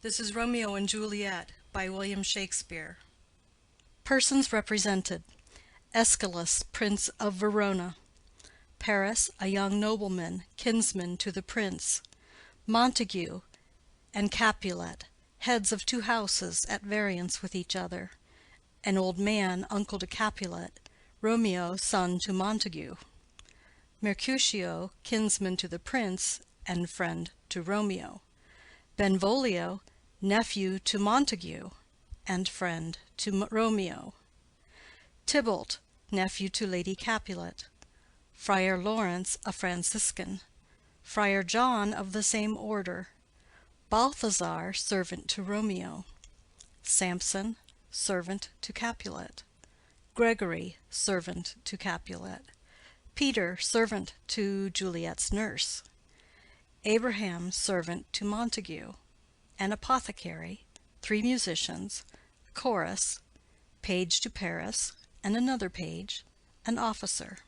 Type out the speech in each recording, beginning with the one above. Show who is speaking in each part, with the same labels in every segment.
Speaker 1: This is Romeo and Juliet by William Shakespeare. Persons represented: Aeschylus, Prince of Verona; Paris, a young nobleman, kinsman to the prince; Montague and Capulet, heads of two houses at variance with each other; an old man, uncle to Capulet; Romeo, son to Montague; Mercutio, kinsman to the prince and friend to Romeo; Benvolio, nephew to Montague, and friend to Romeo; Tybalt, nephew to Lady Capulet; Friar Lawrence, a Franciscan; Friar John of the same order; Balthazar, servant to Romeo; Samson, servant to Capulet; Gregory, servant to Capulet; Peter, servant to Juliet's nurse; Abraham, servant to Montague; an apothecary; three musicians; a chorus; page to Paris, and another page; an officer;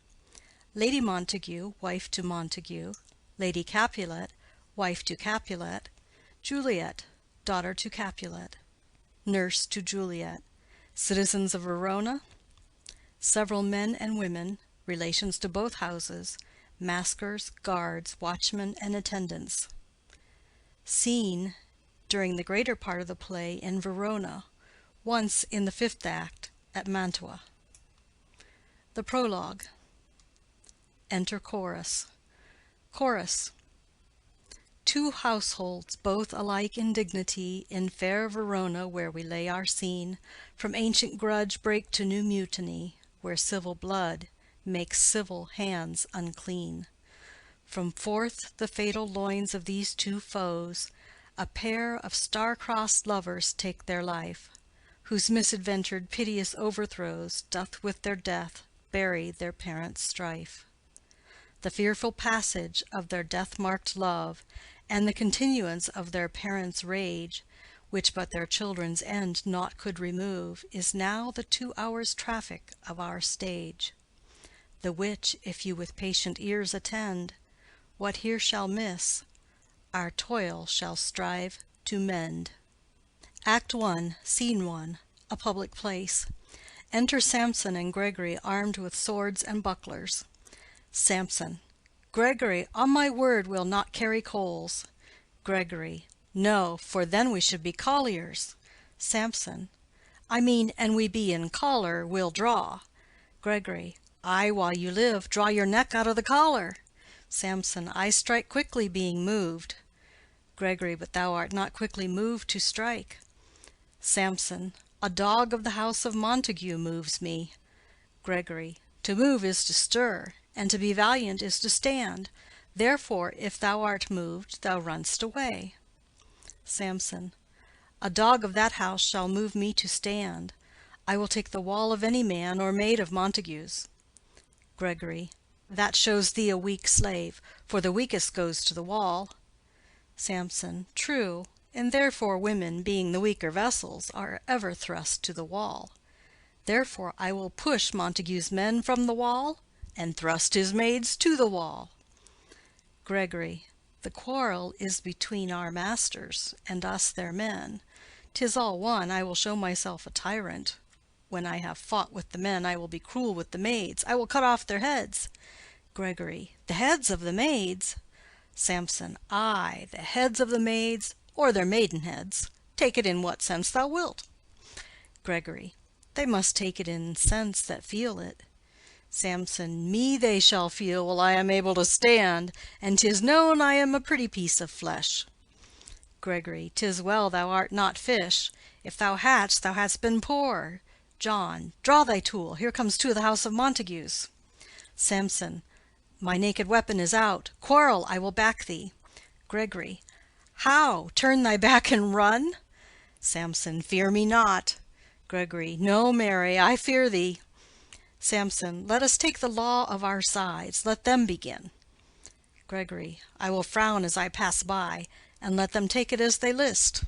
Speaker 1: Lady Montague, wife to Montague; Lady Capulet, wife to Capulet; Juliet, daughter to Capulet; nurse to Juliet; citizens of Verona; several men and women, relations to both houses; maskers, guards, watchmen, and attendants. Scene, during the greater part of the play, in Verona, once in the fifth act at Mantua. The Prologue. Enter Chorus. Chorus. Two households, both alike in dignity, in fair Verona, where we lay our scene, from ancient grudge break to new mutiny, where civil blood makes civil hands unclean. From forth the fatal loins of these two foes, a pair of star-crossed lovers take their life, whose misadventured piteous overthrows doth with their death bury their parents' strife. The fearful passage of their death-marked love, and the continuance of their parents' rage, which but their children's end naught could remove, is now the 2 hours' traffic of our stage; the which, if you with patient ears attend, what here shall miss, our toil shall strive to mend. Act I, Scene I. A public place. Enter Samson and Gregory, armed with swords and bucklers. Samson. Gregory, on my word, we'll not carry coals. Gregory. No, for then we should be colliers. Samson. I mean, an we be in collar, we'll draw. Gregory. Ay, while you live, draw your neck out of the collar. Samson. I strike quickly, being moved. Gregory. But thou art not quickly moved to strike. Samson. A dog of the house of Montague moves me. Gregory. To move is to stir, and to be valiant is to stand. Therefore, if thou art moved, thou run'st away. Samson. A dog of that house shall move me to stand. I will take the wall of any man or maid of Montague's. Gregory. That shows thee a weak slave, for the weakest goes to the wall. Samson. True, and therefore women, being the weaker vessels, are ever thrust to the wall. Therefore I will push Montague's men from the wall, and thrust his maids to the wall. Gregory. The quarrel is between our masters, and us their men. 'Tis all one, I will show myself a tyrant. When I have fought with the men, I will be cruel with the maids, I will cut off their heads. Gregory. The heads of the maids? Samson. Ay, the heads of the maids, or their maidenheads. Take it in what sense thou wilt. Gregory. They must take it in sense that feel it. Samson. Me they shall feel while I am able to stand, and 'tis known I am a pretty piece of flesh. Gregory. 'Tis well thou art not fish. If thou hadst, thou hadst been poor. John. Draw thy tool, here comes two of the house of Montagues. Samson. My naked weapon is out. Quarrel, I will back thee. Gregory. How? Turn thy back and run? Samson. Fear me not. Gregory. No, marry, I fear thee. Samson. Let us take the law of our sides. Let them begin. Gregory. I will frown as I pass by, and let them take it as they list.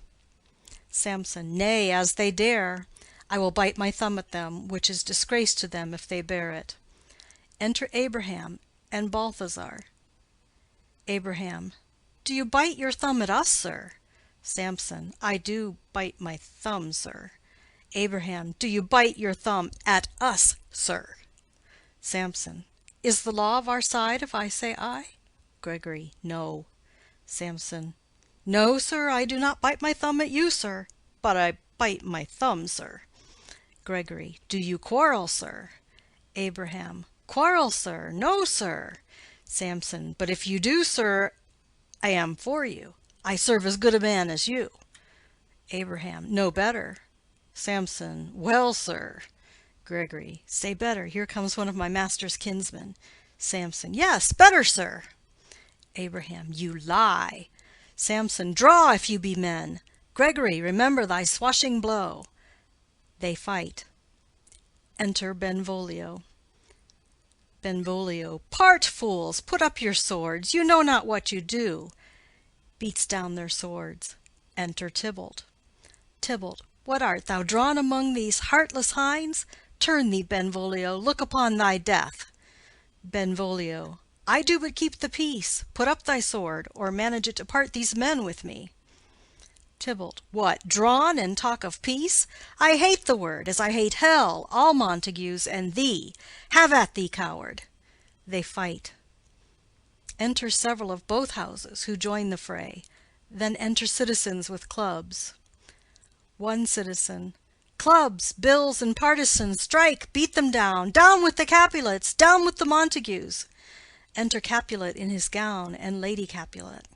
Speaker 1: Samson. Nay, as they dare. I will bite my thumb at them, which is disgrace to them if they bear it. Enter Abraham and Balthazar. Abraham. Do you bite your thumb at us, sir? Samson. I do bite my thumb, sir. Abraham. Do you bite your thumb at us, sir? Samson. Is the law of our side if I say I? Gregory. No. Samson. No, sir, I do not bite my thumb at you, sir, but I bite my thumb, sir. Gregory. Do you quarrel, sir? Abraham. Quarrel, sir? No, sir. Samson. But if you do, sir, I am for you. I serve as good a man as you. Abraham. No better. Samson. Well, sir. Gregory. Say better. Here comes one of my master's kinsmen. Samson. Yes, better, sir. Abraham. You lie. Samson. Draw, if you be men. Gregory, remember thy swashing blow. They fight. Enter Benvolio. Benvolio. Part, fools! Put up your swords. You know not what you do. Beats down their swords. Enter Tybalt. Tybalt. What art thou drawn among these heartless hinds? Turn thee, Benvolio, look upon thy death. Benvolio. I do but keep the peace. Put up thy sword, or manage it to part these men with me. Tybalt. What, drawn, and talk of peace? I hate the word, as I hate hell, all Montagues, and thee. Have at thee, coward. They fight. Enter several of both houses, who join the fray. Then enter citizens with clubs. One citizen. Clubs, bills, and partisans, strike, beat them down. Down with the Capulets, down with the Montagues. Enter Capulet in his gown, and Lady Capulet.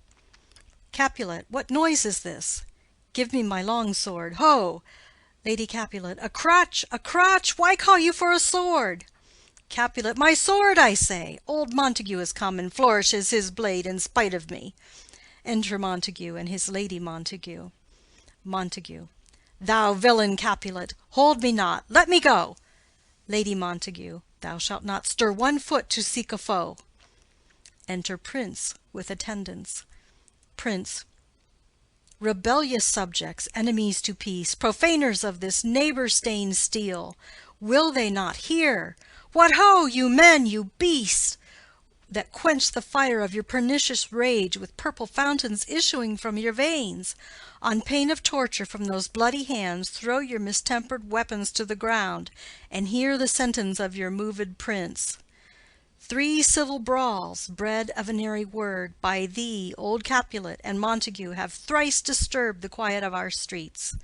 Speaker 1: Capulet. What noise is this? Give me my long sword. Ho! Lady Capulet. A crutch! A crutch! Why call you for a sword? Capulet. My sword, I say. Old Montague is come, and flourishes his blade in spite of me. Enter Montague and his Lady Montague. Montague. Thou villain Capulet, hold me not. Let me go. Lady Montague. Thou shalt not stir one foot to seek a foe. Enter Prince with attendants. Prince. Rebellious subjects, enemies to peace, profaners of this neighbor-stained steel, will they not hear? What ho, you men, you beasts, that quench the fire of your pernicious rage with purple fountains issuing from your veins? On pain of torture from those bloody hands, throw your mistempered weapons to the ground, and hear the sentence of your moved prince. 3 civil brawls, bred of an airy word, by thee, old Capulet, and Montague, have thrice disturbed the quiet of our streets,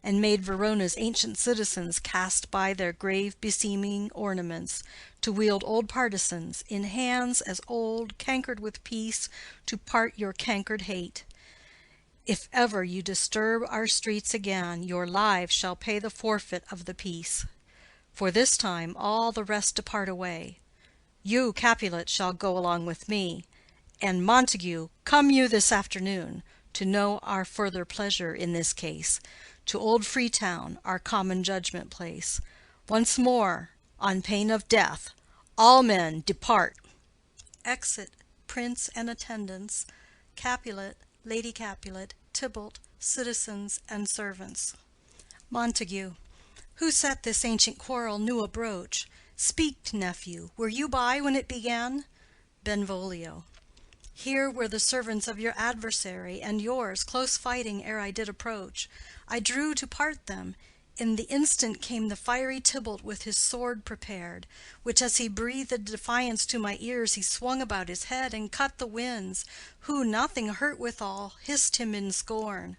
Speaker 1: and made Verona's ancient citizens cast by their grave beseeming ornaments, to wield old partisans, in hands as old, cankered with peace, to part your cankered hate. If ever you disturb our streets again, your lives shall pay the forfeit of the peace. For this time all the rest depart away. You, Capulet, shall go along with me, and Montague, come you this afternoon, to know our further pleasure in this case, to old Freetown, our common judgment place. Once more, on pain of death, all men depart. Exit Prince and attendants, Capulet, Lady Capulet, Tybalt, citizens, and servants. Montague. Who set this ancient quarrel new abroach? Speak, nephew, were you by when it began? Benvolio. Here were the servants of your adversary and yours, close fighting ere I did approach. I drew to part them. In the instant came the fiery Tybalt with his sword prepared, which as he breathed defiance to my ears, he swung about his head and cut the winds, who, nothing hurt withal, hissed him in scorn.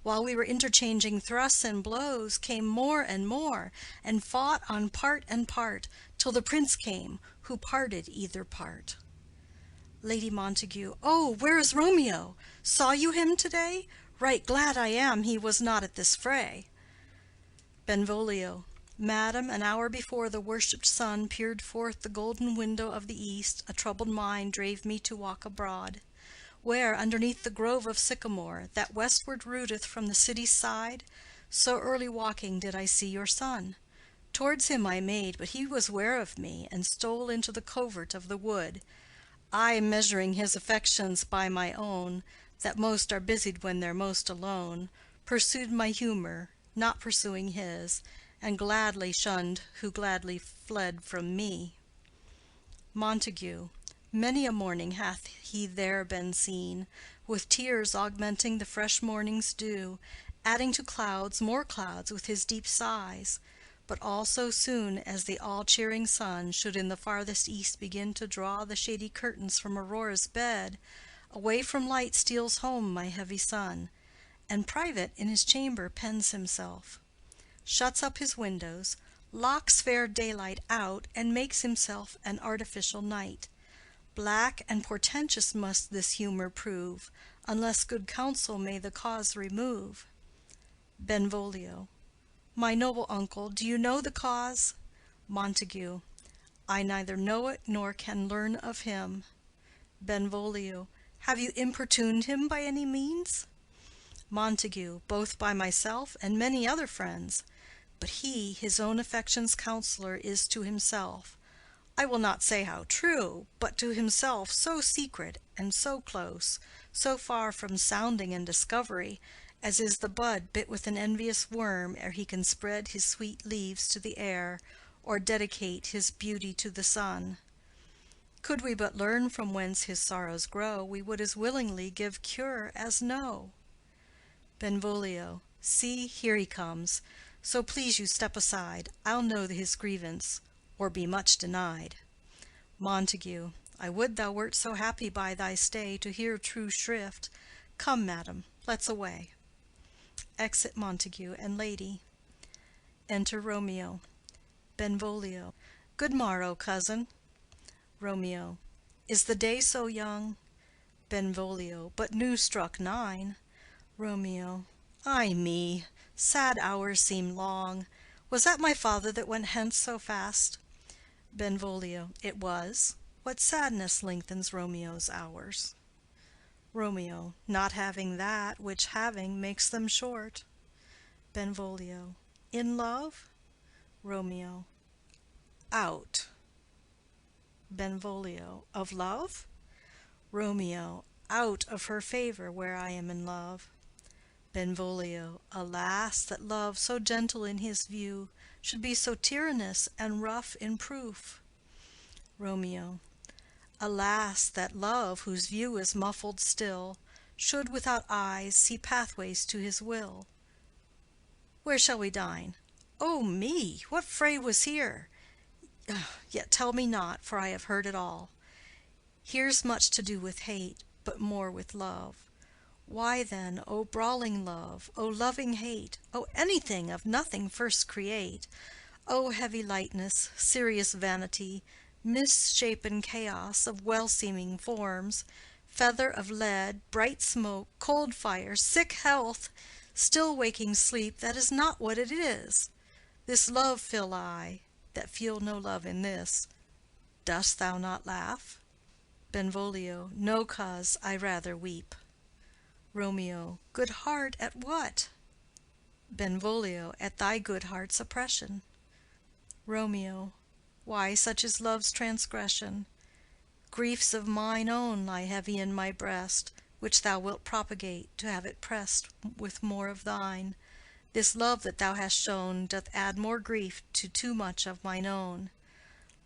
Speaker 1: While we were interchanging thrusts and blows, came more and more, and fought on part and part, till the prince came, who parted either part. Lady Montague. Oh, where is Romeo? Saw you him to-day? Right glad I am he was not at this fray. Benvolio. Madam, an hour before the worshipped sun peered forth the golden window of the east, a troubled mind drave me to walk abroad, where, underneath the grove of sycamore, that westward rooteth from the city's side, so early walking did I see your son. Towards him I made, but he was ware of me, and stole into the covert of the wood. I, measuring his affections by my own, that most are busied when they're most alone, pursued my humor, not pursuing his, and gladly shunned who gladly fled from me. Montague. Many a morning hath he there been seen, with tears augmenting the fresh morning's dew, adding to clouds more clouds with his deep sighs, but all so soon as the all-cheering sun should in the farthest east begin to draw the shady curtains from Aurora's bed, away from light steals home my heavy son, and private in his chamber pens himself, shuts up his windows, locks fair daylight out, and makes himself an artificial night. Black and portentous must this humor prove, unless good counsel may the cause remove. Benvolio. My noble uncle, do you know the cause? Montague. I neither know it nor can learn of him. Benvolio. Have you importuned him by any means? Montague. Both by myself and many other friends. But he, his own affection's counselor, is to himself, I will not say how true, but to himself so secret and so close, so far from sounding and discovery, as is the bud bit with an envious worm ere he can spread his sweet leaves to the air, or dedicate his beauty to the sun. Could we but learn from whence his sorrows grow, we would as willingly give cure as know. Benvolio. See, here he comes. So please you step aside. I'll know his grievance, or be much denied. Montague. I would thou wert so happy by thy stay to hear true shrift. Come, madam, let's away. Exit Montague and lady. Enter Romeo. Benvolio. Good morrow, cousin. Romeo. Is the day so young? Benvolio. But new struck 9. Romeo. Ay me, sad hours seem long. Was that my father that went hence so fast? Benvolio. It was. What sadness lengthens Romeo's hours? Romeo. Not having that which having makes them short. Benvolio. In love? Romeo. Out. Benvolio. Of love? Romeo. Out of her favor where I am in love. Benvolio. Alas, that love, so gentle in his view, should be so tyrannous and rough in proof. Romeo. Alas, that love, whose view is muffled still, should without eyes see pathways to his will. Where shall we dine? O me! What fray was here? Yet tell me not, for I have heard it all. Here's much to do with hate, but more with love. Why then, O brawling love, O loving hate, O anything of nothing first create, O heavy lightness, serious vanity, misshapen chaos of well-seeming forms, feather of lead, bright smoke, cold fire, sick health, still waking sleep that is not what it is. This love feel I, that feel no love in this. Dost thou not laugh? Benvolio. No, cause I rather weep. Romeo. Good heart at what? Benvolio. At thy good heart's oppression. Romeo. Why, such is love's transgression. Griefs of mine own lie heavy in my breast, which thou wilt propagate, to have it pressed with more of thine. This love that thou hast shown doth add more grief to too much of mine own.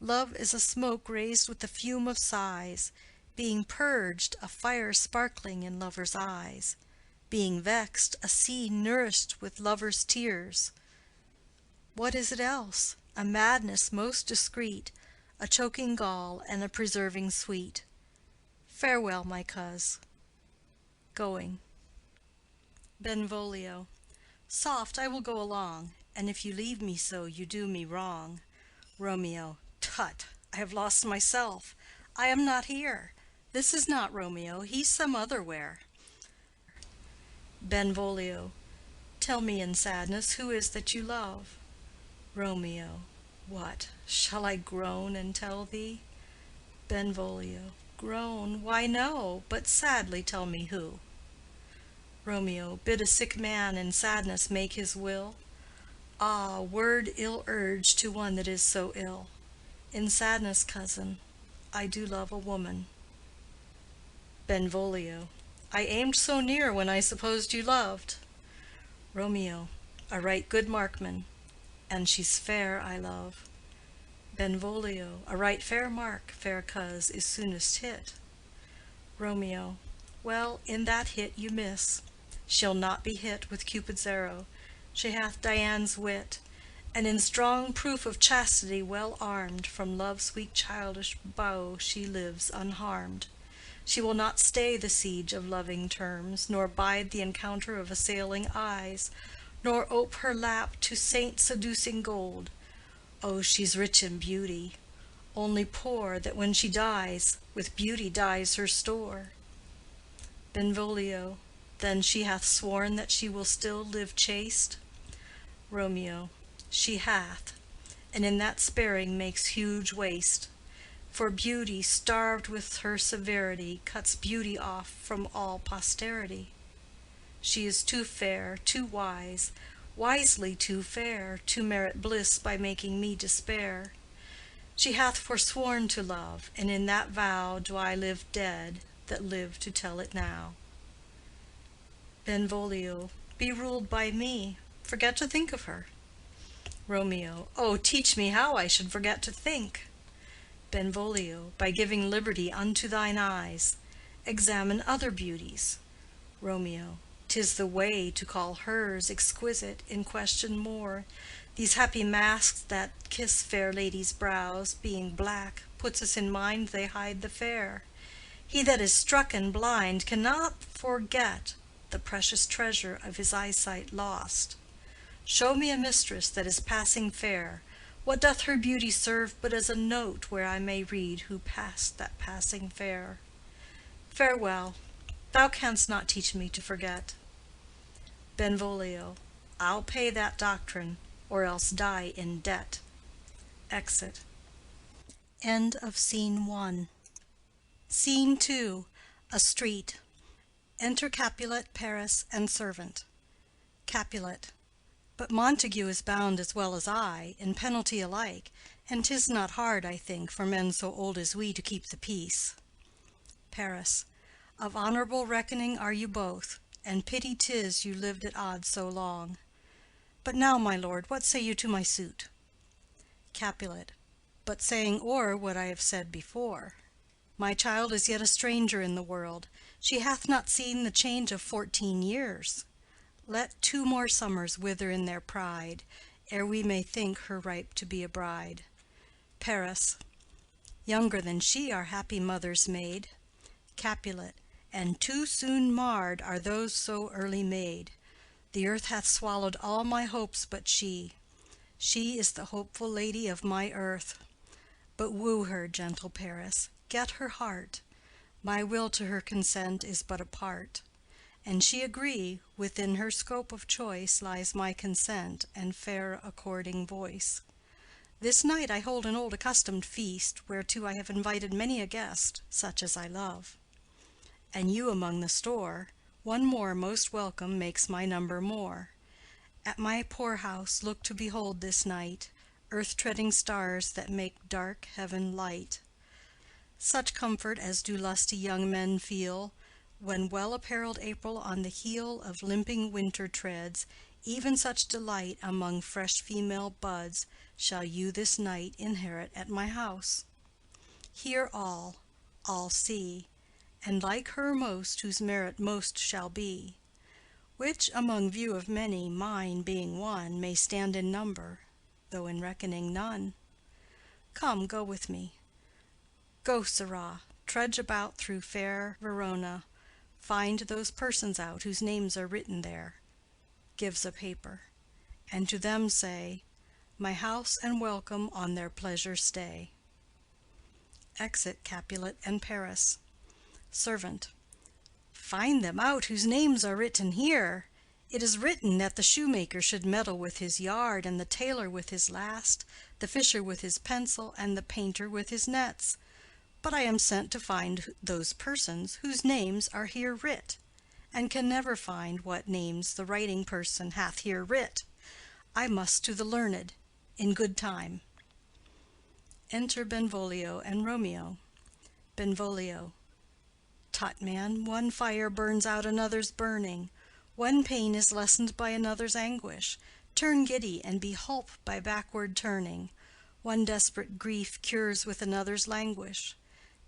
Speaker 1: Love is a smoke raised with the fume of sighs, being purged, a fire sparkling in lovers' eyes, being vexed, a sea nourished with lovers' tears. What is it else? A madness most discreet, a choking gall and a preserving sweet. Farewell, my coz. Going. Benvolio. Soft, I will go along, and if you leave me so, you do me wrong. Romeo. Tut! I have lost myself. I am not here. This is not Romeo, he's some other where. Benvolio. Tell me in sadness, who is that you love? Romeo. What, shall I groan and tell thee? Benvolio. Groan? Why, no, but sadly tell me who. Romeo. Bid a sick man in sadness make his will. Ah, word ill urged to one that is so ill. In sadness, cousin, I do love a woman. Benvolio. I aimed so near when I supposed you loved. Romeo. A right good markman, and she's fair I love. Benvolio. A right fair mark, fair coz, is soonest hit. Romeo. Well, in that hit you miss. She'll not be hit with Cupid's arrow. She hath Dian's wit, and in strong proof of chastity well armed, from love's weak childish bow she lives unharmed. She will not stay the siege of loving terms, nor bide the encounter of assailing eyes, nor ope her lap to saint-seducing gold. Oh, she's rich in beauty, only poor that when she dies, with beauty dies her store. Benvolio, then she hath sworn that she will still live chaste? Romeo, she hath, and in that sparing makes huge waste. For beauty, starved with her severity, cuts beauty off from all posterity. She is too fair, too wise, wisely too fair, to merit bliss by making me despair. She hath forsworn to love, and in that vow do I live dead that live to tell it now. Benvolio, be ruled by me, forget to think of her. Romeo, oh, teach me how I should forget to think. Benvolio, by giving liberty unto thine eyes, examine other beauties. Romeo, 'tis the way to call hers exquisite in question more. These happy masks that kiss fair ladies' brows, being black, puts us in mind they hide the fair. He that is struck and blind cannot forget the precious treasure of his eyesight lost. Show me a mistress that is passing fair. What doth her beauty serve but as a note where I may read who passed that passing fair? Farewell, thou canst not teach me to forget. Benvolio, I'll pay that doctrine, or else die in debt. Exit. End of Scene 1. Scene 2. A street. Enter Capulet, Paris, and servant. Capulet. But Montague is bound as well as I, in penalty alike, and 'tis not hard, I think, for men so old as we to keep the peace. Paris. Of honorable reckoning are you both, and pity 'tis you lived at odds so long. But now, my lord, what say you to my suit? Capulet. But saying o'er what I have said before. My child is yet a stranger in the world. She hath not seen the change of 14 years. Let 2 more summers wither in their pride, ere we may think her ripe to be a bride. Paris. Younger than she are happy mothers made. Capulet. And too soon marred are those so early made. The earth hath swallowed all my hopes but she. She is the hopeful lady of my earth. But woo her, gentle Paris, get her heart. My will to her consent is but a part. And she agree, within her scope of choice lies my consent and fair according voice. This night I hold an old accustomed feast, whereto I have invited many a guest, such as I love. And you among the store, one more most welcome makes my number more. At my poor house look to behold this night earth-treading stars that make dark heaven light. Such comfort as do lusty young men feel, when well-apparelled April on the heel of limping winter treads, even such delight among fresh female buds shall you this night inherit at my house. Hear all see, and like her most whose merit most shall be, which among view of many, mine being one, may stand in number, though in reckoning none. Come, go with me. Go, sirrah, trudge about through fair Verona, find those persons out whose names are written there, gives a paper, and to them say, my house and welcome on their pleasure stay. Exit Capulet and Paris. Servant. Find them out whose names are written here. It is written that the shoemaker should meddle with his yard, and the tailor with his last, the fisher with his pencil, and the painter with his nets. But I am sent to find those persons whose names are here writ, and can never find what names the writing person hath here writ. I must to the learned, in good time. Enter Benvolio and Romeo. Benvolio. Tut, man, one fire burns out another's burning. One pain is lessened by another's anguish. Turn giddy, and be holp by backward turning. One desperate grief cures with another's languish.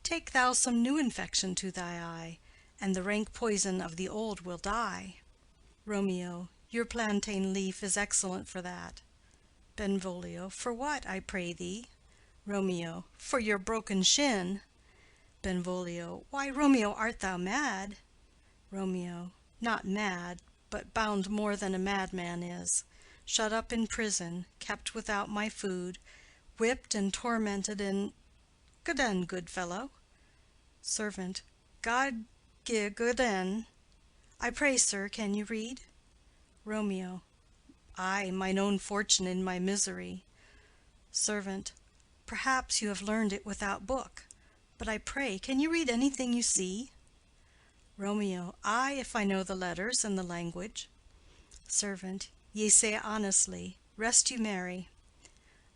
Speaker 1: Take thou some new infection to thy eye, and the rank poison of the old will die. Romeo, your plantain leaf is excellent for that. Benvolio, for what, I pray thee? Romeo, for your broken shin. Benvolio, why, Romeo, art thou mad? Romeo, not mad, but bound more than a madman is, shut up in prison, kept without my food, whipped and tormented in— Gaden, good fellow. Servant, God gi gaden. I pray, sir, can you read? Romeo, I, mine own fortune in my misery. Servant, perhaps you have learned it without book, but I pray, can you read anything you see? Romeo, I, if I know the letters and the language. Servant, ye say honestly, rest you merry.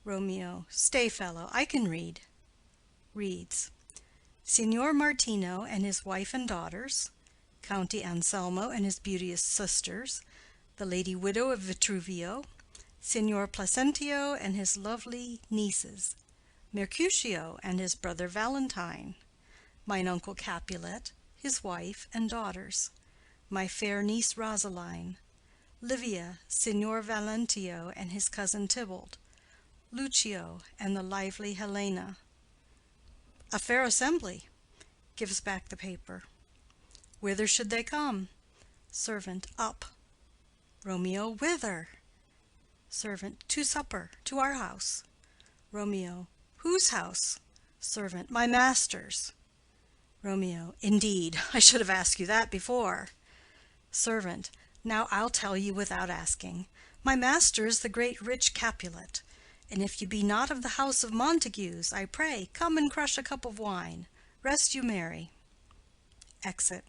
Speaker 1: Romeo, stay, fellow, I can read. Reads. Signor Martino and his wife and daughters, County Anselmo and his beauteous sisters, the lady widow of Vitruvio, Signor Placentio and his lovely nieces, Mercutio and his brother Valentine, mine uncle Capulet, his wife and daughters, my fair niece Rosaline, Livia, Signor Valentio and his cousin Tybalt, Lucio and the lively Helena. A fair assembly. Gives back the paper. Whither should they come? Servant, up. Romeo, whither? Servant, to supper, to our house. Romeo, whose house? Servant, my master's. Romeo, indeed, I should have asked you that before. Servant, now I'll tell you without asking. My master is the great rich Capulet, and if you be not of the house of Montagues, I pray, come and crush a cup of wine. Rest you merry. Exit.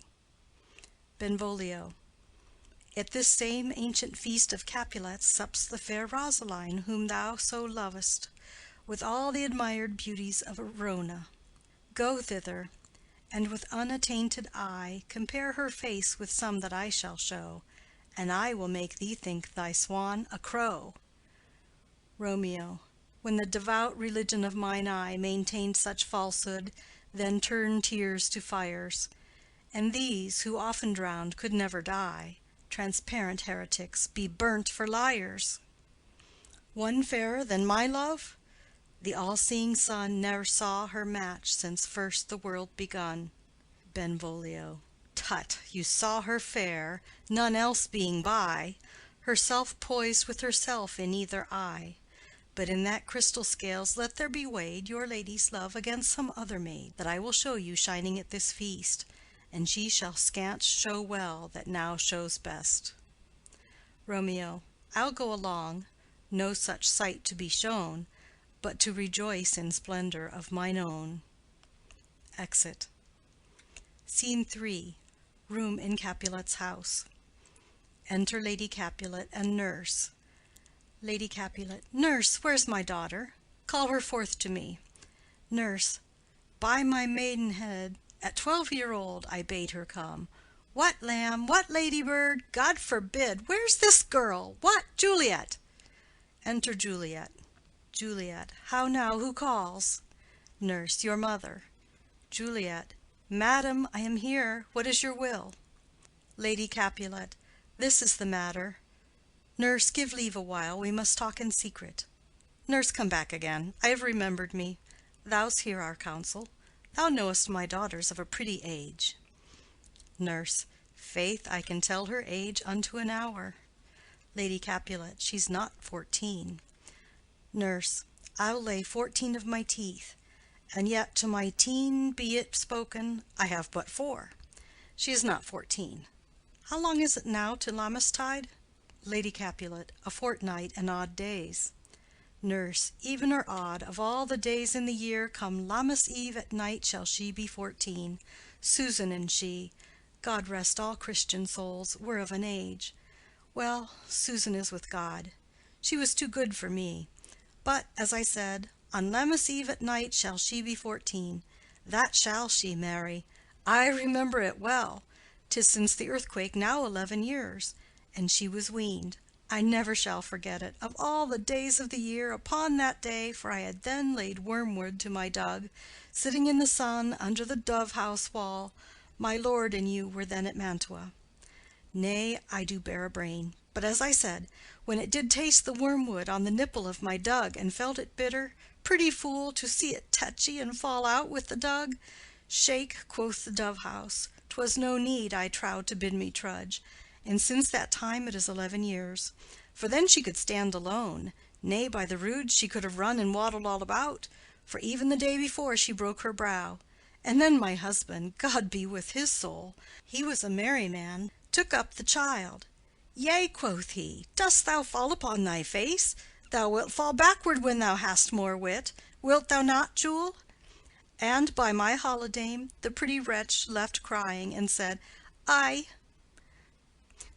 Speaker 1: Benvolio. At this same ancient feast of Capulets sups the fair Rosaline, whom thou so lovest, with all the admired beauties of Verona. Go thither, and with unattainted eye compare her face with some that I shall show, and I will make thee think thy swan a crow. Romeo. When the devout religion of mine eye maintained such falsehood, then turn tears to fires, and these, who often drowned, could never die, transparent heretics, be burnt for liars. One fairer than my love? The all-seeing sun ne'er saw her match since first the world begun. Benvolio. Tut, you saw her fair, none else being by, herself poised with herself in either eye. But in that crystal scales let there be weighed your lady's love against some other maid that I will show you shining at this feast, and she shall scant show well that now shows best. Romeo. I'll go along, no such sight to be shown, but to rejoice in splendor of mine own. Exit. Scene 3. Room in Capulet's house. Enter Lady Capulet and nurse. Lady Capulet. Nurse, where's my daughter? Call her forth to me. Nurse. By my maidenhead, at 12-year-old I bade her come. What, lamb? What, ladybird? God forbid! Where's this girl? What, Juliet? Enter Juliet. Juliet. How now, who calls? Nurse. Your mother. Juliet. Madam, I am here. What is your will? Lady Capulet. This is the matter. Nurse, give leave a while, we must talk in secret. Nurse, come back again. I have remembered me. Thou's hear our counsel. Thou knowest my daughter's of a pretty age. Nurse. Faith, I can tell her age unto an hour. Lady Capulet. She's not 14. Nurse. I'll lay 14 of my teeth, and yet to my teen be it spoken, I have but 4. She is not 14. How long is it now to Lammastide? Lady Capulet. A fortnight and odd days. Nurse. Even or odd, of all the days in the year, come Lammas Eve at night shall she be 14. Susan and she, God rest all Christian souls, were of an age. Well, Susan is with God. She was too good for me. But, as I said, on Lammas Eve at night shall she be 14. That shall she, Mary. I remember it well. 'Tis since the earthquake now 11 years, and she was weaned. I never shall forget it, of all the days of the year, upon that day, for I had then laid wormwood to my dug, sitting in the sun under the dove-house wall, My lord and you were then at Mantua. Nay, I do bear a brain. But as I said, when it did taste the wormwood on the nipple of my dug, and felt it bitter, pretty fool, to see it tetchy and fall out with the dug. Shake, quoth the dove-house, 'twas no need, I trow, to bid me trudge, and since that time it is 11 years. For then she could stand alone, nay, by the rood she could have run and waddled all about, for even the day before she broke her brow. And then my husband, God be with his soul, he was a merry man, took up the child. Yea, quoth he, dost thou fall upon thy face? Thou wilt fall backward when thou hast more wit. Wilt thou not, Jule? And by my holidame, the pretty wretch left crying, and said, Aye.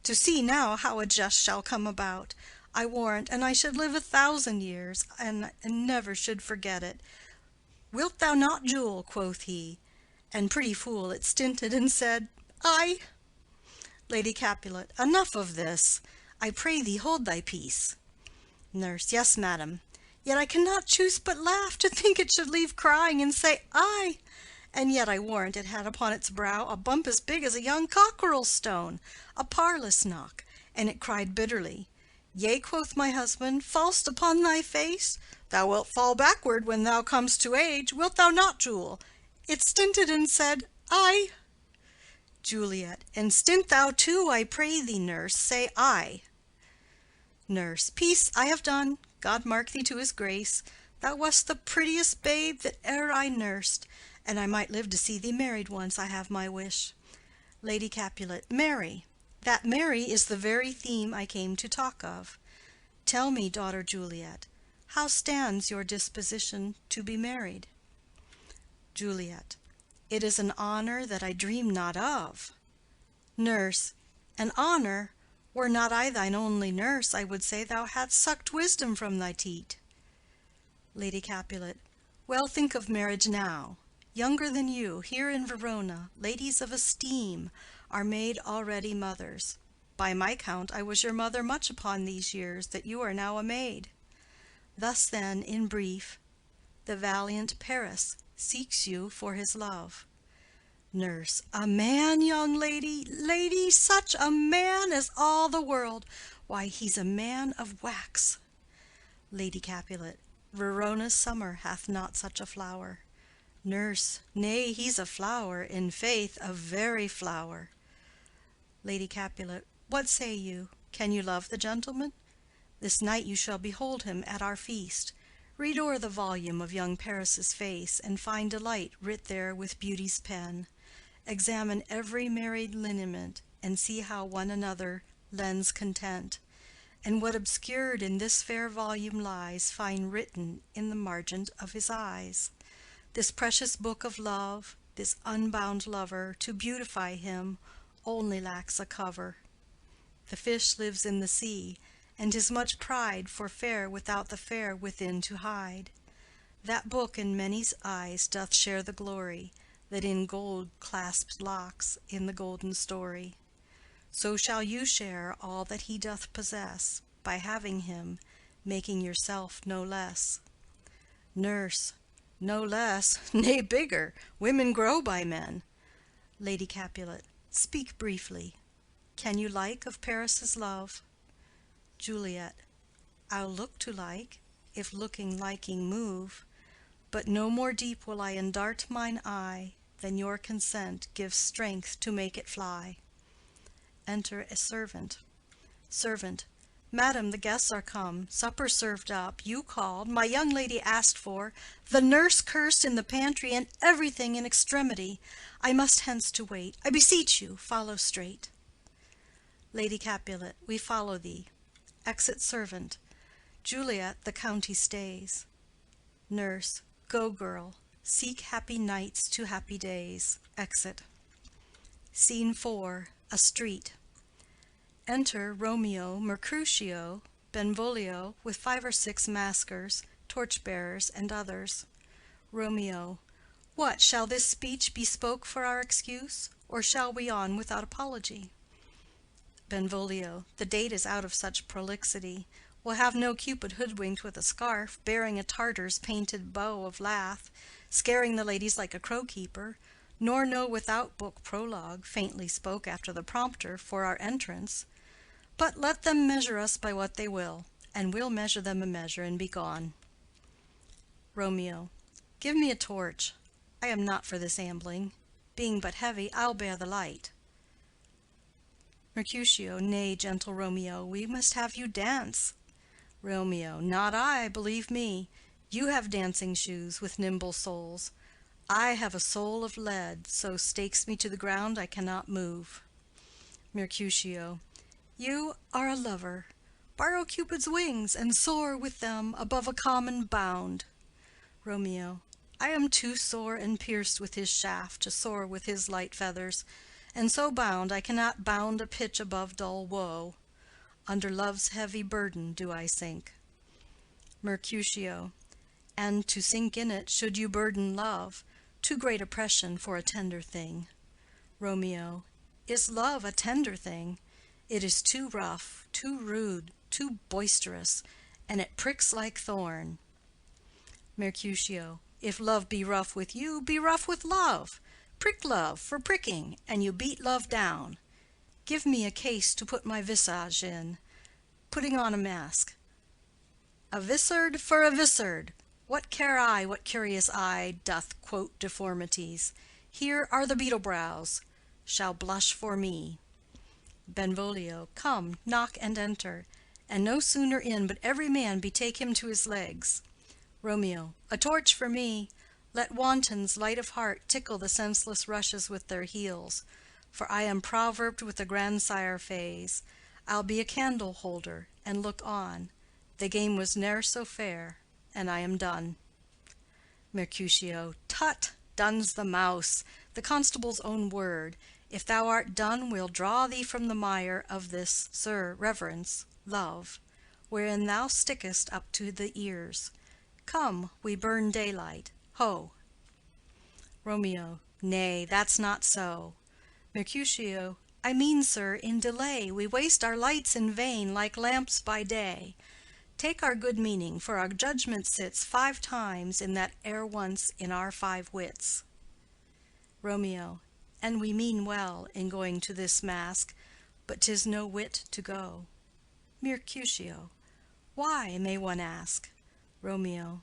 Speaker 1: To see now how a jest shall come about, I warrant, and I should live 1,000 years, and never should forget it. Wilt thou not, Jule? Quoth he. And pretty fool it stinted, and said, Aye. Lady Capulet. Enough of this. I pray thee hold thy peace. Nurse. Yes, madam. Yet I cannot choose but laugh to think it should leave crying and say aye. And yet I warrant it had upon its brow a bump as big as a young cockerel stone, a parlous knock, and it cried bitterly. Yea, quoth my husband, fall'st upon thy face? Thou wilt fall backward when thou comest to age. Wilt thou not, Jule? It stinted and said, Aye. Juliet. And stint thou too, I pray thee, nurse, say aye. Nurse. Peace, I have done. God mark thee to his grace. Thou wast the prettiest babe that e'er I nursed, and I might live to see thee married once, I have my wish. Lady Capulet. Marry. That marry is the very theme I came to talk of. Tell me, daughter Juliet, how stands your disposition to be married? Juliet. It is an honor that I dream not of. Nurse. An honor? Were not I thine only nurse, I would say thou hadst sucked wisdom from thy teat. Lady Capulet. Well, think of marriage now. Younger than you, here in Verona, ladies of esteem, are made already mothers. By my count, I was your mother much upon these years, that you are now a maid. Thus then, in brief, the valiant Paris seeks you for his love. Nurse. A man, young lady, lady, such a man as all the world. Why, he's a man of wax. Lady Capulet. Verona's summer hath not such a flower. Nurse. Nay, he's a flower, in faith, a very flower. Lady Capulet. What say you? Can you love the gentleman? This night you shall behold him at our feast. Read o'er the volume of young Paris's face, and find delight writ there with beauty's pen. Examine every married lineament, and see how one another lends content. And what obscured in this fair volume lies, find written in the margin of his eyes. This precious book of love, this unbound lover, to beautify him, only lacks a cover. The fish lives in the sea, and 'tis much pride for fair without the fair within to hide. That book in many's eyes doth share the glory, that in gold clasped locks in the golden story. So shall you share all that he doth possess, by having him, making yourself no less. Nurse. No less, nay bigger. Women grow by men. Lady Capulet. Speak briefly. Can you like of Paris's love? Juliet. I'll look to like, if looking liking move, but no more deep will I endart mine eye than your consent gives strength to make it fly. Enter a servant. Servant. Madam, the guests are come, supper served up, you called, my young lady asked for, the nurse cursed in the pantry, and everything in extremity. I must hence to wait. I beseech you, follow straight. Lady Capulet. We follow thee. Exit servant. Juliet, the county stays. Nurse. Go, girl. Seek happy nights to happy days. Exit. Scene 4. A street. Enter Romeo, Mercutio, Benvolio, with 5 or 6 maskers, torch-bearers, and others. Romeo. What, shall this speech be spoke for our excuse, or shall we on without apology? Benvolio. The date is out of such prolixity. We'll have no Cupid hoodwinked with a scarf, bearing a Tartar's painted bow of lath, scaring the ladies like a crow-keeper, nor no without book prologue faintly spoke after the prompter for our entrance. But let them measure us by what they will, and we'll measure them a measure and be gone. Romeo. Give me a torch. I am not for this ambling. Being but heavy, I'll bear the light. Mercutio. Nay, gentle Romeo, we must have you dance. Romeo. Not I, believe me. You have dancing shoes with nimble soles. I have a soul of lead, so stakes me to the ground I cannot move. Mercutio. You are a lover. Borrow Cupid's wings, and soar with them above a common bound. Romeo. I am too sore and pierced with his shaft to soar with his light feathers, and so bound I cannot bound a pitch above dull woe. Under love's heavy burden do I sink. Mercutio. And to sink in it should you burden love, too great oppression for a tender thing. Romeo. Is love a tender thing? It is too rough, too rude, too boisterous, and it pricks like thorn. Mercutio. If love be rough with you, be rough with love. Prick love for pricking, and you beat love down. Give me a case to put my visage in, putting on a mask. A vizard for a vizard. What care I what curious eye doth quote deformities? Here are the beetle brows, shall blush for me. Benvolio. Come, knock and enter, and no sooner in but every man betake him to his legs. Romeo. A torch for me. Let wantons light of heart tickle the senseless rushes with their heels, for I am proverbed with the grandsire phase. I'll be a candle holder, and look on. The game was ne'er so fair, and I am done. Mercutio. Tut! Done's the mouse, the constable's own word. If thou art done, we'll draw thee from the mire of this, sir, reverence, love, wherein thou stickest up to the ears. Come, we burn daylight. Ho! Romeo. Nay, that's not so. Mercutio. I mean, sir, in delay we waste our lights in vain, like lamps by day. Take our good meaning, for our judgment sits 5 times in that ere once in our 5 wits. Romeo. And we mean well in going to this mask, but 'tis no wit to go. Mercutio. Why, may one ask? Romeo.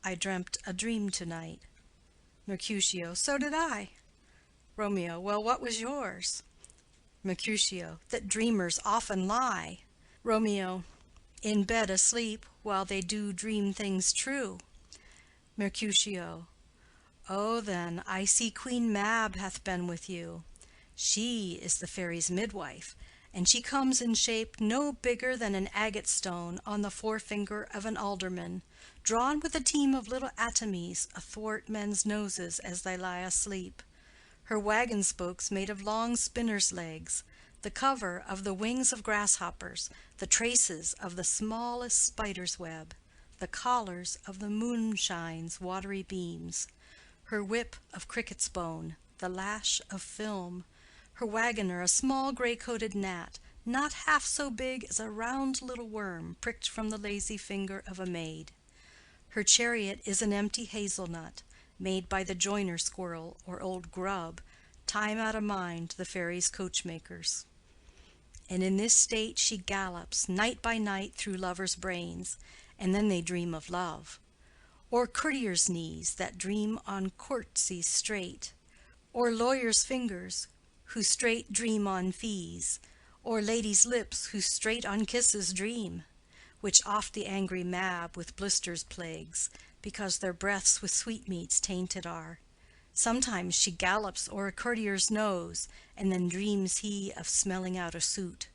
Speaker 1: I dreamt a dream to-night. Mercutio. So did I. Romeo. Well, what was yours? Mercutio. That dreamers often lie. Romeo. In bed asleep, while they do dream things true. Mercutio. Oh, then, I see Queen Mab hath been with you. She is the fairy's midwife, and she comes in shape no bigger than an agate stone on the forefinger of an alderman, drawn with a team of little atomies athwart men's noses as they lie asleep. Her wagon spokes made of long spinners' legs, the cover of the wings of grasshoppers, the traces of the smallest spider's web, the collars of the moonshine's watery beams, her whip of cricket's bone, the lash of film, her wagoner a small gray-coated gnat, not half so big as a round little worm pricked from the lazy finger of a maid. Her chariot is an empty hazelnut, made by the joiner squirrel or old grub, time out of mind the fairies' coachmakers. And in this state she gallops night by night through lovers' brains, and then they dream of love. Or courtiers' knees that dream on courtesies straight, or lawyers' fingers who straight dream on fees, or ladies' lips who straight on kisses dream, which oft the angry Mab with blisters plagues, because their breaths with sweetmeats tainted are. Sometimes she gallops o'er a courtier's nose, and then dreams he of smelling out a suit.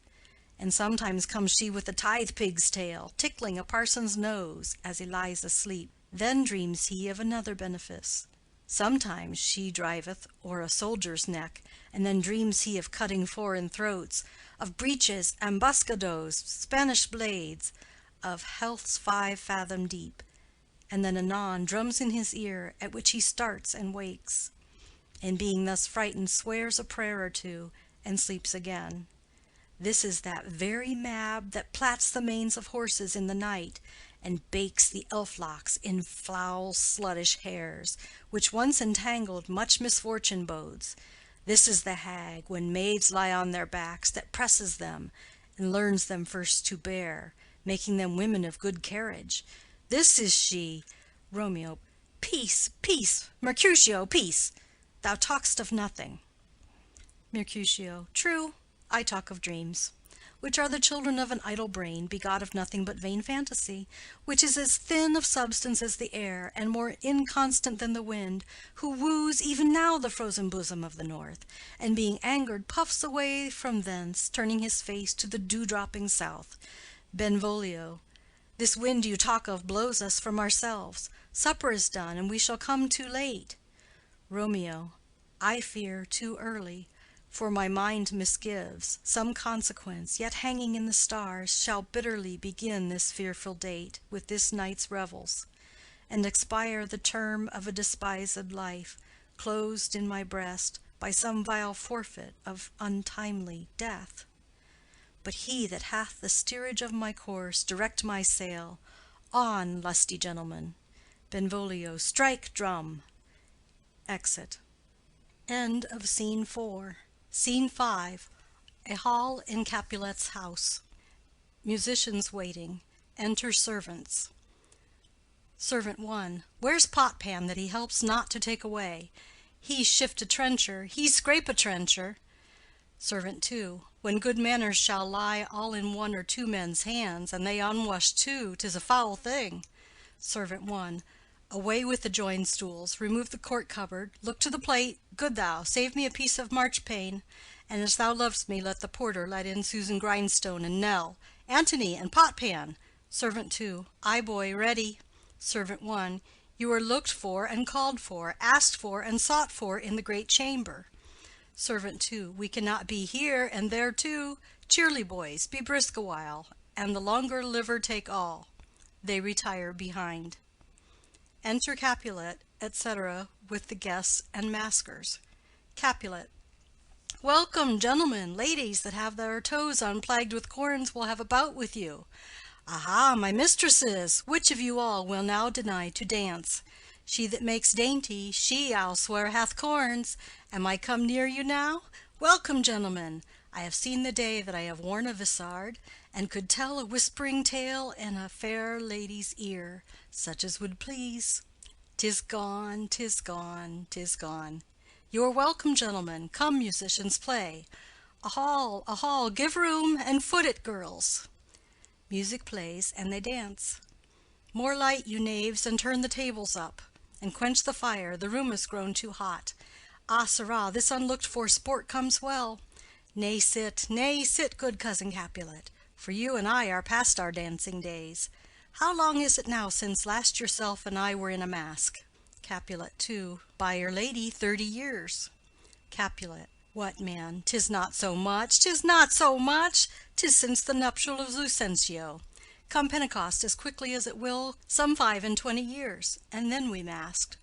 Speaker 1: And sometimes comes she with a tithe-pig's tail, tickling a parson's nose as he lies asleep. Then dreams he of another benefice. Sometimes she driveth o'er a soldier's neck, and then dreams he of cutting foreign throats, of breeches, ambuscados, Spanish blades, of health's 5 fathom deep, and then anon drums in his ear, at which he starts and wakes, and being thus frightened swears a prayer or two, and sleeps again. This is that very Mab that plats the manes of horses in the night, and bakes the elf-locks in foul sluttish hairs, which once entangled much misfortune bodes. This is the hag, when maids lie on their backs, that presses them, and learns them first to bear, making them women of good carriage. This is she. Romeo. Peace, peace, Mercutio, peace. Thou talk'st of nothing. Mercutio. True, I talk of dreams, which are the children of an idle brain, begot of nothing but vain fantasy, which is as thin of substance as the air, and more inconstant than the wind, who woos even now the frozen bosom of the north, and being angered puffs away from thence, turning his face to the dew-dropping south. Benvolio. This wind you talk of blows us from ourselves. Supper is done, and we shall come too late. Romeo. I fear too early. For my mind misgives, some consequence, yet hanging in the stars, shall bitterly begin this fearful date with this night's revels, and expire the term of a despised life, closed in my breast by some vile forfeit of untimely death. But he that hath the steerage of my course, direct my sail. On, lusty gentlemen. Benvolio. Strike, drum. Exit. End of Scene 4. Scene 5. A hall in Capulet's house. Musicians waiting. Enter servants. Servant 1. Where's Potpan, that he helps not to take away? He shift a trencher, he scrape a trencher. Servant 2. When good manners shall lie all in 1 or 2 men's hands, and they unwashed too, 'tis a foul thing. Servant 1. Away with the joined stools, remove the court cupboard, look to the plate, good thou, save me a piece of marchpane, and as thou lovest me, let the porter let in Susan Grindstone and Nell, Antony and Potpan. Servant 2. Aye, boy, ready. Servant 1. You are looked for and called for, asked for and sought for in the great chamber. Servant 2. We cannot be here and there too. Cheerly, boys, be brisk a while, and the longer liver take all. They retire behind. Enter Capulet, etc., with the guests and maskers. Capulet. Welcome, gentlemen, ladies that have their toes unplagued with corns will have a bout with you. Aha, my mistresses, which of you all will now deny to dance? She that makes dainty, she, I'll swear, hath corns. Am I come near you now? Welcome, gentlemen. I have seen the day that I have worn a vissard, and could tell a whispering tale in a fair lady's ear, such as would please. 'Tis gone, 'tis gone, 'tis gone. You are welcome, gentlemen. Come, musicians, play. A hall, give room, and foot it, girls. Music plays, and they dance. More light, you knaves, and turn the tables up, and quench the fire, the room is grown too hot. Ah, sirrah, this unlooked-for sport comes well. Nay, sit, good cousin Capulet, for you and I are past our dancing days. How long is it now since last yourself and I were in a mask? Capulet. 2. By your lady, 30 years. Capulet. What, man, 'tis not so much, 'tis not so much, 'tis since the nuptial of Lucentio. Come Pentecost as quickly as it will, some 25 years, and then we masked.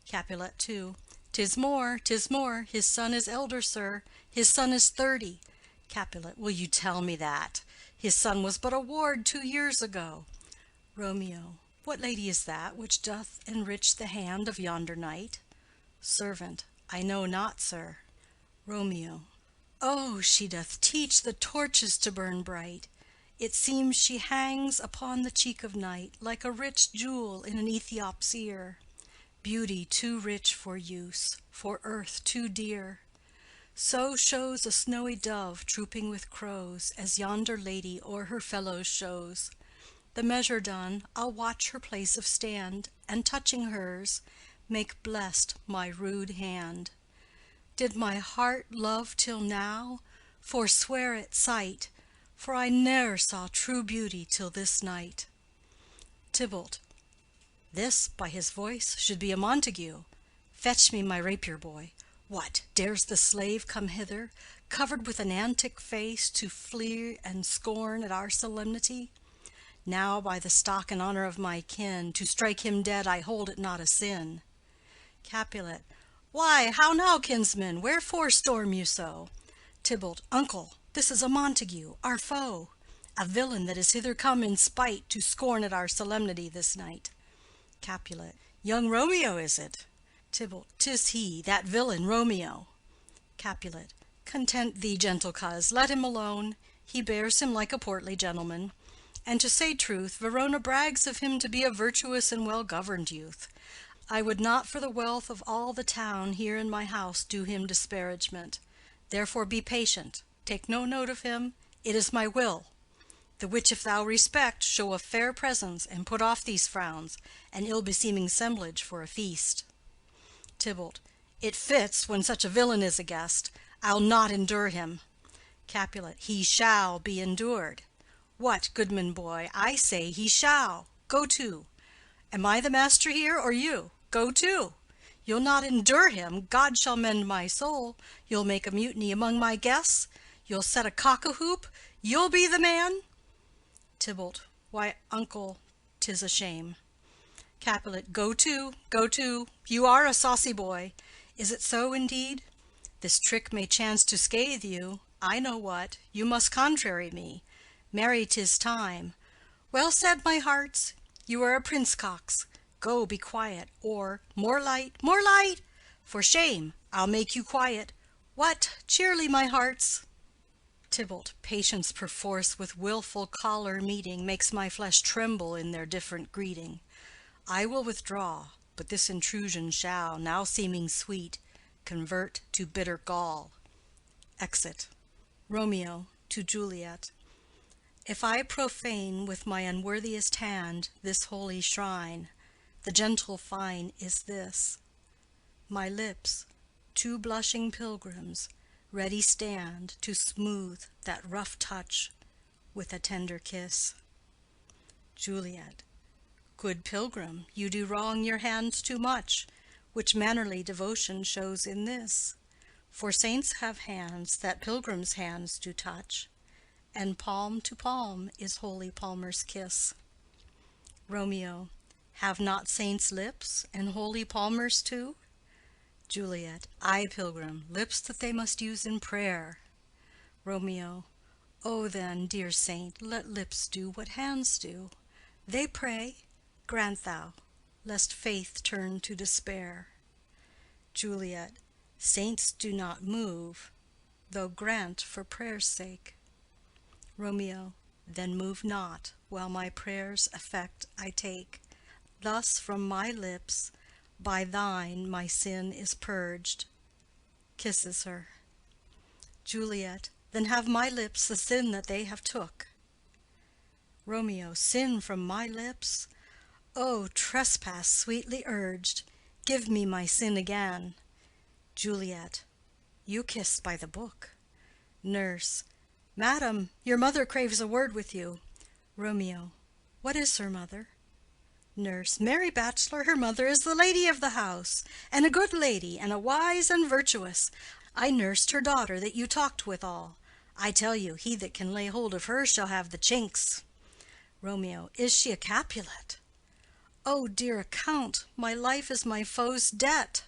Speaker 1: Capulet. 2. 'Tis more, 'tis more, his son is elder, sir, his son is 30. Capulet. Will you tell me that? His son was but a ward 2 years ago. Romeo. What lady is that which doth enrich the hand of yonder knight? Servant. I know not, sir. Romeo. Oh, she doth teach the torches to burn bright. It seems she hangs upon the cheek of night like a rich jewel in an Ethiop's ear. Beauty too rich for use, for earth too dear. So shows a snowy dove trooping with crows, as yonder lady o'er her fellows shows. The measure done, I'll watch her place of stand, and touching hers, make blessed my rude hand. Did my heart love till now? Forswear at sight, for I ne'er saw true beauty till this night. Tybalt. This, by his voice, should be a Montague. Fetch me my rapier, boy. What, dares the slave come hither, covered with an antic face, to flee and scorn at our solemnity? Now, by the stock and honor of my kin, to strike him dead I hold it not a sin. Capulet. Why, how now, kinsman, wherefore storm you so? Tybalt. Uncle, this is a Montague, our foe. a villain that is hither come in spite to scorn at our solemnity this night. Capulet. Young Romeo is it? Tybalt. 'Tis he, that villain Romeo. Capulet. Content thee, gentle coz, let him alone. He bears him like a portly gentleman. And to say truth, Verona brags of him to be a virtuous and well-governed youth. I would not for the wealth of all the town here in my house do him disparagement. Therefore be patient, take no note of him, it is my will. The which if thou respect, show a fair presence, and put off these frowns, and ill-beseeming semblage for a feast. Tybalt. It fits, when such a villain is a guest. I'll not endure him. Capulet. He shall be endured. What, goodman boy, I say he shall. Go to. Am I the master here, or you? Go to. You'll not endure him, God shall mend my soul. You'll make a mutiny among my guests. You'll set a cock-a-hoop. You'll be the man. Tybalt. Why, uncle, 'tis a shame. Capulet. Go to, go to. You are a saucy boy. Is it so indeed? This trick may chance to scathe you. I know what. You must contrary me. Marry, 'tis time. Well said, my hearts. You are a prince-cox. Go, be quiet, or more light, more light. For shame, I'll make you quiet. What, cheerly, my hearts. Tybalt. Patience perforce with wilful choler meeting makes my flesh tremble in their different greeting. I will withdraw, but this intrusion shall, now seeming sweet, convert to bitter gall. Exit. Romeo to Juliet. If I profane with my unworthiest hand this holy shrine, the gentle fine is this: my lips, two blushing pilgrims, ready stand to smooth that rough touch with a tender kiss. Juliet. Good pilgrim, you do wrong your hands too much, which mannerly devotion shows in this. For saints have hands that pilgrims' hands do touch, and palm to palm is holy palmer's kiss. Romeo. Have not saints lips, and holy palmers too? Juliet. Ay, pilgrim, lips that they must use in prayer. Romeo. O then, dear saint, let lips do what hands do. They pray, grant thou, lest faith turn to despair. Juliet. Saints do not move, though grant for prayer's sake. Romeo. Then move not, while my prayer's effect I take. Thus from my lips, by thine my sin is purged. Kisses her. Juliet. Then have my lips the sin that they have took. Romeo. Sin from my lips? O trespass sweetly urged, give me my sin again. Juliet. You kiss by the book. Nurse. Madam, your mother craves a word with you. Romeo. What is her mother? Nurse. Mary Bachelor, her mother is the lady of the house, and a good lady, and a wise and virtuous. I nursed her daughter that you talked withal. I tell you, he that can lay hold of her shall have the chinks. Romeo. Is she a Capulet? O dear account, my life is my foe's debt.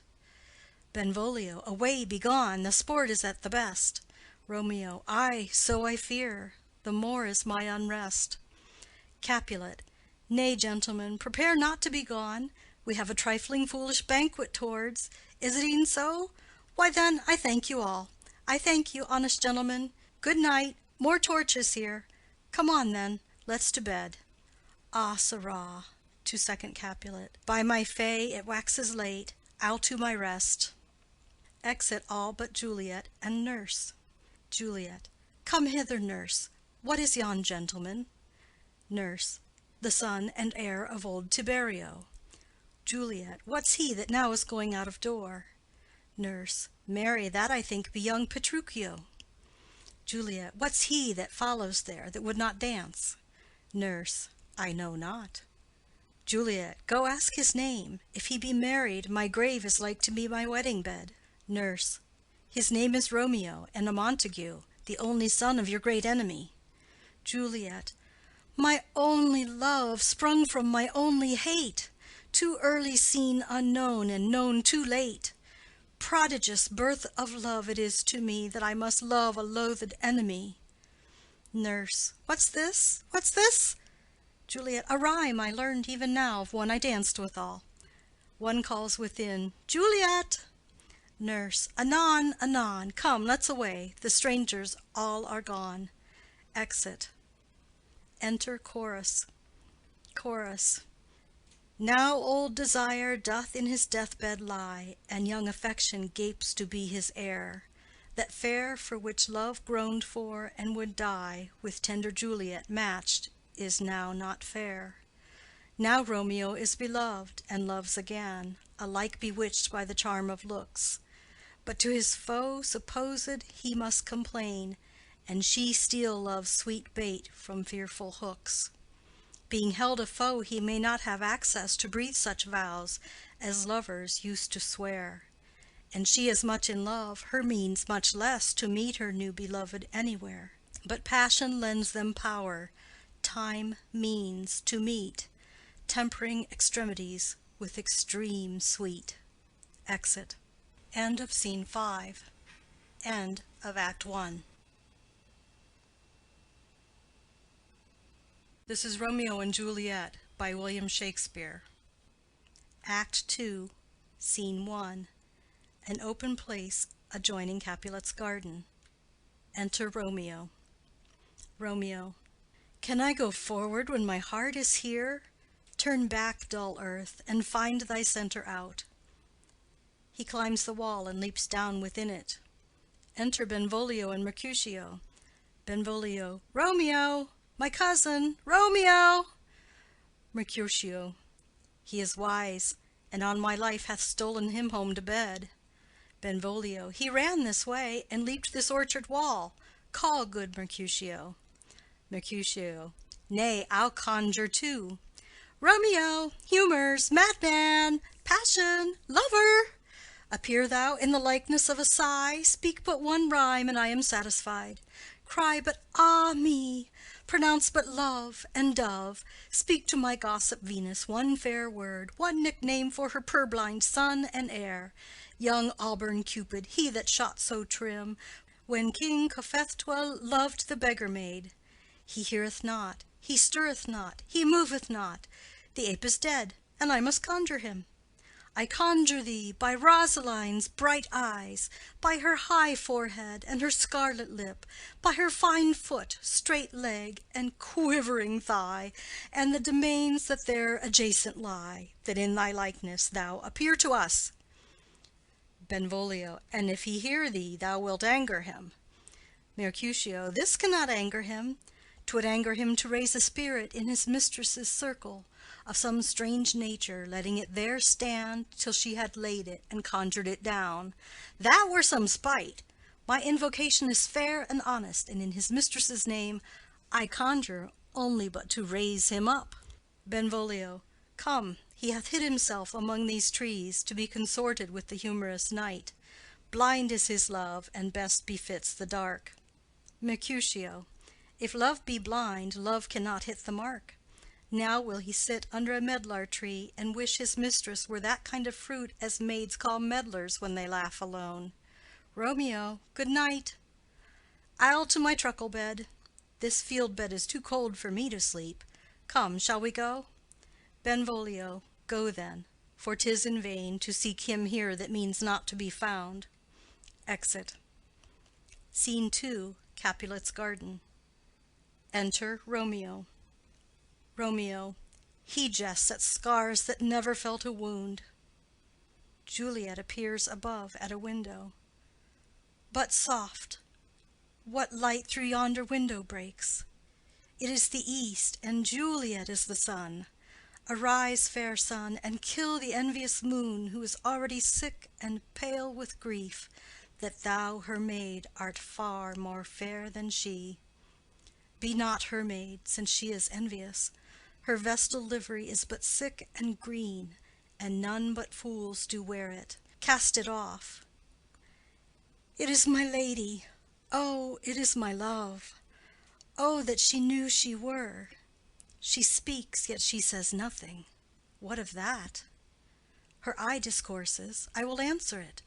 Speaker 1: Benvolio. Away, be gone, the sport is at the best. Romeo. Ay, so I fear, the more is my unrest. Capulet. Nay, gentlemen, prepare not to be gone. We have a trifling foolish banquet towards. Is it e'en so? Why then, I thank you all. I thank you, honest gentlemen. Good night. More torches here. Come on then, let's to bed. Ah, sirrah, to second Capulet. By my fay, it waxes late. I'll to my rest. Exit all but Juliet and nurse. Juliet. Come hither, nurse. What is yon gentleman? Nurse. The son and heir of old Tiberio. Juliet. What's he that now is going out of door? Nurse. Marry, that I think be young Petruchio. Juliet. What's he that follows there, that would not dance? Nurse. I know not. Juliet. Go ask his name. If he be married, my grave is like to be my wedding bed. Nurse. His name is Romeo, and a Montague, the only son of your great enemy. Juliet. My only love, sprung from my only hate, too early seen unknown, and known too late. Prodigious birth of love it is to me, that I must love a loathed enemy. Nurse. What's this? What's this? Juliet. A rhyme I learned even now of one I danced withal. One calls within, Juliet! Nurse. Anon, anon. Come, let's away. The strangers all are gone. Exit. Enter chorus. Chorus. Now old desire doth in his deathbed lie, and young affection gapes to be his heir. That fair for which love groaned for and would die, with tender Juliet matched, is now not fair. Now Romeo is beloved, and loves again, alike bewitched by the charm of looks. But to his foe supposed he must complain, and she steal love's sweet bait from fearful hooks. Being held a foe, he may not have access to breathe such vows as lovers used to swear. And she as much in love, her means much less to meet her new beloved anywhere. But passion lends them power, time means to meet, tempering extremities with extreme sweet. Exit. End of Scene 5. End of Act 1. This is Romeo and Juliet by William Shakespeare. Act 2, Scene 1. An open place adjoining Capulet's garden. Enter Romeo. Romeo. Can I go forward when my heart is here? Turn back, dull earth, and find thy centre out. He climbs the wall and leaps down within it. Enter Benvolio and Mercutio. Benvolio. Romeo! My cousin, Romeo! Mercutio. He is wise, and on my life hath stolen him home to bed. Benvolio. He ran this way, and leaped this orchard wall. Call, good Mercutio. Mercutio. Nay, I'll conjure too. Romeo, humours, madman, passion, lover! Appear thou in the likeness of a sigh, speak but one rhyme, and I am satisfied. Cry but ah me! Pronounce but love and dove. Speak to my gossip Venus one fair word, one nickname for her purblind son and heir. Young auburn Cupid, he that shot so trim, when King Cophetua loved the beggar maid. He heareth not, he stirreth not, he moveth not. The ape is dead, and I must conjure him. I conjure thee by Rosaline's bright eyes, by her high forehead and her scarlet lip, by her fine foot, straight leg, and quivering thigh, and the domains that there adjacent lie, that in thy likeness thou appear to us. Benvolio. And if he hear thee, thou wilt anger him. Mercutio. This cannot anger him. 'Twould anger him to raise a spirit in his mistress's circle, of some strange nature, letting it there stand till she had laid it and conjured it down. That were some spite. My invocation is fair and honest, and in his mistress's name I conjure only but to raise him up. Benvolio. Come, he hath hid himself among these trees, to be consorted with the humorous night. Blind is his love, and best befits the dark. Mercutio. If love be blind, love cannot hit the mark. Now will he sit under a medlar tree, and wish his mistress were that kind of fruit as maids call medlars when they laugh alone. Romeo, good night. I'll to my truckle bed. This field bed is too cold for me to sleep. Come, shall we go? Benvolio. Go then, for 'tis in vain to seek him here that means not to be found. Exit. Scene 2, Capulet's garden. Enter Romeo. Romeo. He jests at scars that never felt a wound. Juliet appears above at a window. But soft! What light through yonder window breaks? It is the east, and Juliet is the sun. Arise, fair sun, and kill the envious moon, who is already sick and pale with grief, that thou, her maid, art far more fair than she. Be not her maid, since she is envious. Her vestal livery is but sick and green, and none but fools do wear it. Cast it off. It is my lady. Oh, it is my love. Oh, that she knew she were. She speaks, yet she says nothing. What of that? Her eye discourses. I will answer it.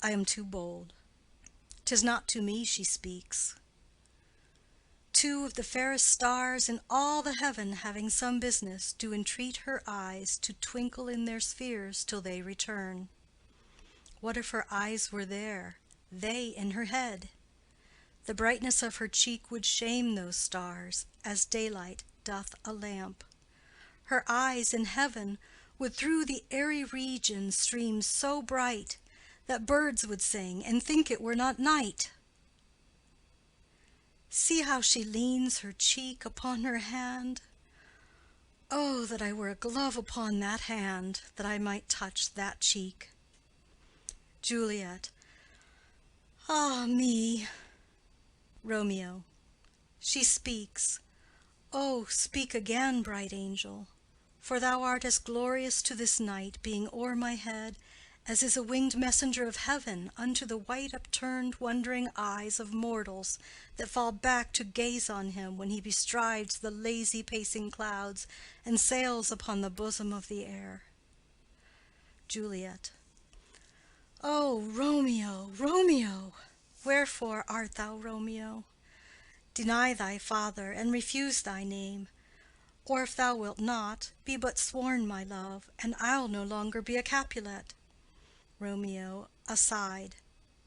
Speaker 1: I am too bold. 'Tis not to me she speaks. Two of the fairest stars in all the heaven having some business, do entreat her eyes to twinkle in their spheres till they return. What if her eyes were there, they in her head? The brightness of her cheek would shame those stars, as daylight doth a lamp. Her eyes in heaven would through the airy region stream so bright, that birds would sing and think it were not night. See how she leans her cheek upon her hand. Oh, that I were a glove upon that hand, that I might touch that cheek. Juliet. Ah me! Romeo. She speaks. Oh, speak again, bright angel, for thou art as glorious to this night, being o'er my head, as is a winged messenger of heaven unto the white upturned wondering eyes of mortals that fall back to gaze on him when he bestrides the lazy pacing clouds and sails upon the bosom of the air. Juliet. O Romeo, Romeo! Wherefore art thou Romeo? Deny thy father, and refuse thy name. Or if thou wilt not, be but sworn my love, and I'll no longer be a Capulet. Romeo aside.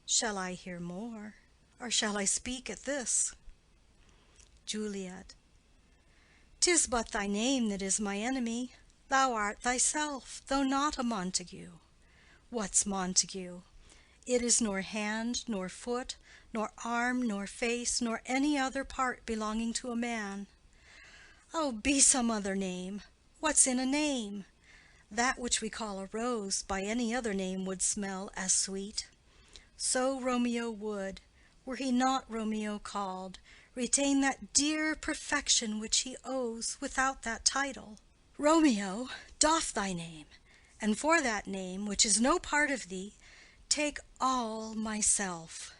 Speaker 1: Shall I hear more, or shall I speak at this? Juliet. 'Tis but thy name that is my enemy. Thou art thyself, though not a Montague. What's Montague? It is nor hand, nor foot, nor arm, nor face, nor any other part belonging to a man. Oh, be some other name. What's in a name? That which we call a rose by any other name would smell as sweet. So Romeo would, were he not Romeo called, retain that dear perfection which he owes without that title. Romeo, doff thy name, and for that name, which is no part of thee, take all myself.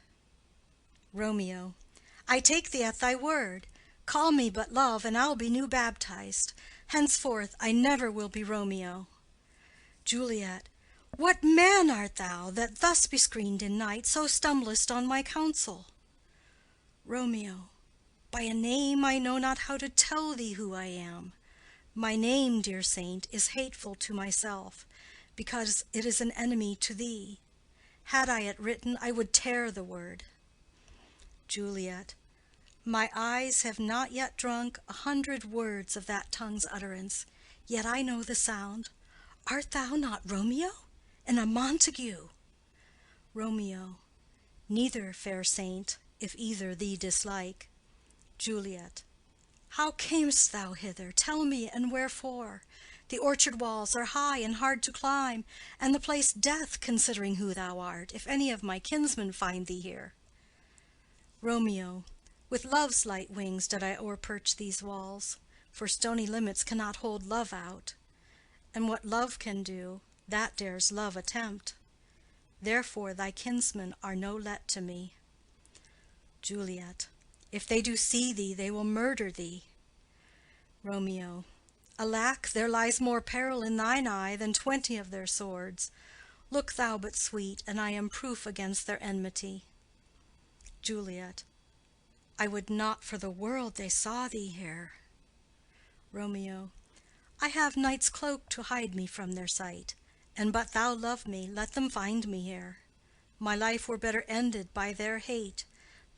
Speaker 1: Romeo. I take thee at thy word. Call me but love, and I'll be new baptized. Henceforth I never will be Romeo. Juliet. What man art thou, that thus bescreened in night so stumblest on my counsel? Romeo. By a name I know not how to tell thee who I am. My name, dear saint, is hateful to myself, because it is an enemy to thee. Had I it written, I would tear the word. Juliet. My eyes have not yet drunk 100 words of that tongue's utterance, yet I know the sound. Art thou not Romeo, and a Montague? Romeo. Neither, fair saint, if either thee dislike. Juliet. How camest thou hither? Tell me, and wherefore? The orchard walls are high and hard to climb, and the place death, considering who thou art, if any of my kinsmen find thee here. Romeo. With love's light wings did I o'erperch these walls, for stony limits cannot hold love out. And what love can do, that dares love attempt. Therefore thy kinsmen are no let to me. Juliet. If they do see thee, they will murder thee. Romeo. Alack, there lies more peril in thine eye than 20 of their swords. Look thou but sweet, and I am proof against their enmity. Juliet. I would not for the world they saw thee here. Romeo. I have night's cloak to hide me from their sight, and but thou love me, let them find me here. My life were better ended by their hate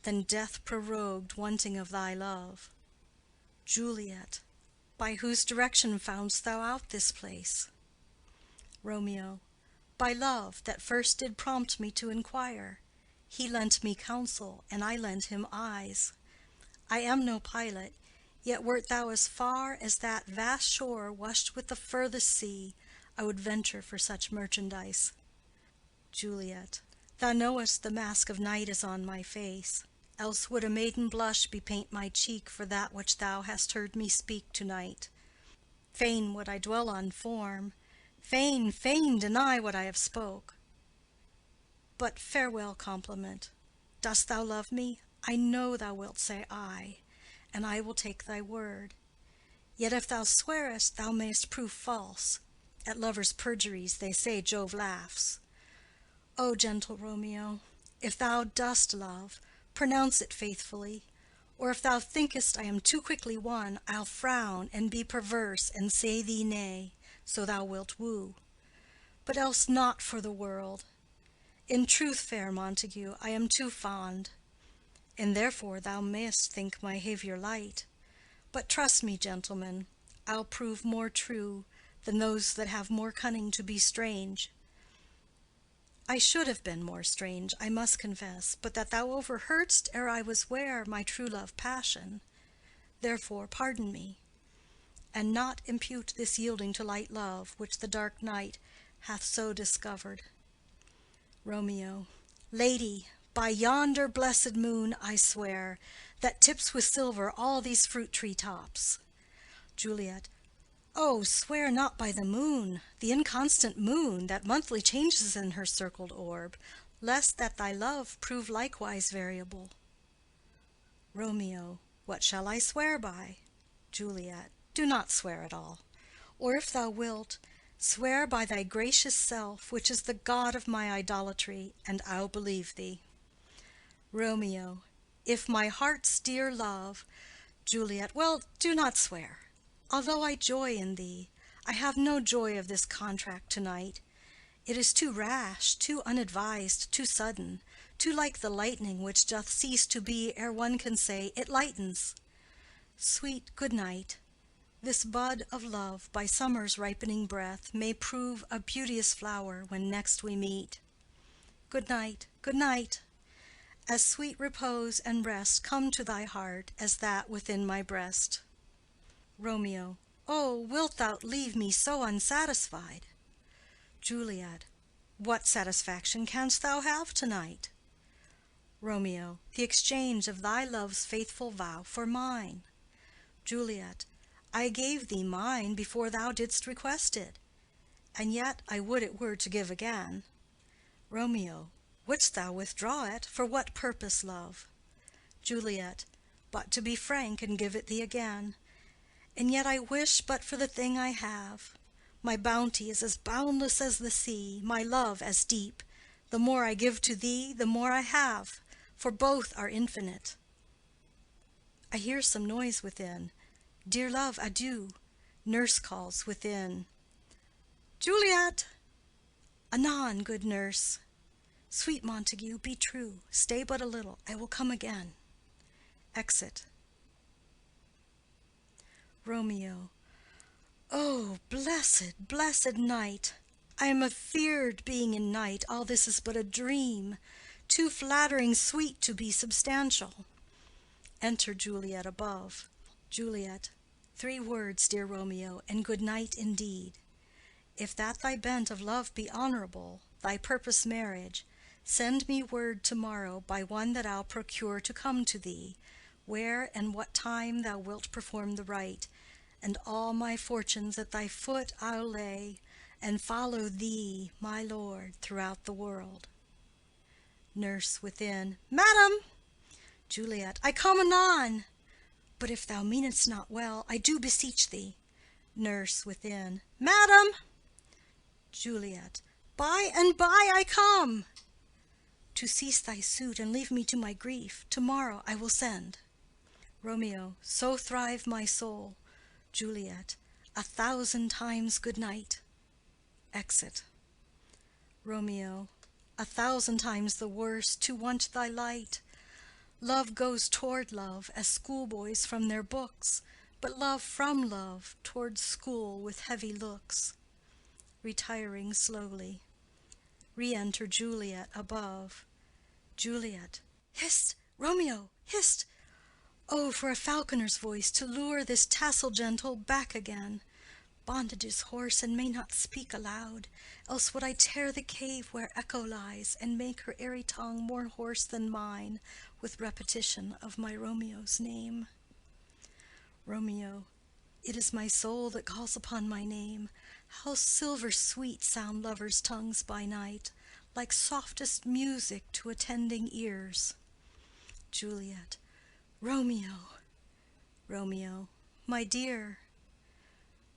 Speaker 1: than death prorogued wanting of thy love. Juliet. By whose direction foundst thou out this place? Romeo. By love, that first did prompt me to inquire. He lent me counsel, and I lent him eyes. I am no pilot, yet wert thou as far as that vast shore washed with the furthest sea, I would venture for such merchandise. Juliet. Thou knowest the mask of night is on my face, else would a maiden blush bepaint my cheek for that which thou hast heard me speak to-night. Fain would I dwell on form, fain deny what I have spoke. But farewell compliment. Dost thou love me? I know thou wilt say aye, and I will take thy word. Yet if thou swearest, thou mayst prove false. At lovers' perjuries they say Jove laughs. O gentle Romeo, if thou dost love, pronounce it faithfully, Or if thou thinkest I am too quickly won, I'll frown and be perverse and say thee nay, so thou wilt woo. But else not for the world. In truth, fair Montague, I am too fond, and therefore thou mayst think my haviour light. But trust me, gentlemen, I'll prove more true than those that have more cunning to be strange. I should have been more strange, I must confess, but that thou overheardst ere I was ware my true love passion. Therefore pardon me, and not impute this yielding to light love, which the dark night hath so discovered. Romeo. Lady, by yonder blessed moon I swear, that tips with silver all these fruit tree tops. Juliet. Oh, swear not by the moon, the inconstant moon, that monthly changes in her circled orb, lest that thy love prove likewise variable. Romeo. What shall I swear by? Juliet. Do not swear at all. Or if thou wilt, swear by thy gracious self, which is the god of my idolatry, and I'll believe thee. Romeo. If my heart's dear love. Juliet. Well, do not swear. Although I joy in thee, I have no joy of this contract to-night. It is too rash, too unadvised, too sudden, too like the lightning which doth cease to be ere one can say it lightens. Sweet good night. This bud of love by summer's ripening breath may prove a beauteous flower when next we meet. Good night, good night. As sweet repose and rest come to thy heart as that within my breast. Romeo. Oh, wilt thou leave me so unsatisfied? Juliet. What satisfaction canst thou have to-night? Romeo. The exchange of thy love's faithful vow for mine. Juliet. I gave thee mine before thou didst request it, and yet I would it were to give again. Romeo. Wouldst thou withdraw it? For what purpose, love? Juliet. But to be frank and give it thee again. And yet I wish but for the thing I have. My bounty is as boundless as the sea, my love as deep. The more I give to thee, the more I have, for both are infinite. I hear some noise within. Dear love, adieu. Nurse calls within. Juliet! Anon, good nurse. Sweet Montague, be true. Stay but a little. I will come again. Exit. Romeo. Oh, blessed, blessed night! I am afeard being in night, all this is but a dream, too flattering sweet to be substantial. Enter Juliet above. Juliet. 3 words, dear Romeo, and good night indeed. If that thy bent of love be honorable, thy purpose marriage, send me word to-morrow by one that I'll procure to come to thee, where and what time thou wilt perform the rite, and all my fortunes at thy foot I'll lay, and follow thee, my lord, throughout the world. Nurse within. Madam! Juliet. I come anon. But if thou meanest not well, I do beseech thee. Nurse within. Madam! Juliet. By and by I come. To cease thy suit and leave me to my grief, to-morrow I will send. Romeo. So thrive my soul. Juliet. 1,000 times good night. Exit. Romeo. 1,000 times the worse to want thy light. Love goes toward love as schoolboys from their books, but love from love toward school with heavy looks. Retiring slowly. Re-enter Juliet above. Juliet. Hist! Romeo! Hist! Oh, for a falconer's voice to lure this tassel gentle back again. Bondage is hoarse and may not speak aloud, else would I tear the cave where echo lies, and make her airy tongue more hoarse than mine with repetition of my Romeo's name. Romeo. It is my soul that calls upon my name. How silver sweet sound lovers' tongues by night, like softest music to attending ears. Juliet. Romeo. Romeo. My dear.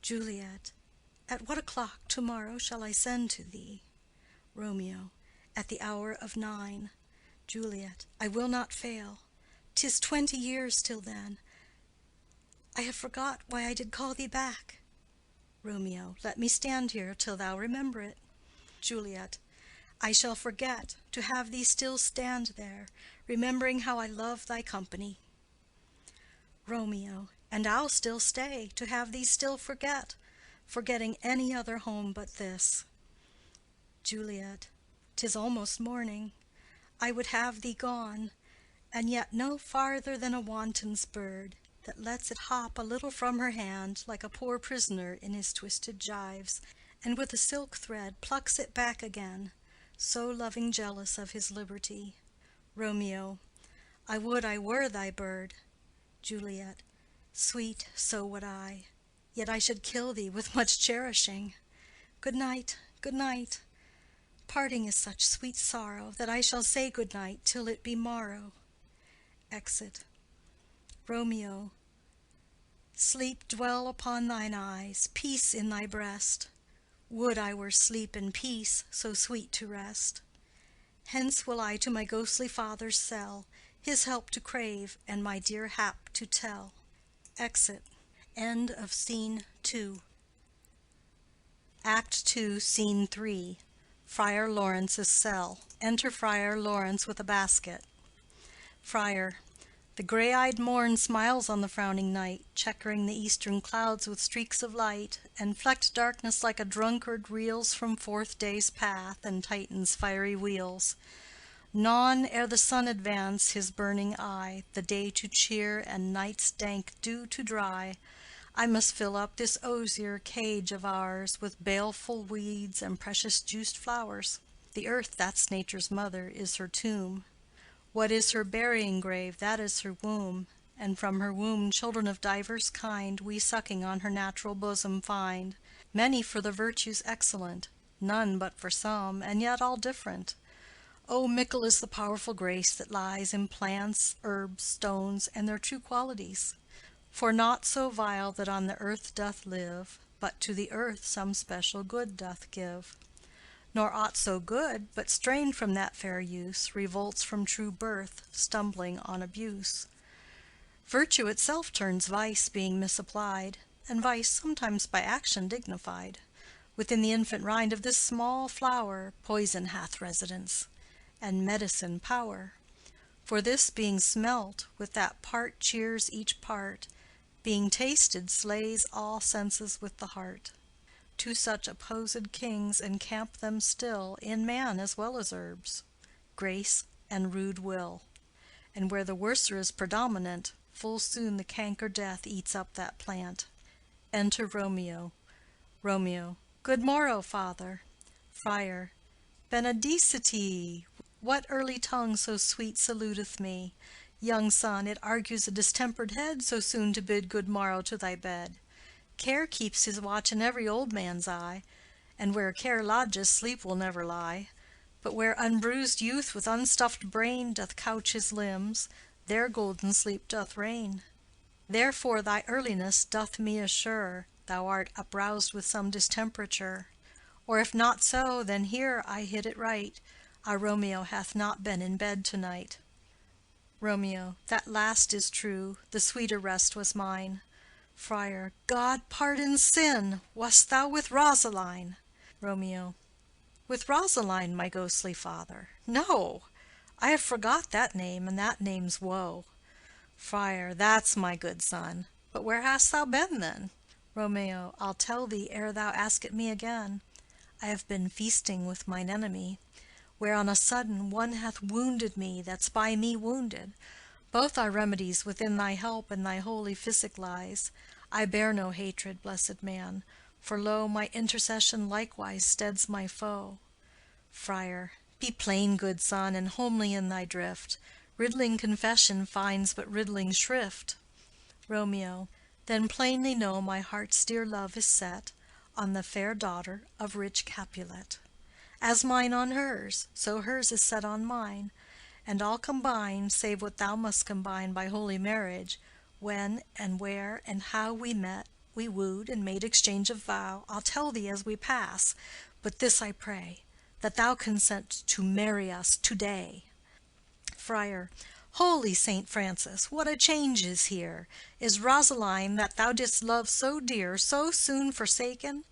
Speaker 1: Juliet. At what o'clock to-morrow shall I send to thee? Romeo. At the hour of 9. Juliet. I will not fail. 'Tis 20 years till then. I have forgot why I did call thee back. Romeo. Let me stand here till thou remember it. Juliet. I shall forget to have thee still stand there, remembering how I love thy company. Romeo. And I'll still stay to have thee still forget, forgetting any other home but this. Juliet. 'Tis almost morning. I would have thee gone, and yet no farther than a wanton's bird, that lets it hop a little from her hand, like a poor prisoner in his twisted gyves, and with a silk thread plucks it back again, so loving jealous of his liberty. Romeo. I would I were thy bird. Juliet. Sweet, so would I, yet I should kill thee with much cherishing. Good night, good night. Parting is such sweet sorrow, that I shall say good night till it be morrow. Exit. Romeo. Sleep dwell upon thine eyes, peace in thy breast. Would I were sleep and peace, so sweet to rest. Hence will I to my ghostly father's cell, his help to crave, and my dear hap to tell. Exit. End of Scene 2. Act 2, Scene 3. Friar Lawrence's cell. Enter Friar Lawrence with a basket. Friar. The gray-eyed morn smiles on the frowning night, checkering the eastern clouds with streaks of light, and flecked darkness like a drunkard reels from forth day's path and tightens fiery wheels. Non ere the sun advance his burning eye, the day to cheer and night's dank dew to dry, I must fill up this osier cage of ours with baleful weeds and precious juiced flowers. The earth, that's nature's mother, is her tomb. What is her burying grave? That is her womb. And from her womb children of divers kind we sucking on her natural bosom find. Many for the virtues excellent, none but for some, and yet all different. O mickle is the powerful grace that lies in plants, herbs, stones, and their true qualities. For naught so vile that on the earth doth live, but to the earth some special good doth give. Nor aught so good, but strained from that fair use, revolts from true birth, stumbling on abuse. Virtue itself turns vice, being misapplied, and vice sometimes by action dignified. Within the infant rind of this small flower poison hath residence, and medicine power. For this being smelt, with that part cheers each part, being tasted slays all senses with the heart. Two such opposed kings encamp them still, in man as well as herbs, grace and rude will. And where the worser is predominant, full soon the canker death eats up that plant. Enter Romeo. Romeo. Good morrow, father. Friar. Benedicite! What early tongue so sweet saluteth me? Young son, it argues a distempered head so soon to bid good morrow to thy bed. Care keeps his watch in every old man's eye, and where care lodges sleep will never lie. But where unbruised youth with unstuffed brain doth couch his limbs, there golden sleep doth reign. Therefore thy earliness doth me assure thou art uproused with some distemperature. Or if not so, then here I hit it right, our Romeo hath not been in bed to-night. Romeo. That last is true, the sweeter rest was mine. Friar. God pardon sin! Wast thou with Rosaline? Romeo. With Rosaline, my ghostly father? No! I have forgot that name, and that name's woe. Friar. That's my good son. But where hast thou been then? Romeo. I'll tell thee ere thou ask it me again. I have been feasting with mine enemy, where on a sudden one hath wounded me that's by me wounded. Both are remedies within thy help and thy holy physic lies. I bear no hatred, blessed man, for lo, my intercession likewise steads my foe. Friar. Be plain, good son, and homely in thy drift. Riddling confession finds but riddling shrift. Romeo. Then plainly know my heart's dear love is set on the fair daughter of rich Capulet. As mine on hers, so hers is set on mine, and all combine, save what thou must combine by holy marriage, when and where and how we met, we wooed and made exchange of vow, I'll tell thee as we pass, but this I pray, that thou consent to marry us to-day. Friar. Holy Saint Francis, what a change is here! Is Rosaline, that thou didst love so dear, so soon forsaken?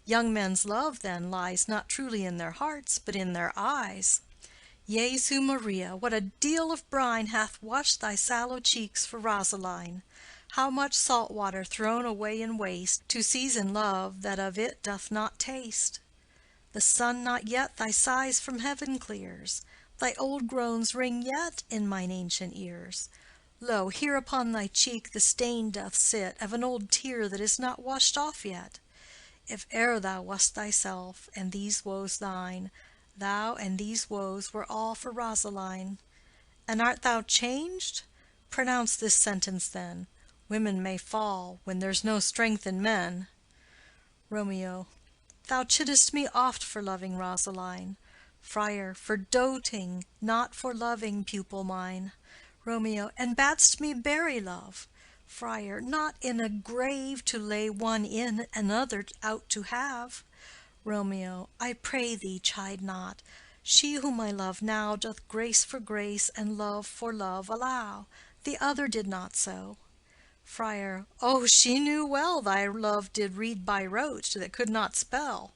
Speaker 1: Young men's love, then, lies not truly in their hearts, but in their eyes. Jesu Maria, what a deal of brine hath washed thy sallow cheeks for Rosaline! How much salt water thrown away in waste, to season love that of it doth not taste! The sun not yet thy sighs from heaven clears, thy old groans ring yet in mine ancient ears. Lo, here upon thy cheek the stain doth sit of an old tear that is not washed off yet. If e'er thou wast thyself, and these woes thine, thou and these woes were all for Rosaline. And art thou changed? Pronounce this sentence then: women may fall when there's no strength in men. Romeo. Thou chidest me oft for loving Rosaline. Friar. For doting, not for loving, pupil mine. Romeo. And bad'st me bury love. Friar. Not in a grave to lay one in, another out to have. Romeo. I pray thee, chide not. She whom I love now doth grace for grace and love for love allow. The other did not so. Friar. Oh, she knew well thy love did read by rote that could not spell.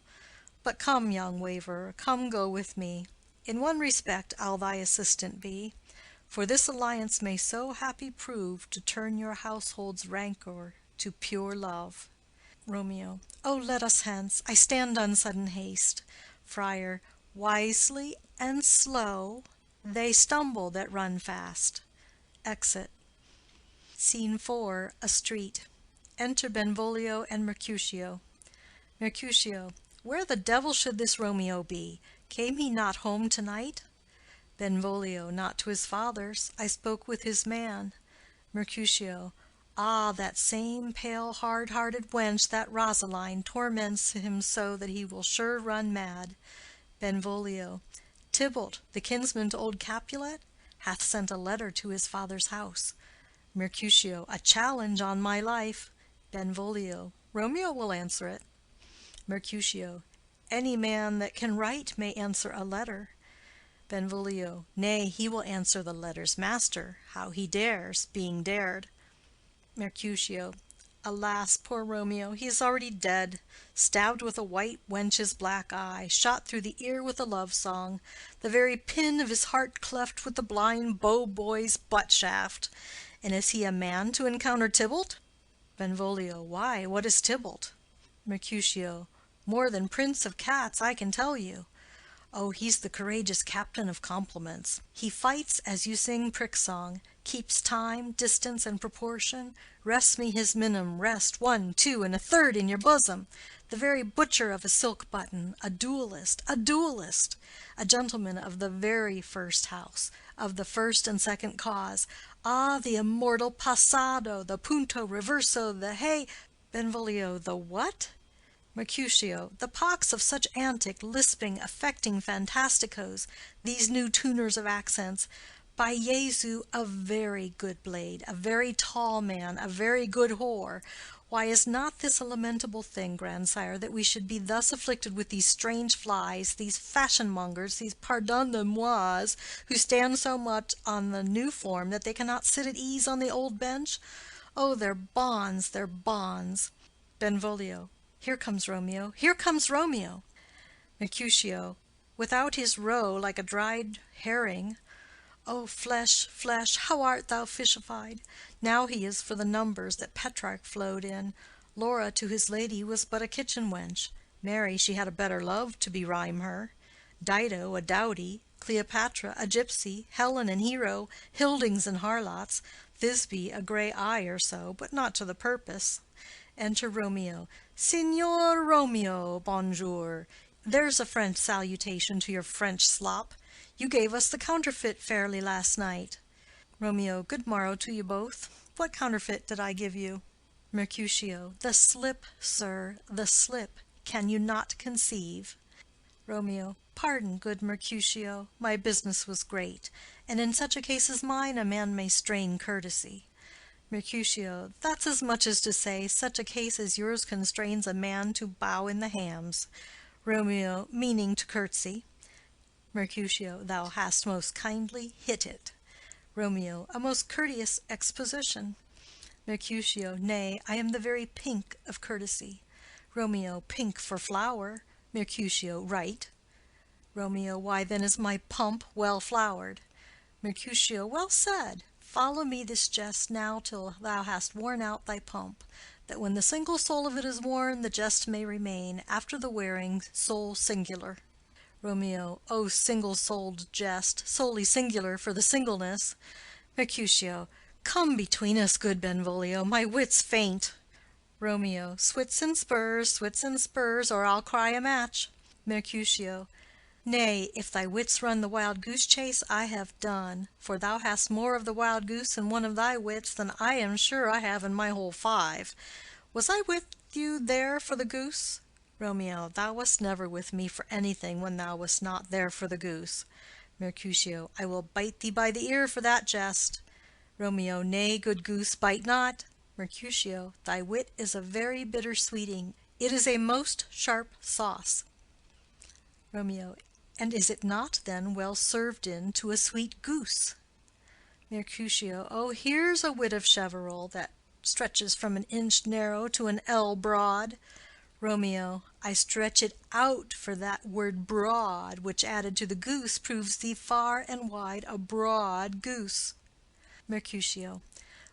Speaker 1: But come, young waverer, come go with me. In one respect I'll thy assistant be, for this alliance may so happy prove to turn your household's rancour to pure love. Romeo. Oh, let us hence, I stand on sudden haste. Friar. Wisely and slow, they stumble that run fast. Exit. Scene 4. A street. Enter Benvolio and Mercutio. Mercutio. Where the devil should this Romeo be? Came he not home to-night? Benvolio. Not to his father's. I spoke with his man. Mercutio. Ah, that same pale hard-hearted wench, that Rosaline, torments him so that he will sure run mad. Benvolio. Tybalt, the kinsman to old Capulet, hath sent a letter to his father's house. Mercutio. A challenge on my life. Benvolio. Romeo will answer it. Mercutio. Any man that can write may answer a letter. Benvolio. Nay, he will answer the letter's master, how he dares, being dared. Mercutio. Alas, poor Romeo, he is already dead, stabbed with a white wench's black eye, shot through the ear with a love song, the very pin of his heart cleft with the blind bow boy's butt shaft. And is he a man to encounter Tybalt? Benvolio. Why, what is Tybalt? Mercutio. More than prince of cats, I can tell you. Oh, he's the courageous captain of compliments. He fights as you sing prick-song, keeps time, distance, and proportion, rests me his minim, rest 1, 2, and a third in your bosom, the very butcher of a silk button, a duellist, a gentleman of the very first house, of the first and second cause. Ah, the immortal passado, the punto reverso, the hey— Benvolio. The what? Mercutio. The pox of such antic, lisping, affecting fantasticos, these new tuners of accents. By Jesu, a very good blade, a very tall man, a very good whore. Why, is not this a lamentable thing, grandsire, that we should be thus afflicted with these strange flies, these fashion-mongers, these pardon-the-mois, who stand so much on the new form that they cannot sit at ease on the old bench? Oh, their bonds, their bonds! Benvolio. Here comes Romeo, here comes Romeo. Mercutio. Without his roe, like a dried herring. O flesh, flesh, how art thou fishified! Now he is for the numbers that Petrarch flowed in. Laura to his lady was but a kitchen wench. Mary, she had a better love to berhyme her. Dido, a dowdy. Cleopatra, a gypsy. Helen, an hero. Hildings and harlots. Thisbe, a grey eye or so, but not to the purpose. Enter Romeo. Signor Romeo, bonjour. There's a French salutation to your French slop. You gave us the counterfeit fairly last night. Romeo. Good morrow to you both. What counterfeit did I give you? Mercutio. The slip, sir, the slip. Can you not conceive? Romeo. Pardon, good Mercutio, my business was great, and in such a case as mine a man may strain courtesy. Mercutio. That's as much as to say, such a case as yours constrains a man to bow in the hams. Romeo, meaning to curtsy. Mercutio. Thou hast most kindly hit it. Romeo. A most courteous exposition. Mercutio. Nay, I am the very pink of courtesy. Romeo. Pink for flower. Mercutio. Right. Romeo. Why, then is my pump well flowered. Mercutio. Well said. Follow me this jest now till thou hast worn out thy pump, that when the single soul of it is worn, the jest may remain, after the wearing, soul singular. Romeo. O single-souled jest, solely singular for the singleness. Mercutio. Come between us, good Benvolio, my wits faint. Romeo. Swits and spurs, or I'll cry a match. Mercutio. Nay, if thy wits run the wild goose chase, I have done, for thou hast more of the wild goose in one of thy wits than I am sure I have in my whole 5. Was I with you there for the goose? Romeo. Thou wast never with me for anything when thou wast not there for the goose. Mercutio. I will bite thee by the ear for that jest. Romeo. Nay, good goose, bite not. Mercutio. Thy wit is a very bitter sweeting. It is a most sharp sauce. Romeo. And is it not then well served in to a sweet goose? Mercutio. Oh, here's a wit of Cheverel that stretches from an inch narrow to an ell broad. Romeo. I stretch it out for that word broad, which added to the goose proves thee far and wide a broad goose. Mercutio.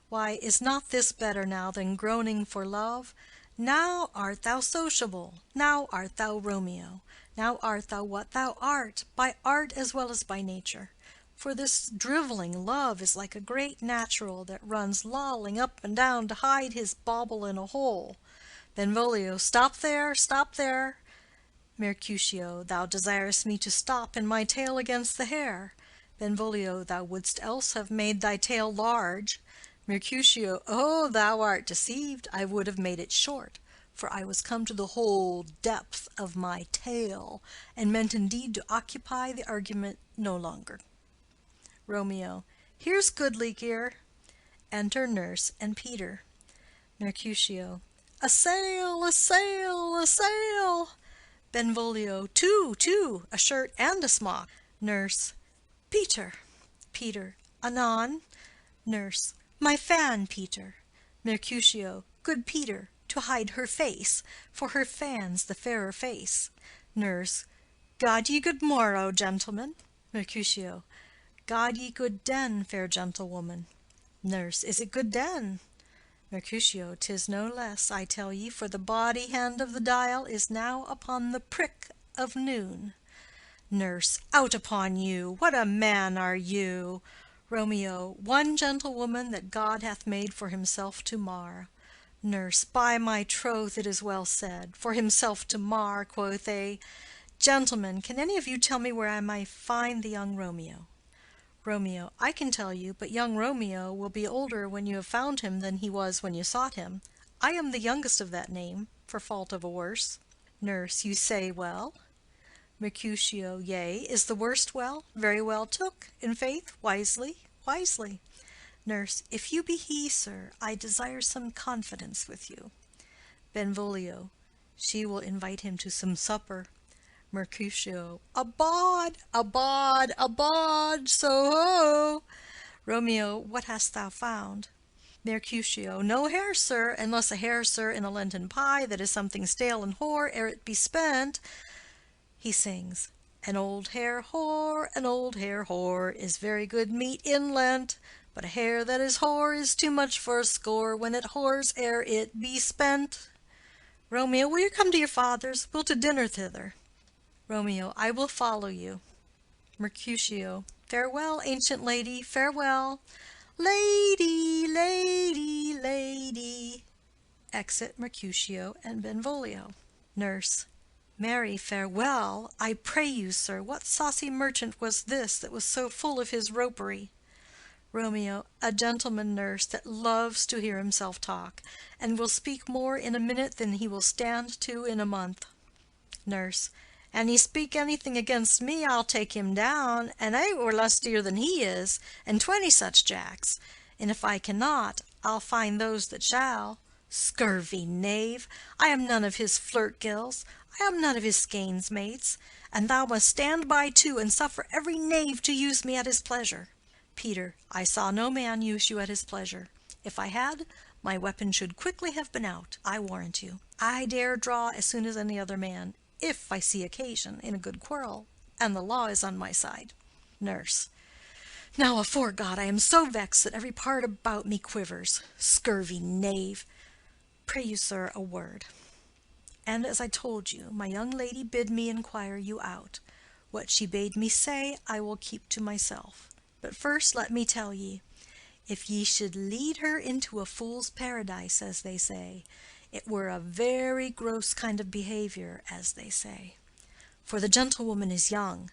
Speaker 1: Why, is not this better now than groaning for love? Now art thou sociable, now art thou Romeo, now art thou what thou art, by art as well as by nature. For this drivelling love is like a great natural that runs lolling up and down to hide his bauble in a hole. Benvolio. Stop there, stop there. Mercutio. Thou desirest me to stop in my tail against the hair. Benvolio. Thou wouldst else have made thy tail large. Mercutio. Oh, thou art deceived. I would have made it short, for I was come to the whole depth of my tail, and meant indeed to occupy the argument no longer. Romeo. Here's goodly gear. Enter Nurse and Peter. Mercutio. A sail, a sail, a sail. Benvolio. Two, a shirt and a smock. Nurse. Peter. Peter. Anon. Nurse. My fan, Peter. Mercutio. Good Peter, to hide her face, for her fan's the fairer face. Nurse. God ye good morrow, gentlemen. Mercutio. God ye good den, fair gentlewoman. Nurse. Is it good den? Mercutio. 'Tis no less, I tell ye, for the body hand of the dial is now upon the prick of noon. Nurse. Out upon you! What a man are you! Romeo. One gentlewoman that God hath made for himself to mar. Nurse. By my troth, it is well said. For himself to mar, quoth they. Gentlemen, can any of you tell me where I may find the young Romeo? Romeo. I can tell you, but young Romeo will be older when you have found him than he was when you sought him. I am the youngest of that name, for fault of a worse. Nurse. You say well. Mercutio. Yea, is the worst well? Very well took, in faith, wisely, wisely. Nurse. If you be he, sir, I desire some confidence with you. Benvolio. She will invite him to some supper. Mercutio. Abod, abod, abod, so ho. Romeo. What hast thou found? Mercutio. No hare, sir, unless a hare, sir, in a Lenten pie that is something stale and hoar ere it be spent. He sings. An old hare whore, an old hare whore, is very good meat in Lent, but a hare that is hoar is too much for a score when it whores ere it be spent. Romeo. Will you come to your father's? We'll to dinner thither. Romeo. I will follow you. Mercutio. Farewell, ancient lady, farewell. Lady, lady, lady. Exit Mercutio and Benvolio. Nurse. Marry, farewell. I pray you, sir, what saucy merchant was this that was so full of his ropery? Romeo. A gentleman, nurse, that loves to hear himself talk, and will speak more in a minute than he will stand to in a month. Nurse. An he speak anything against me, I'll take him down, and I were lustier than he is, and 20 such jacks. And if I cannot, I'll find those that shall. Scurvy knave! I am none of his flirt gills, I am none of his skeins mates, and thou must stand by too, and suffer every knave to use me at his pleasure. Peter, I saw no man use you at his pleasure. If I had, my weapon should quickly have been out, I warrant you. I dare draw as soon as any other man, if I see occasion, in a good quarrel, and the law is on my side. Nurse. Now, afore God, I am so vexed that every part about me quivers. Scurvy knave! Pray you, sir, a word. And as I told you, my young lady bid me inquire you out. What she bade me say, I will keep to myself. But first let me tell ye, if ye should lead her into a fool's paradise, as they say, it were a very gross kind of behavior, as they say. For the gentlewoman is young,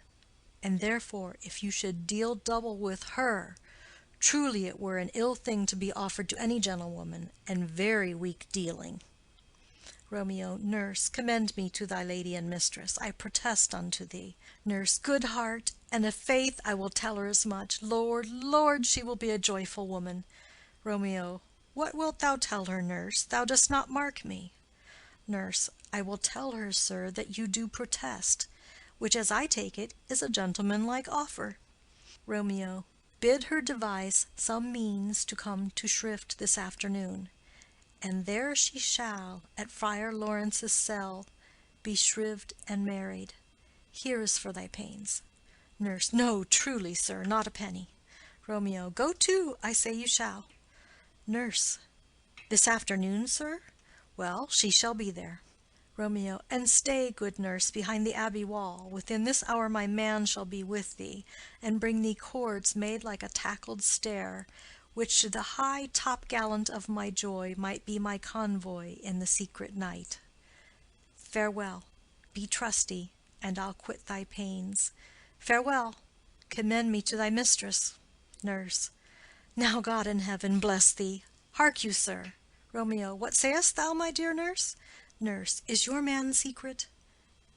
Speaker 1: and therefore if you should deal double with her, truly it were an ill thing to be offered to any gentlewoman, and very weak dealing. Romeo. Nurse, commend me to thy lady and mistress, I protest unto thee. Nurse. Good heart, and of faith I will tell her as much. Lord, Lord, she will be a joyful woman. Romeo. What wilt thou tell her, nurse? Thou dost not mark me. Nurse. I will tell her, sir, that you do protest, which, as I take it, is a gentlemanlike offer. Romeo. Bid her devise some means to come to Shrift this afternoon, and there she shall, at Friar Lawrence's cell, be shrived and married. Here is for thy pains. Nurse. No, truly, sir, not a penny. Romeo. Go to, I say you shall. Nurse. This afternoon, sir? Well, she shall be there. Romeo. And stay, good nurse, behind the abbey wall. Within this hour my man shall be with thee, and bring thee cords made like a tackled stair, which to the high top-gallant of my joy might be my convoy in the secret night. Farewell, be trusty, and I'll quit thy pains. Farewell, commend me to thy mistress. Nurse. Now God in heaven bless thee. Hark you, sir. Romeo. What sayest thou, my dear nurse? Nurse. Is your man secret?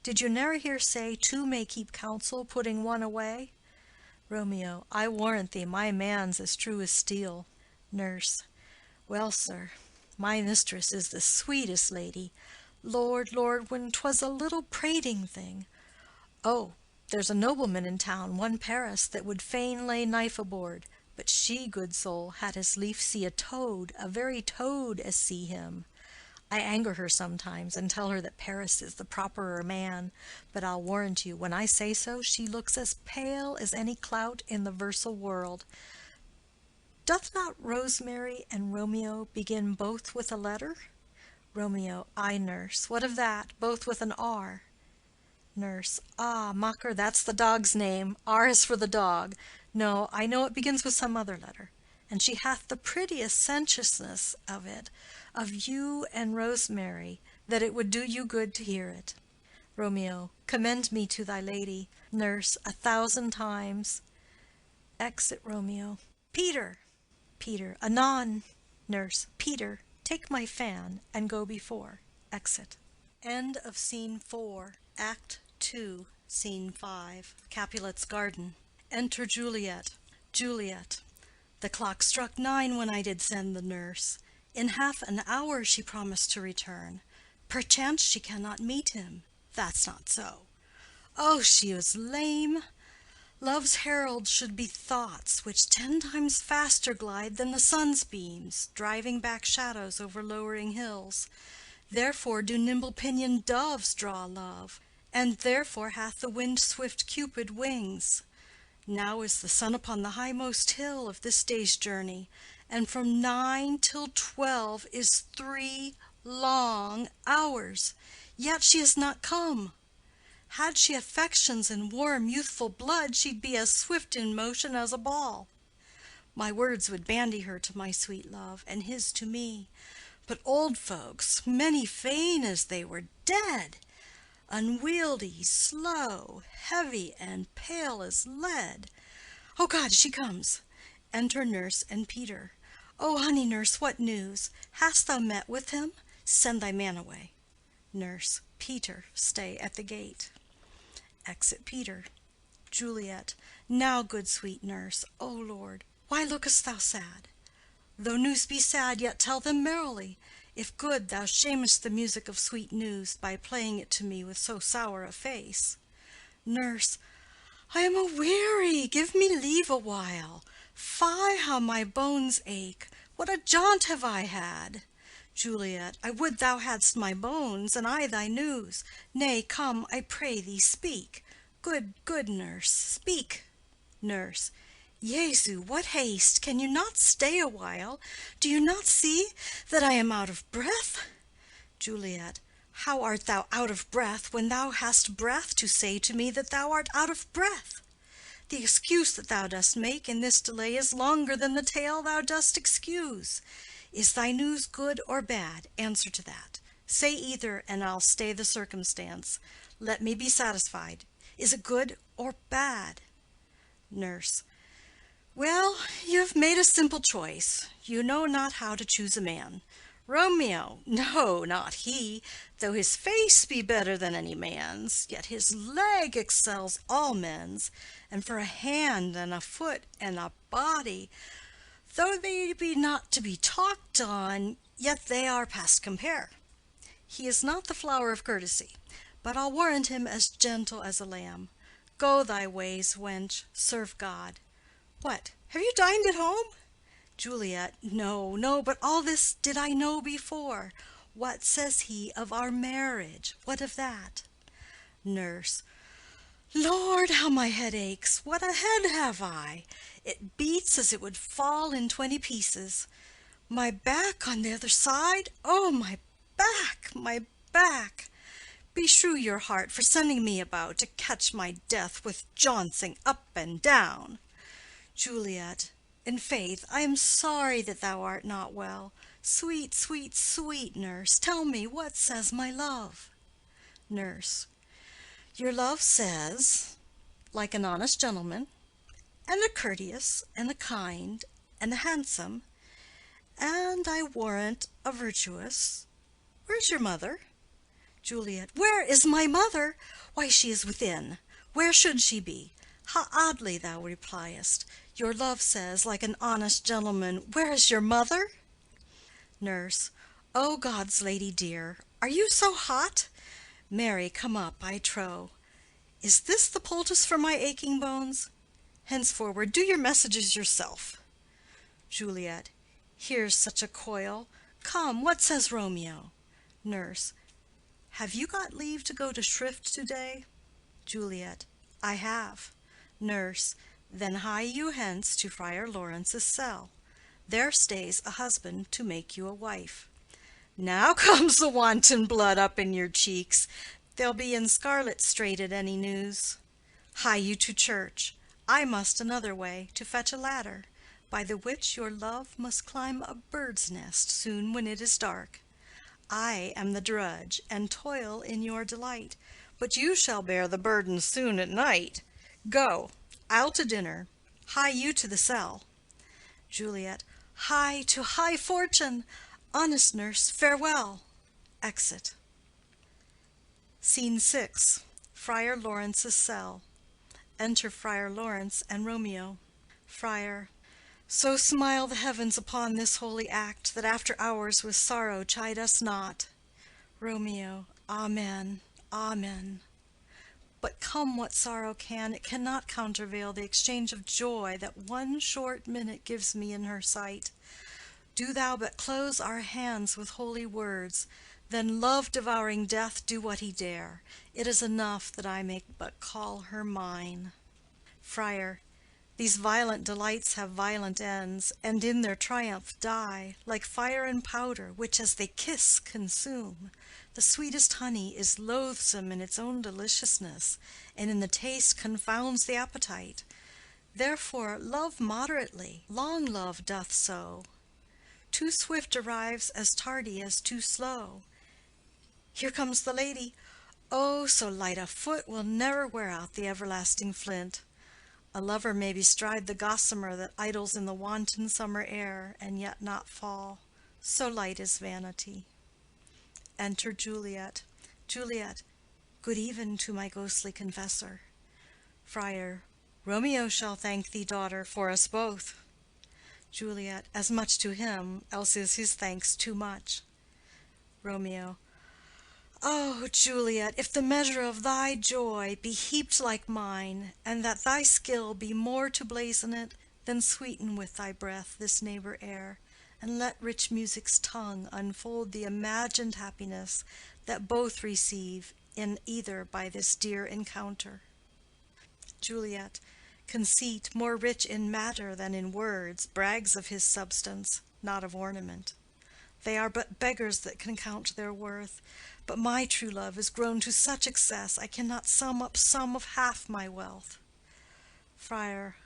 Speaker 1: Did you ne'er hear say two may keep counsel, putting one away? Romeo. I warrant thee my man's as true as steel. Nurse. Well, sir, my mistress is the sweetest lady. Lord, Lord, when 'twas a little prating thing. Oh, there's a nobleman in town, one Paris, that would fain lay knife aboard, but she, good soul, had as lief see a toad, a very toad, as see him. I anger her sometimes, and tell her that Paris is the properer man, but I'll warrant you, when I say so, she looks as pale as any clout in the versal world. Doth not Rosemary and Romeo begin both with a letter? Romeo. Ay, nurse, what of that? Both with an R. Nurse. Ah, mocker, that's the dog's name. R is for the dog. No, I know it begins with some other letter, and she hath the prettiest sensuousness of it, of you and Rosemary, that it would do you good to hear it. Romeo. Commend me to thy lady. Nurse. 1,000 times. Exit Romeo. Peter. Peter. Anon. Nurse. Peter, take my fan and go before. Exit. End of Scene 4, Act 2, Scene 5. Capulet's garden. Enter Juliet. Juliet. The clock struck 9 when I did send the nurse. In half an hour she promised to return. Perchance she cannot meet him. That's not so. Oh, she is lame. Love's heralds should be thoughts which 10 times faster glide than the sun's beams, driving back shadows over lowering hills. Therefore do nimble-pinioned doves draw love, and therefore hath the wind-swift Cupid wings. Now is the sun upon the highmost hill of this day's journey, and from 9 till 12 is 3 long hours, yet she is not come. Had she affections and warm youthful blood, she'd be as swift in motion as a ball. My words would bandy her to my sweet love, and his to me. But old folks, many fain as they were dead, unwieldy, slow, heavy, and pale as lead. Oh God, she comes! Enter nurse and Peter. Oh, honey nurse, what news? Hast thou met with him? Send thy man away. Nurse. Peter, stay at the gate. Exit Peter. Juliet. Now, good sweet nurse, O Lord, why lookest thou sad? Though news be sad, yet tell them merrily. If good, thou shamest the music of sweet news by playing it to me with so sour a face. Nurse. I am a-weary, give me leave a while. Fie, how my bones ache! What a jaunt have I had! Juliet. I would thou hadst my bones, and I thy news. Nay, come, I pray thee, speak. Good, good nurse, speak. Nurse. Jesu, what haste! Can you not stay a while? Do you not see that I am out of breath? Juliet. How art thou out of breath when thou hast breath to say to me that thou art out of breath? The excuse that thou dost make in this delay is longer than the tale thou dost excuse. Is thy news good or bad? Answer to that. Say either, and I'll stay the circumstance. Let me be satisfied. Is it good or bad? Nurse. Well, you have made a simple choice. You know not how to choose a man. Romeo, no, not he. Though his face be better than any man's, yet his leg excels all men's. And for a hand and a foot and a body, though they be not to be talked on, yet they are past compare. He is not the flower of courtesy, but I'll warrant him as gentle as a lamb. Go thy ways, wench, serve God. What, have you dined at home? Juliet. No, no, but all this did I know before. What says he of our marriage? What of that? Nurse. Lord, how my head aches! What a head have I! It beats as it would fall in 20 pieces. My back on the other side, oh, my back, my back! Beshrew your heart for sending me about to catch my death with jouncing up and down. Juliet. In faith, I am sorry that thou art not well. Sweet, sweet, sweet nurse, tell me what says my love. Nurse. Your love says, like an honest gentleman, and a courteous, and a kind, and a handsome, and I warrant a virtuous. Where's your mother? Juliet. Where is my mother? Why, she is within. Where should she be? How oddly thou repliest. Your love says, like an honest gentleman, where is your mother? Nurse. O God's lady dear, are you so hot? Mary, come up, I trow. Is this the poultice for my aching bones? Henceforward do your messages yourself. Juliet. Here's such a coil. Come, what says Romeo? Nurse. Have you got leave to go to shrift to-day? Juliet. I have. Nurse. Then hie you hence to Friar Lawrence's cell. There stays a husband to make you a wife. Now comes the wanton blood up in your cheeks. They'll be in scarlet straight at any news. Hie you to church. I must another way, to fetch a ladder, by the which your love must climb a bird's nest soon when it is dark. I am the drudge, and toil in your delight, but you shall bear the burden soon at night. Go, I'll to dinner. Hie you to the cell. Juliet. Hie to high fortune. Honest nurse, farewell. Exit. Scene 6. Friar Lawrence's cell. Enter Friar Lawrence and Romeo. Friar. So smile the heavens upon this holy act, that after hours with sorrow chide us not. Romeo. Amen, amen. But come what sorrow can, it cannot countervail the exchange of joy that one short minute gives me in her sight. Do thou but close our hands with holy words, then love-devouring death do what he dare. It is enough that I may but call her mine. Friar. These violent delights have violent ends, and in their triumph die, like fire and powder, which as they kiss consume. The sweetest honey is loathsome in its own deliciousness, and in the taste confounds the appetite. Therefore love moderately, long love doth so. Too swift arrives as tardy as too slow. Here comes the lady. Oh, so light a foot will never wear out the everlasting flint. A lover may bestride the gossamer that idles in the wanton summer air, and yet not fall. So light is vanity. Enter Juliet. Juliet. Good even to my ghostly confessor. Friar. Romeo shall thank thee, daughter, for us both. Juliet. As much to him, else is his thanks too much. Romeo. Oh, Juliet, if the measure of thy joy be heaped like mine, and that thy skill be more to blazon it, Then sweeten with thy breath this neighbor air, and let rich music's tongue unfold the imagined happiness that both receive in either by this dear encounter. Juliet, conceit, more rich in matter than in words, brags of his substance, not of ornament. They are but beggars that can count their worth. But my true love is grown to such excess, I cannot sum up some of half my wealth. Friar.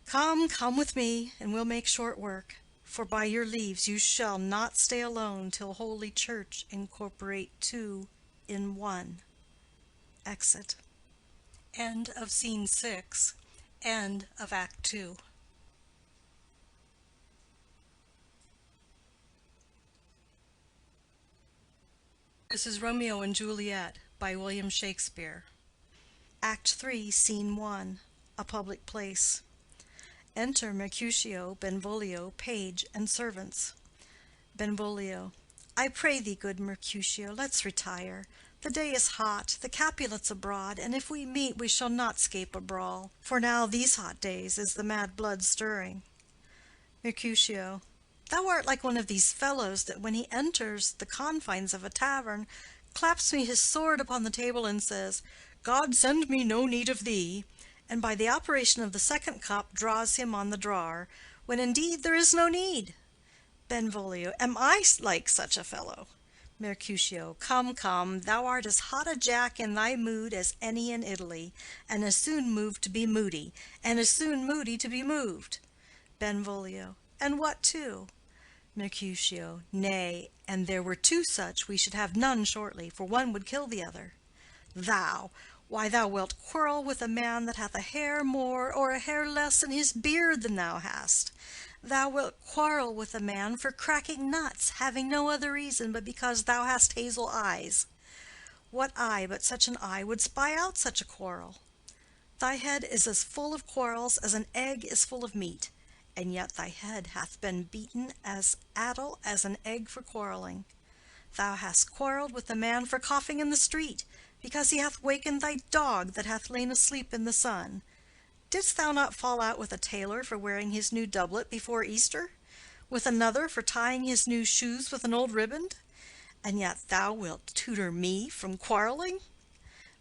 Speaker 1: Come, come with me, and we'll make short work. For by your leaves you shall not stay alone till Holy Church incorporate two in one. Exit. End of Scene 6. End of Act 2. This is Romeo and Juliet by William Shakespeare. Act 3, Scene 1. A public place. Enter Mercutio, Benvolio, page, and servants. Benvolio. I pray thee, good Mercutio, let's retire. The day is hot, the Capulets abroad, and if we meet we shall not scape a brawl, for now these hot days is the mad blood stirring. Mercutio. Thou art like one of these fellows that when he enters the confines of a tavern, claps me his sword upon the table and says, God send me no need of thee, and by the operation of the second cup draws him on the drawer, when indeed there is no need. Benvolio. Am I like such a fellow? Mercutio. Come, come, thou art as hot a jack in thy mood as any in Italy, and as soon moved to be moody, and as soon moody to be moved. Benvolio. And what too? Mercutio. Nay, and there were two such, we should have none shortly, for one would kill the other. Thou, why thou wilt quarrel with a man that hath a hair more or a hair less in his beard than thou hast. Thou wilt quarrel with a man for cracking nuts, having no other reason but because thou hast hazel eyes. What eye but such an eye would spy out such a quarrel? Thy head is as full of quarrels as an egg is full of meat, and yet thy head hath been beaten as addle as an egg for quarreling. Thou hast quarrelled with a man for coughing in the street, because he hath wakened thy dog that hath lain asleep in the sun. Didst thou not fall out with a tailor for wearing his new doublet before Easter, with another for tying his new shoes with an old riband? And yet thou wilt tutor me from quarrelling?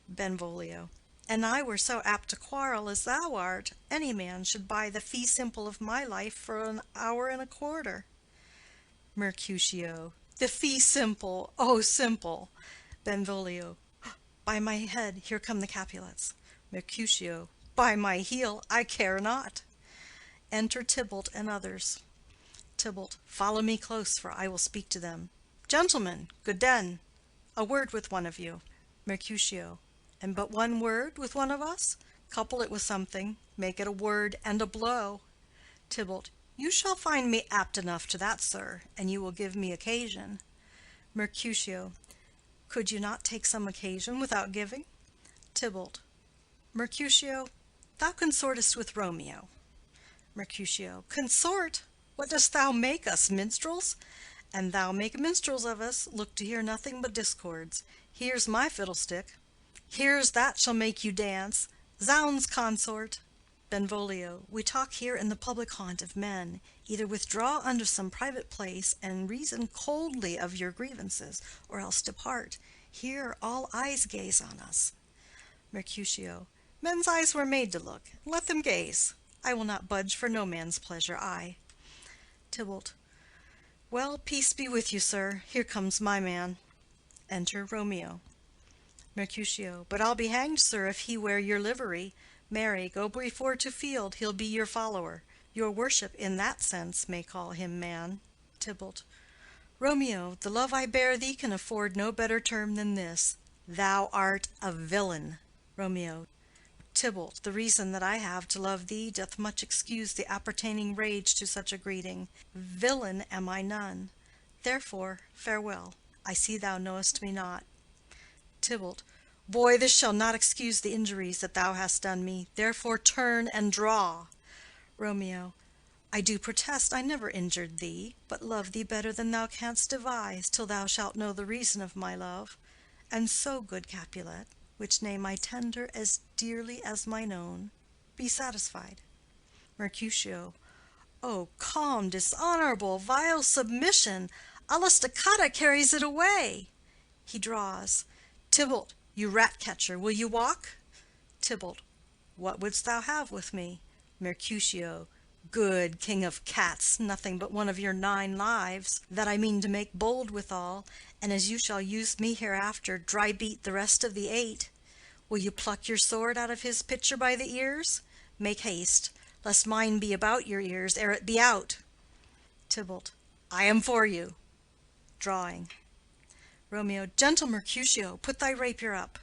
Speaker 1: Benvolio. An I were so apt to quarrel as thou art, any man should buy the fee simple of my life for an hour and a quarter. Mercutio. The fee simple, oh simple! Benvolio. By my head, here come the Capulets. Mercutio. By my heel, I care not. Enter Tybalt and others. Tybalt. Follow me close, for I will speak to them. Gentlemen, good den, a word with one of you. Mercutio. And but one word with one of us? Couple it with something, make it a word and a blow. Tybalt. You shall find me apt enough to that, sir, and you will give me occasion. Mercutio. Could you not take some occasion without giving? Tybalt. Mercutio, thou consortest with Romeo. Mercutio. Consort? What dost thou make us, minstrels? And thou make minstrels of us, look to hear nothing but discords. Here's my fiddlestick. Here's that shall make you dance. Zounds, consort! Benvolio. We talk here in the public haunt of men. Either withdraw unto some private place and reason coldly of your grievances, or else depart. Here all eyes gaze on us. Mercutio. Men's eyes were made to look. Let them gaze. I will not budge for no man's pleasure, I. Tybalt. Well, peace be with you, sir. Here comes my man. Enter Romeo. Mercutio. But I'll be hanged, sir, if he wear your livery. Marry, go before to field, he'll be your follower. Your worship in that sense may call him man. Tybalt. Romeo, the love I bear thee can afford no better term than this. Thou art a villain. Romeo. Tybalt, the reason that I have to love thee doth much excuse the appertaining rage to such a greeting. Villain am I none. Therefore, farewell. I see thou knowest me not. Tybalt. Boy, this shall not excuse the injuries that thou hast done me. Therefore turn and draw. Romeo. I do protest I never injured thee, but love thee better than thou canst devise, till thou shalt know the reason of my love. And so, good Capulet, which name I tender as dearly as mine own, be satisfied. Mercutio. Oh, calm, dishonorable, vile submission! Alla stoccata carries it away. He draws. Tybalt, you rat-catcher, will you walk? Tybalt. What wouldst thou have with me? Mercutio. Good king of cats, nothing but one of your 9 lives, that I mean to make bold withal, and as you shall use me hereafter, dry beat the rest of the 8. Will you pluck your sword out of his pitcher by the ears? Make haste, lest mine be about your ears ere it be out. Tybalt. I am for you. Drawing. Romeo. Gentle Mercutio, put thy rapier up.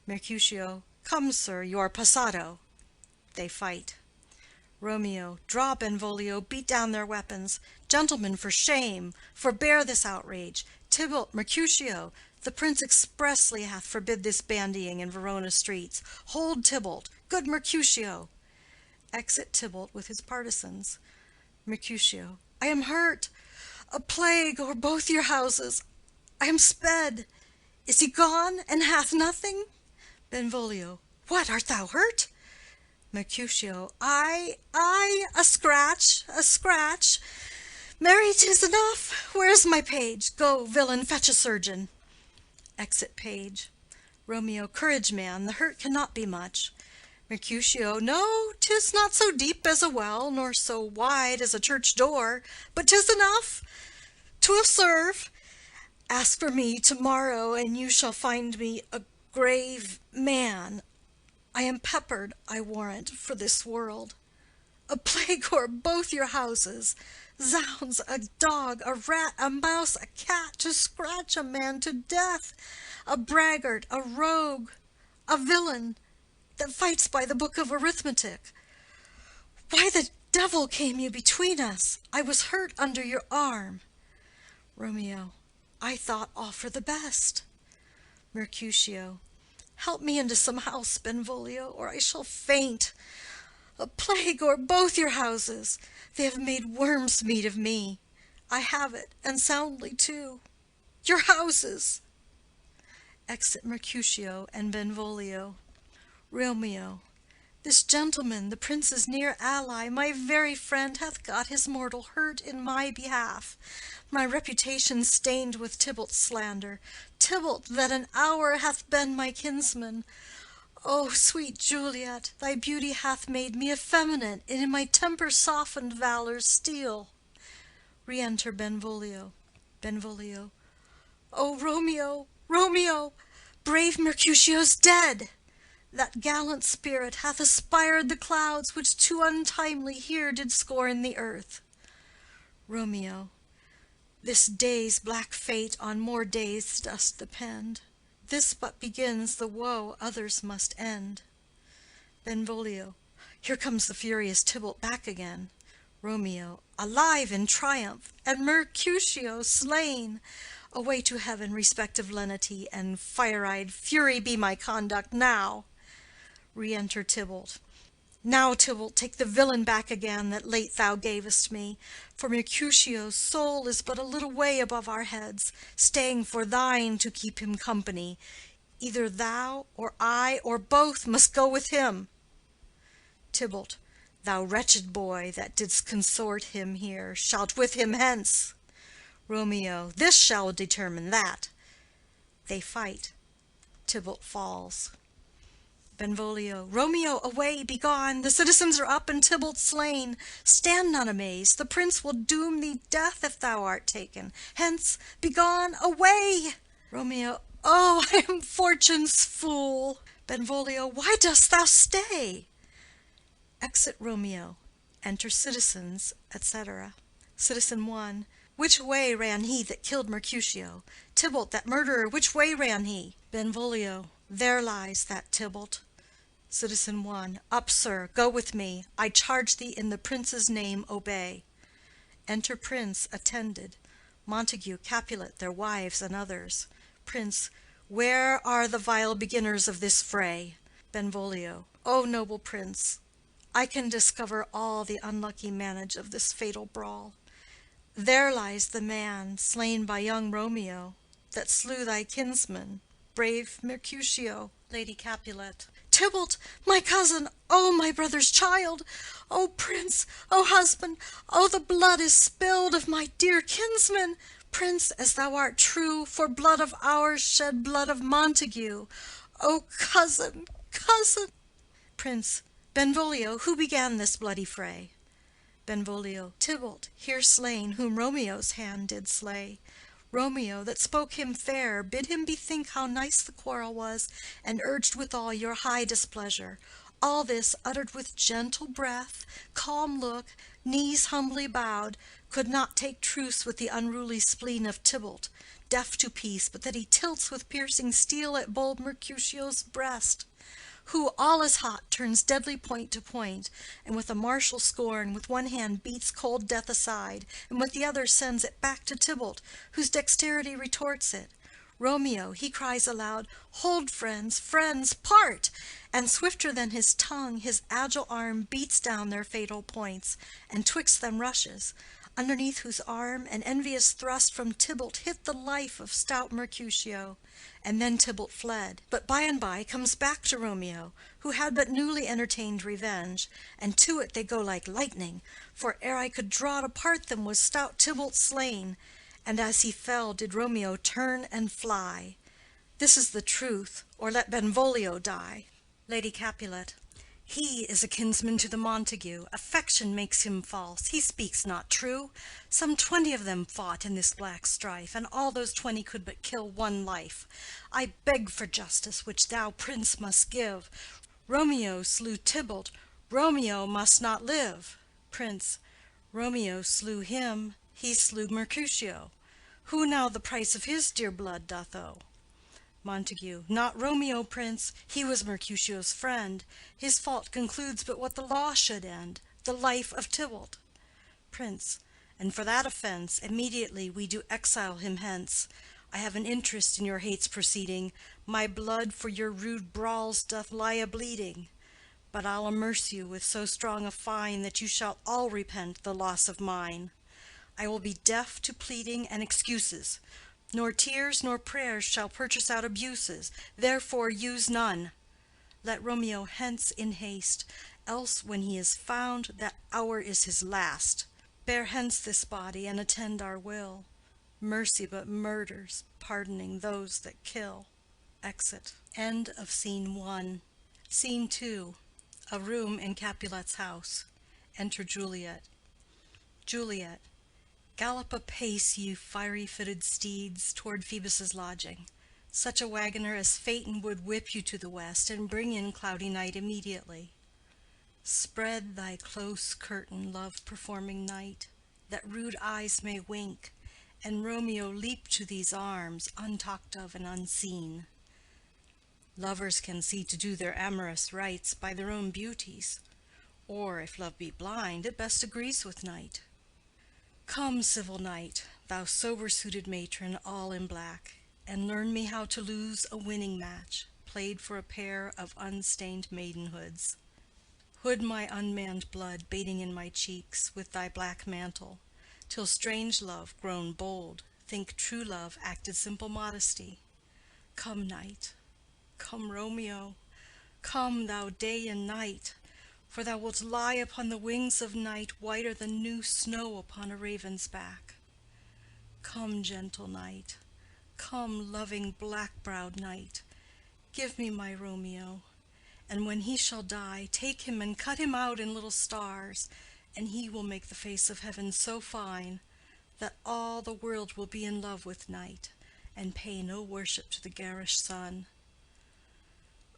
Speaker 1: Mercutio. Come, sir, you are passado. They fight. Romeo. Draw, Benvolio, beat down their weapons. Gentlemen, for shame, forbear this outrage. Tybalt, Mercutio, the prince expressly hath forbid this bandying in Verona streets. Hold Tybalt, good Mercutio. Exit Tybalt with his partisans. Mercutio. I am hurt. A plague o'er both your houses. I am sped. Is he gone, and hath nothing? Benvolio. What, art thou hurt? Mercutio. I, a scratch, a scratch. Marry, 'tis enough. Where's my page? Go, villain, fetch a surgeon. Exit page. Romeo. Courage, man, the hurt cannot be much. Mercutio. No, 'tis not so deep as a well, nor so wide as a church door, but 'tis enough. 'Twill serve. Ask for me to-morrow, and you shall find me a grave man. I am peppered, I warrant, for this world. A plague o'er both your houses. Zounds, a dog, a rat, a mouse, a cat, to scratch a man to death. A braggart, a rogue, a villain, that fights by the book of arithmetic. Why the devil came you between us? I was hurt under your arm. Romeo. I thought all for the best. Mercutio. Help me into some house, Benvolio, or I shall faint. A plague o'er both your houses. They have made worms' meat of me. I have it, and soundly too. Your houses. Exit Mercutio and Benvolio. Romeo. This gentleman, the prince's near ally, my very friend, hath got his mortal hurt in my behalf. My reputation stained with Tybalt's slander. Tybalt, that an hour hath been my kinsman. O sweet Juliet, thy beauty hath made me effeminate, and in my temper softened valor's steel. Re-enter Benvolio. Benvolio. O Romeo, Romeo, brave Mercutio's dead. That gallant spirit hath aspired the clouds, which too untimely here did scorn the earth. Romeo. This day's black fate on more days doth depend. This but begins the woe others must end. Benvolio. Here comes the furious Tybalt back again. Romeo. Alive in triumph, and Mercutio slain. Away to heaven, respective lenity, and fire-eyed fury be my conduct now. Re-enter Tybalt. Now, Tybalt, take the villain back again that late thou gavest me, for Mercutio's soul is but a little way above our heads, staying for thine to keep him company. Either thou, or I, or both must go with him. Tybalt. Thou wretched boy, that didst consort him here, shalt with him hence. Romeo. This shall determine that. They fight. Tybalt falls. Benvolio. Romeo, away, begone! The citizens are up, and Tybalt slain. Stand not amazed. The prince will doom thee death if thou art taken. Hence, begone, away! Romeo. Oh, I am fortune's fool. Benvolio. Why dost thou stay? Exit Romeo. Enter citizens, etc. Citizen 1. Which way ran he that killed Mercutio? Tybalt, that murderer, which way ran he? Benvolio. There lies that Tybalt. Citizen 1. Up, sir, go with me. I charge thee in the prince's name obey. Enter Prince, attended. Montague, Capulet, their wives, and others. Prince. Where are the vile beginners of this fray? Benvolio. O noble prince, I can discover all the unlucky manage of this fatal brawl. There lies the man slain by young Romeo, that slew thy kinsman, brave Mercutio. Lady Capulet. Tybalt, my cousin, oh, my brother's child! O prince, O husband, oh, the blood is spilled of my dear kinsman! Prince, as thou art true, for blood of ours shed blood of Montague. O cousin, cousin! Prince. Benvolio, who began this bloody fray? Benvolio. Tybalt, here slain, whom Romeo's hand did slay. Romeo, that spoke him fair, bid him bethink how nice the quarrel was, and urged withal your high displeasure. All this uttered with gentle breath, calm look, knees humbly bowed, could not take truce with the unruly spleen of Tybalt, deaf to peace, but that he tilts with piercing steel at bold Mercutio's breast, who, all as hot, turns deadly point to point, and with a martial scorn, with one hand beats cold death aside, and with the other sends it back to Tybalt, whose dexterity retorts it. Romeo, he cries aloud, "Hold, friends, friends, part!" And swifter than his tongue, his agile arm beats down their fatal points, and twixt them rushes, underneath whose arm an envious thrust from Tybalt hit the life of stout Mercutio. And then Tybalt fled, but by and by comes back to Romeo, who had but newly entertained revenge, and to it they go like lightning, for ere I could draw to part them was stout Tybalt slain, and as he fell did Romeo turn and fly. This is the truth, or let Benvolio die. Lady Capulet. He is a kinsman to the Montague. Affection makes him false. He speaks not true. Some 20 of them fought in this black strife, and all those 20 could but kill one life. I beg for justice, which thou, prince, must give. Romeo slew Tybalt. Romeo must not live. Prince. Romeo slew him. He slew Mercutio. Who now the price of his dear blood doth owe? Montague. Not Romeo, prince. He was Mercutio's friend. His fault concludes but what the law should end, the life of Tybalt. Prince. And for that offense immediately we do exile him hence. I have an interest in your hate's proceeding. My blood for your rude brawls doth lie a-bleeding. But I'll amerce you with so strong a fine that you shall all repent the loss of mine. I will be deaf to pleading and excuses. Nor tears nor prayers shall purchase out abuses, therefore use none. Let Romeo hence in haste, else when he is found, that hour is his last. Bear hence this body, and attend our will. Mercy but murders, pardoning those that kill. Exit. End of Scene 1. Scene 2. A room in Capulet's house. Enter Juliet. Juliet. Gallop apace, ye fiery-footed steeds, toward Phoebus's lodging. Such a wagoner as Phaeton would whip you to the west, and bring in cloudy night immediately. Spread thy close curtain, love-performing night, that rude eyes may wink, and Romeo leap to these arms, untalked of and unseen. Lovers can see to do their amorous rites by their own beauties, or, if love be blind, it best agrees with night. Come, civil knight, thou sober-suited matron, all in black, and learn me how to lose a winning match, played for a pair of unstained maidenhoods. Hood my unmanned blood bathing in my cheeks with thy black mantle, till strange love, grown bold, think true love acted simple modesty. Come, knight, come, Romeo, come, thou day and night, for thou wilt lie upon the wings of night whiter than new snow upon a raven's back. Come, gentle night, come, loving black-browed night, give me my Romeo, and when he shall die, take him and cut him out in little stars, and he will make the face of heaven so fine that all the world will be in love with night, and pay no worship to the garish sun.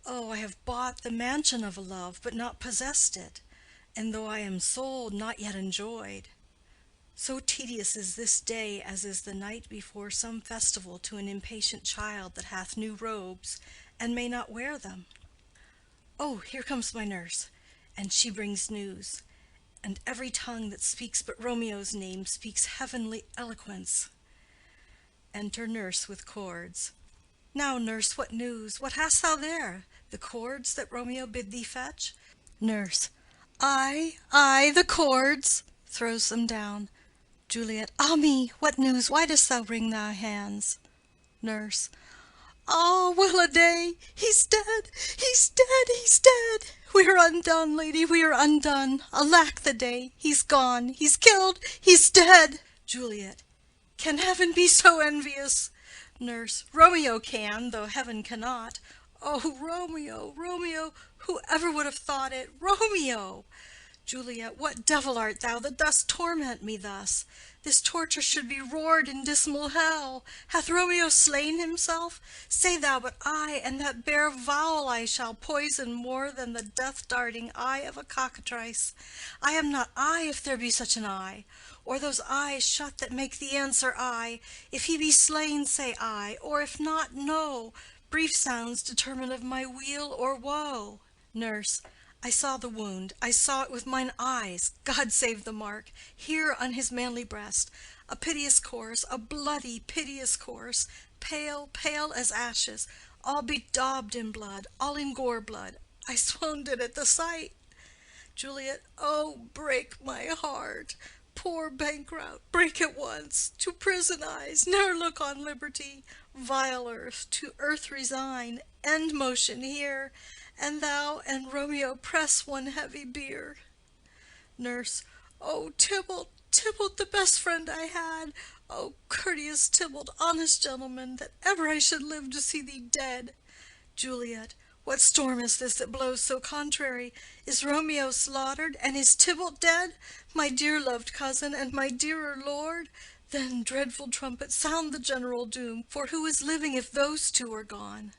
Speaker 1: Oh, I have bought the mansion of a love, but not possessed it, and though I am sold, not yet enjoyed. So tedious is this day as is the night before some festival to an impatient child that hath new robes, and may not wear them. Oh, here comes my nurse, and she brings news, and every tongue that speaks but Romeo's name speaks heavenly eloquence. Enter nurse with cords. Now, nurse, what news? What hast thou there? The cords that Romeo bid thee fetch? Nurse. Ay, the cords. Throws them down. Juliet. Ah me, what news? Why dost thou wring thy hands? Nurse. Ah, well a day! He's dead! He's dead! He's dead! We are undone, lady, we are undone. Alack the day! He's gone! He's killed! He's dead! Juliet. Can heaven be so envious? Nurse. Romeo can, though heaven cannot. Oh, Romeo, Romeo, who ever would have thought it? Romeo! Juliet. What devil art thou that dost torment me thus? This torture should be roared in dismal hell. Hath Romeo slain himself? Say thou but I, and that bare vowel I shall poison more than the death-darting eye of a cockatrice. I am not I, if there be such an eye, or those eyes shut that make the answer I. If he be slain, say I, or if not, no. Brief sounds determine of my weal or woe. Nurse. I saw the wound, I saw it with mine eyes. God save the mark, here on his manly breast. A piteous course, a bloody, piteous course, pale, pale as ashes, all bedaubed in blood, all in gore blood. I swounded at the sight. Juliet. Oh, break my heart. Poor bankrout, break at once. To prison eyes, ne'er look on liberty. Vile earth, to earth resign, end motion here. And thou and Romeo press one heavy bier. Nurse. Oh, Tybalt, Tybalt, the best friend I had. Oh, courteous Tybalt, honest gentleman, that ever I should live to see thee dead. Juliet. What storm is this that blows so contrary? Is Romeo slaughtered, and is Tybalt dead? My dear loved cousin, and my dearer lord? Then, dreadful trumpet, sound the general doom, for who is living if those two are gone?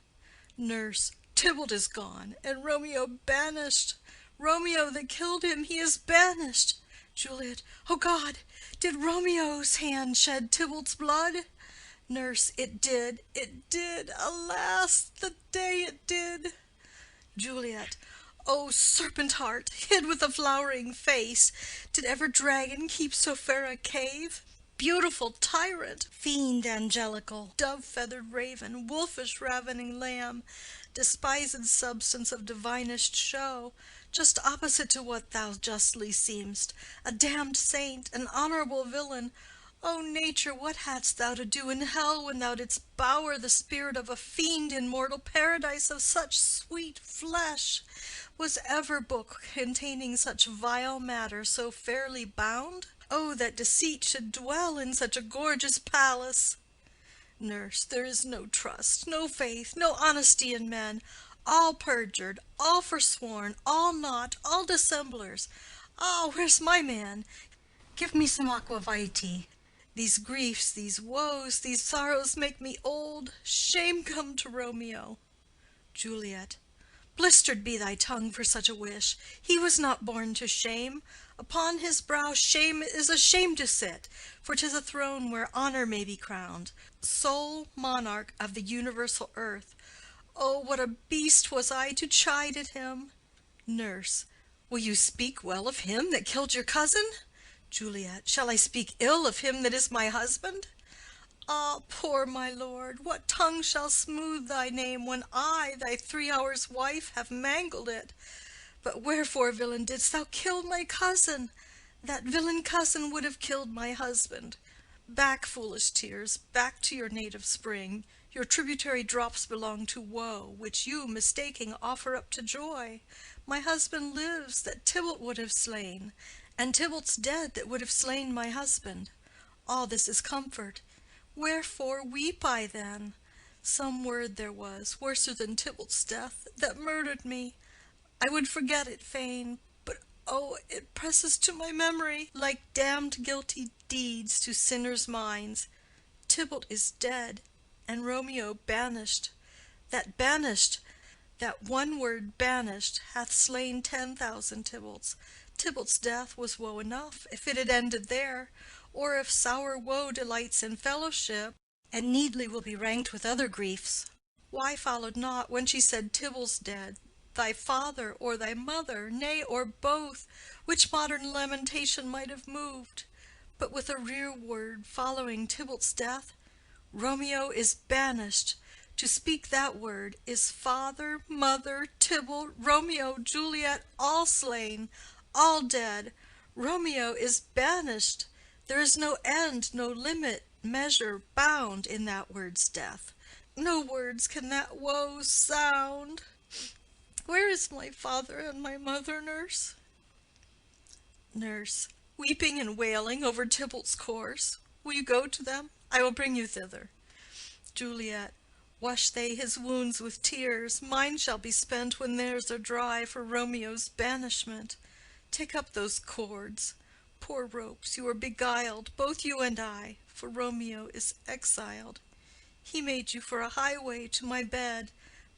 Speaker 1: Nurse. Tybalt is gone, and Romeo banished. Romeo that killed him, he is banished. Juliet. O God, did Romeo's hand shed Tybalt's blood? Nurse. It did, it did. Alas, the day it did. Juliet. O serpent heart, hid with a flowering face, did ever dragon keep so fair a cave? Beautiful tyrant, fiend angelical, dove-feathered raven, wolfish ravening lamb, despised substance of divinest show, just opposite to what thou justly seem'st, a damned saint, an honorable villain. O nature, what hadst thou to do in hell when thou didst bower the spirit of a fiend in mortal paradise of such sweet flesh? Was ever book containing such vile matter so fairly bound? Oh, that deceit should dwell in such a gorgeous palace! Nurse. There is no trust, no faith, no honesty in men, all perjured, all forsworn, all naught, all dissemblers. Ah, where's my man? Give me some aqua vitae. These griefs, these woes, these sorrows make me old. Shame come to Romeo. Juliet. Blistered be thy tongue for such a wish. He was not born to shame. Upon his brow shame is a shame to sit, for 'tis a throne where honor may be crowned, sole monarch of the universal earth. Oh, what a beast was I to chide at him! Nurse. Will you speak well of him that killed your cousin? Juliet. Shall I speak ill of him that is my husband? Ah, poor my lord, what tongue shall smooth thy name when I, thy 3 hours' wife, have mangled it? But wherefore, villain, didst thou kill my cousin? That villain cousin would have killed my husband. Back, foolish tears, back to your native spring. Your tributary drops belong to woe, which you, mistaking, offer up to joy. My husband lives that Tybalt would have slain, and Tybalt's dead that would have slain my husband. All this is comfort. Wherefore weep I then? Some word there was, worser than Tybalt's death, that murdered me. I would forget it fain, but oh, it presses to my memory like damned guilty deeds to sinners' minds. Tybalt is dead, and Romeo banished. That one word banished, hath slain 10,000 Tybalts. Tybalt's death was woe enough, if it had ended there, or if sour woe delights in fellowship, and needly will be ranked with other griefs. Why followed not, when she said Tybalt's dead, thy father or thy mother, nay, or both, which modern lamentation might have moved? But with a rear word following Tybalt's death, Romeo is banished. To speak that word is father, mother, Tybalt, Romeo, Juliet, all slain, all dead. Romeo is banished. There is no end, no limit, measure, bound in that word's death. no words can that woe sound. Where is my father and my mother, nurse? Nurse, weeping and wailing over Tybalt's corse. Will you go to them? I will bring you thither. Juliet, wash they his wounds with tears. Mine shall be spent when theirs are dry for Romeo's banishment. Take up those cords. Poor ropes, you are beguiled, both you and I, for Romeo is exiled. He made you for a highway to my bed,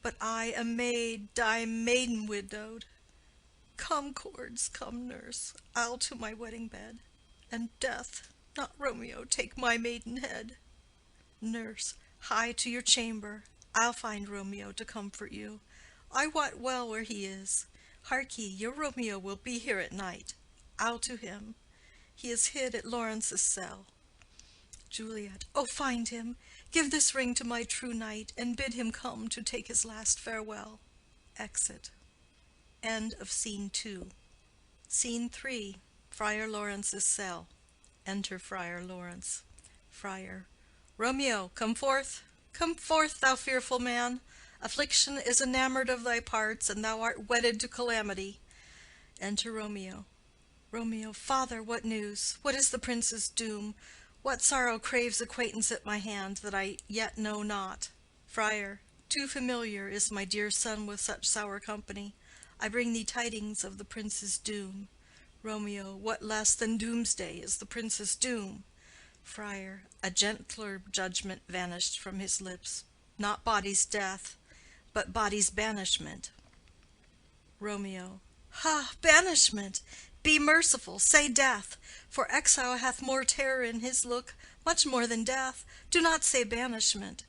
Speaker 1: but I a maid die maiden widowed. Come, cords, come, nurse, I'll to my wedding bed, and death, not Romeo, take my maidenhead. Nurse, hie to your chamber, I'll find Romeo to comfort you. I wot well where he is. Hark ye, your Romeo will be here at night. I'll to him. He is hid at Lawrence's cell. Juliet, oh, find him. Give this ring to my true knight, and bid him come to take his last farewell. Exit. End of Scene 2. Scene 3. Friar Lawrence's cell. Enter Friar Lawrence. Friar. Romeo, come forth. Come forth, thou fearful man. Affliction is enamored of thy parts, and thou art wedded to calamity. Enter Romeo. Romeo, father, what news? What is the prince's doom? What sorrow craves acquaintance at my hand that I yet know not? Friar. Too familiar is my dear son with such sour company. I bring thee tidings of the prince's doom. Romeo, what less than doomsday is the prince's doom? Friar. A gentler judgment vanished from his lips, not body's death, but body's banishment. Romeo. Ha! Banishment! Be merciful, say death, for exile hath more terror in his look, much more than death. Do not say banishment.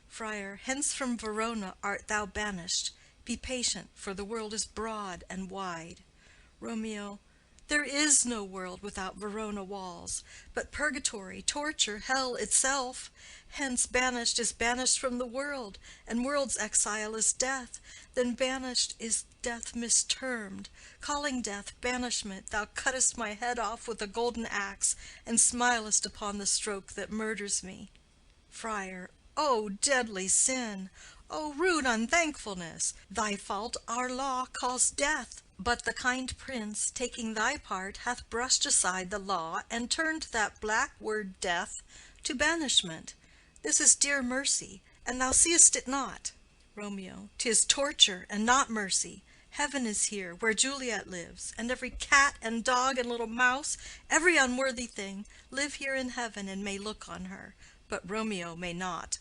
Speaker 1: Friar. Hence from Verona art thou banished. Be patient, for the world is broad and wide. Romeo. There is no world without Verona walls, but purgatory, torture, hell itself. Hence banished is banished from the world, and world's exile is death. Then banished is death mistermed. Calling death banishment, thou cuttest my head off with a golden axe, and smilest upon the stroke that murders me. Friar. O deadly sin! O rude unthankfulness! Thy fault our law calls death. But the kind prince, taking thy part, hath brushed aside the law, and turned that black word death to banishment. This is dear mercy, and thou seest it not. Romeo. 'Tis torture, and not mercy. Heaven is here, where Juliet lives, and every cat and dog and little mouse, every unworthy thing, live here in heaven and may look on her, but Romeo may not.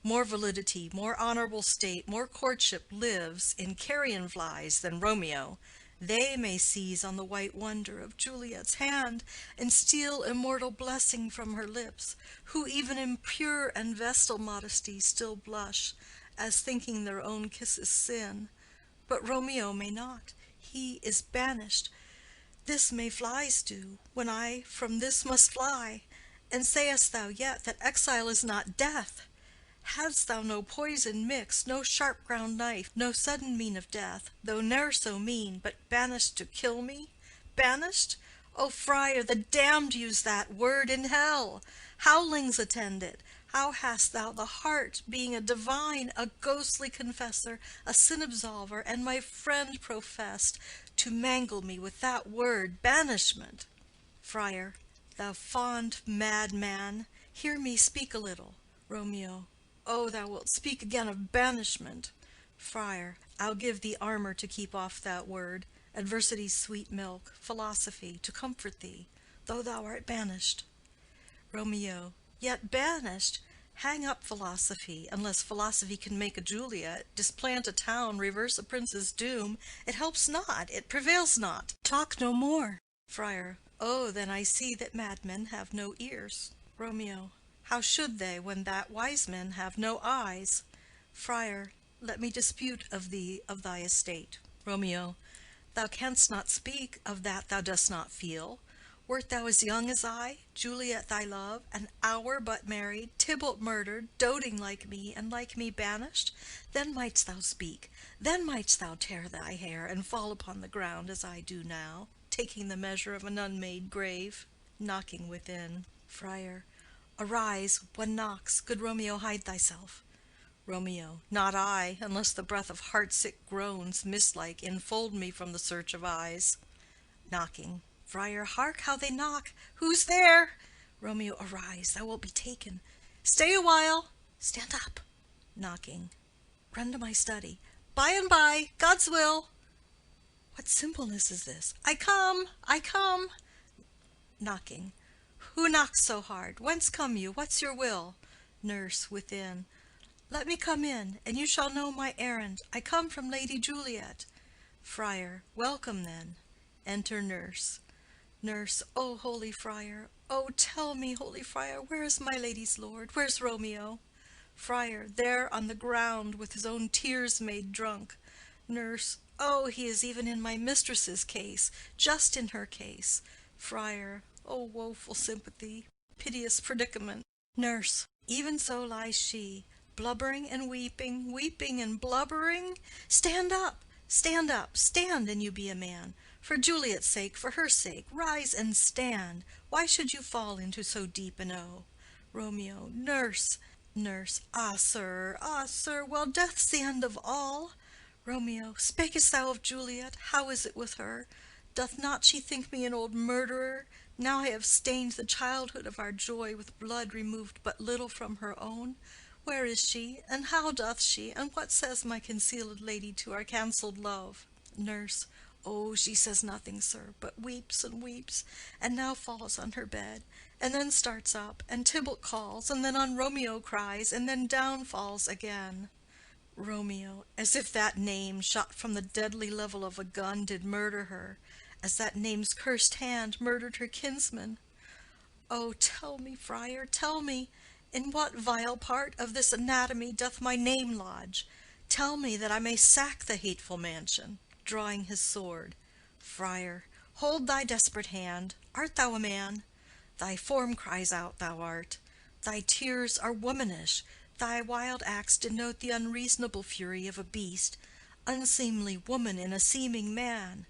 Speaker 1: More validity, more honorable state, more courtship lives in carrion flies than Romeo. They may seize on the white wonder of Juliet's hand, and steal immortal blessing from her lips, who even in pure and vestal modesty still blush, as thinking their own kisses sin. But Romeo may not. He is banished. This may flies do, when I from this must fly. And sayest thou yet that exile is not death? Hadst thou no poison mixed, no sharp ground knife, no sudden mean of death, though ne'er so mean, but banished to kill me? Banished? O friar, the damned use that word in hell. Howlings attend it. How hast thou the heart, being a divine, a ghostly confessor, a sin absolver, and my friend professed, to mangle me with that word banishment? Friar. Thou fond madman, hear me speak a little. Romeo. Oh, thou wilt speak again of banishment. Friar. I'll give thee armor to keep off that word, adversity's sweet milk, philosophy, to comfort thee, though thou art banished. Romeo. Yet banished? Hang up philosophy, unless philosophy can make a Juliet, displant a town, reverse a prince's doom. It helps not, it prevails not. Talk no more. Friar. Oh, then I see that madmen have no ears. Romeo. How should they, when that wise men have no eyes? Friar. Let me dispute of thee of thy estate. Romeo. Thou canst not speak of that thou dost not feel. Wert thou as young as I, Juliet thy love, an hour but married, Tybalt murdered, doting like me, and like me banished, then mightst thou speak, then mightst thou tear thy hair, and fall upon the ground as I do now, taking the measure of an unmade grave, knocking within. Friar. Arise, one knocks. Good Romeo, hide thyself.
Speaker 2: Romeo. Not I, unless the breath of heart-sick groans, mist-like, enfold me from the search of eyes. Knocking. Friar, hark how they knock! Who's there? Romeo, arise, thou wilt be taken. Stay a while. Stand up. Knocking. Run to my study. By and by, God's will. What simpleness is this? I come, I come. Knocking. Who knocks so hard? Whence come you? What's your will? Nurse within. Let me come in, and you shall know my errand. I come from Lady Juliet. Friar. Welcome then. Enter Nurse. Nurse. O holy friar, oh tell me, holy friar, where is my lady's lord? Where's Romeo? Friar. There on the ground, with his own tears made drunk. Nurse. Oh, he is even in my mistress's case, just in her case. Friar. Oh, woeful sympathy, piteous predicament. Nurse. Even so lies she, blubbering and weeping, weeping and blubbering. Stand up, stand up, stand, and you be a man. For Juliet's sake, for her sake, rise and stand. Why should you fall into so deep an O? Romeo. Nurse. Nurse. Ah, sir, well, death's the end of all. Romeo. Spakest thou of Juliet? How is it with her? Doth not she think me an old murderer? Now I have stained the childhood of our joy with blood removed but little from her own. Where is she, and how doth she, and what says my concealed lady to our cancelled love? Nurse. Oh, she says nothing, sir, but weeps and weeps, and now falls on her bed, and then starts up, and Tybalt calls, and then on Romeo cries, and then down falls again. Romeo. As if that name, shot from the deadly level of a gun, did murder her, as that name's cursed hand murdered her kinsman. Oh, tell me, friar, tell me, in what vile part of this anatomy doth my name lodge? Tell me, that I may sack the hateful mansion. Drawing his sword. Friar. Hold thy desperate hand. Art thou a man? Thy form cries out thou art. Thy tears are womanish. Thy wild acts denote the unreasonable fury of a beast, unseemly woman in a seeming man,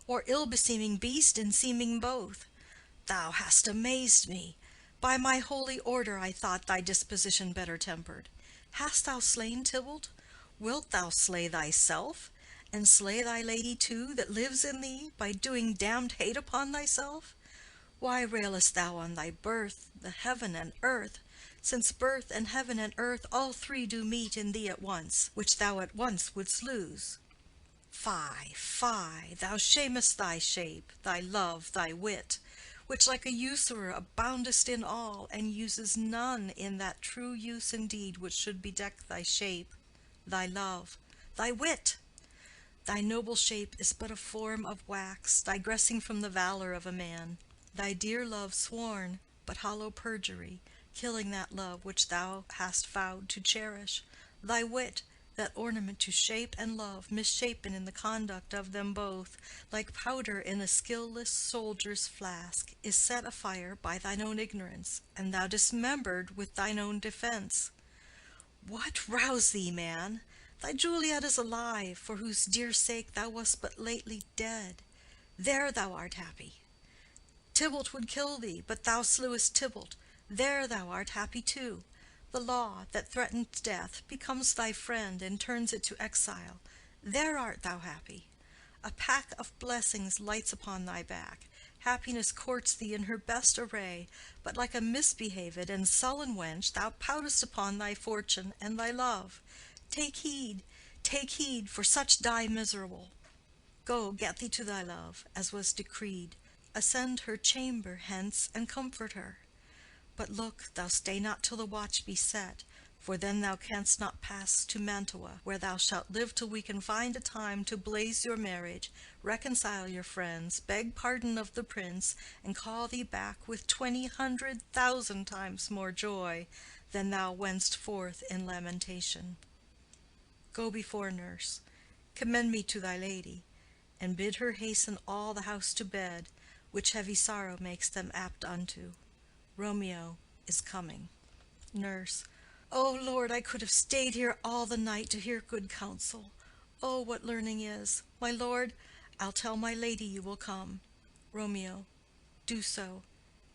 Speaker 2: or ill-beseeming beast in seeming both. Thou hast amazed me. By my holy order I thought thy disposition better tempered. Hast thou slain Tybalt? Wilt thou slay thyself, and slay thy lady too that lives in thee, by doing damned hate upon thyself? Why railest thou on thy birth, the heaven and earth, since birth and heaven and earth all three do meet in thee at once, which thou at once wouldst lose? Fie, fie, thou shamest thy shape, thy love, thy wit, which like a usurer aboundest in all, and uses none in that true use indeed which should bedeck thy shape, thy love, thy wit. Thy noble shape is but a form of wax, digressing from the valor of a man. Thy dear love sworn, but hollow perjury, killing that love which thou hast vowed to cherish. Thy wit, that ornament to shape and love, misshapen in the conduct of them both, like powder in a skilless soldier's flask, is set afire by thine own ignorance, and thou dismembered with thine own defense. What rouse thee, man? Thy Juliet is alive, for whose dear sake thou wast but lately dead. There thou art happy. Tybalt would kill thee, but thou slewest Tybalt. There thou art happy too. The law, that threatens death, becomes thy friend and turns it to exile. There art thou happy. A pack of blessings lights upon thy back. Happiness courts thee in her best array, but like a misbehaved and sullen wench thou poutest upon thy fortune and thy love. Take heed, for such die miserable. Go, get thee to thy love, as was decreed. Ascend her chamber hence, and comfort her. But look, thou stay not till the watch be set, for then thou canst not pass to Mantua, where thou shalt live till we can find a time to blaze your marriage, reconcile your friends, beg pardon of the prince, and call thee back with 20,000 times more joy than thou went'st forth in lamentation. Go before, nurse, commend me to thy lady, and bid her hasten all the house to bed, which heavy sorrow makes them apt unto. Romeo is coming. Nurse. O Lord, I could have stayed here all the night to hear good counsel. Oh, what learning is! My lord, I'll tell my lady you will come. Romeo. Do so,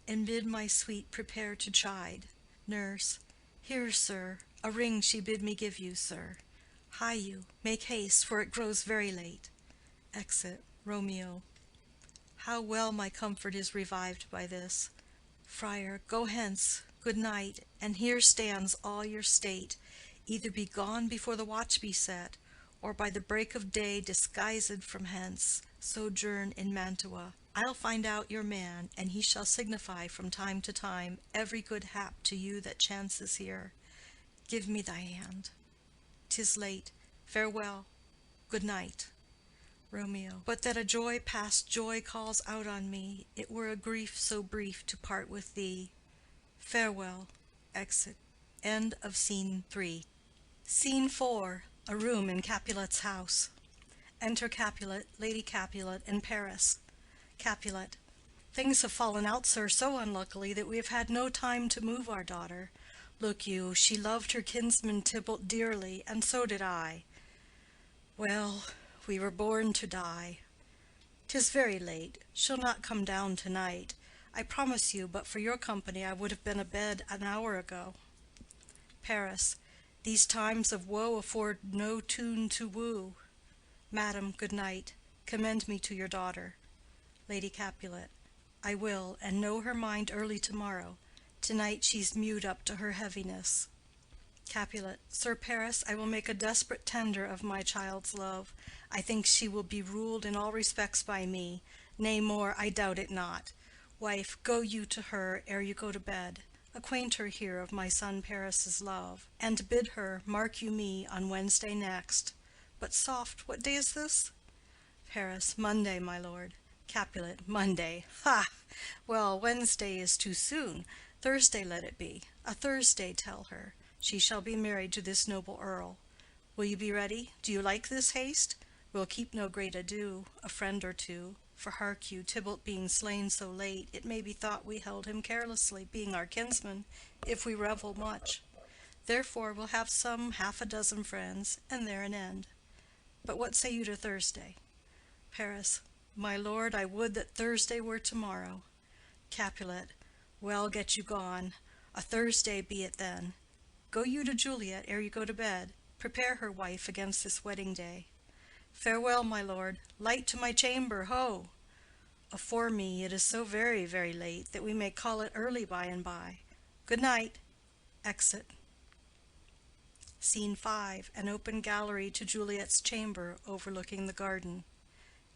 Speaker 2: and bid my sweet prepare to chide. Nurse. Here, sir, A ring she bid me give you, sir. Hie you, make haste, for it grows very late. Exit. Romeo. How well my comfort is revived by this! Friar, go hence, good night, and here stands all your state. Either be gone before the watch be set, or by the break of day disguised from hence, sojourn in Mantua. I'll find out your man, and he shall signify from time to time every good hap to you that chances here. Give me thy hand. 'Tis late. Farewell. Good night. Romeo. But that a joy past joy calls out on me, it were a grief so brief to part with thee. Farewell. Exit. End of Scene 3. Scene 4. A room in Capulet's house. Enter Capulet, Lady Capulet, and Paris. Capulet. Things have fallen out, sir, so unluckily that we have had no time to move our daughter. Look you, she loved her kinsman Tybalt dearly, and so did I. Well, we were born to die. 'Tis very late. She'll not come down to-night. I promise you, but for your company I would have been abed an hour ago. Paris. These times of woe afford no tune to woo. Madam, good night. Commend me to your daughter. Lady Capulet. I will, and know her mind early to-morrow. To-night she's mewed up to her heaviness. Capulet. Sir Paris, I will make a desperate tender of my child's love. I think she will be ruled in all respects by me. Nay, more, I doubt it not. Wife, go you to her ere you go to bed. Acquaint her here of my son Paris's love, and bid her mark you me on Wednesday next. But soft, what day is this? Paris. Monday, my lord. Capulet. Monday. Ha! Well, Wednesday is too soon. Thursday let it be. A Thursday, tell her. She shall be married to this noble earl. Will you be ready? Do you like this haste? We'll keep no great ado, a friend or two. For hark you, Tybalt being slain so late, it may be thought we held him carelessly, being our kinsman, if we revel much. Therefore we'll have some 6 friends, and there an end. But what say you to Thursday? Paris. My lord, I would that Thursday were to-morrow. Capulet. Well, get you gone. A Thursday be it then. Go you to Juliet ere you go to bed. Prepare her, wife, against this wedding day. Farewell, my lord. Light to my chamber, ho! Afore me, it is so very, very late that we may call it early by and by. Good night. Exit. Scene 5. An open gallery to Juliet's chamber overlooking the garden.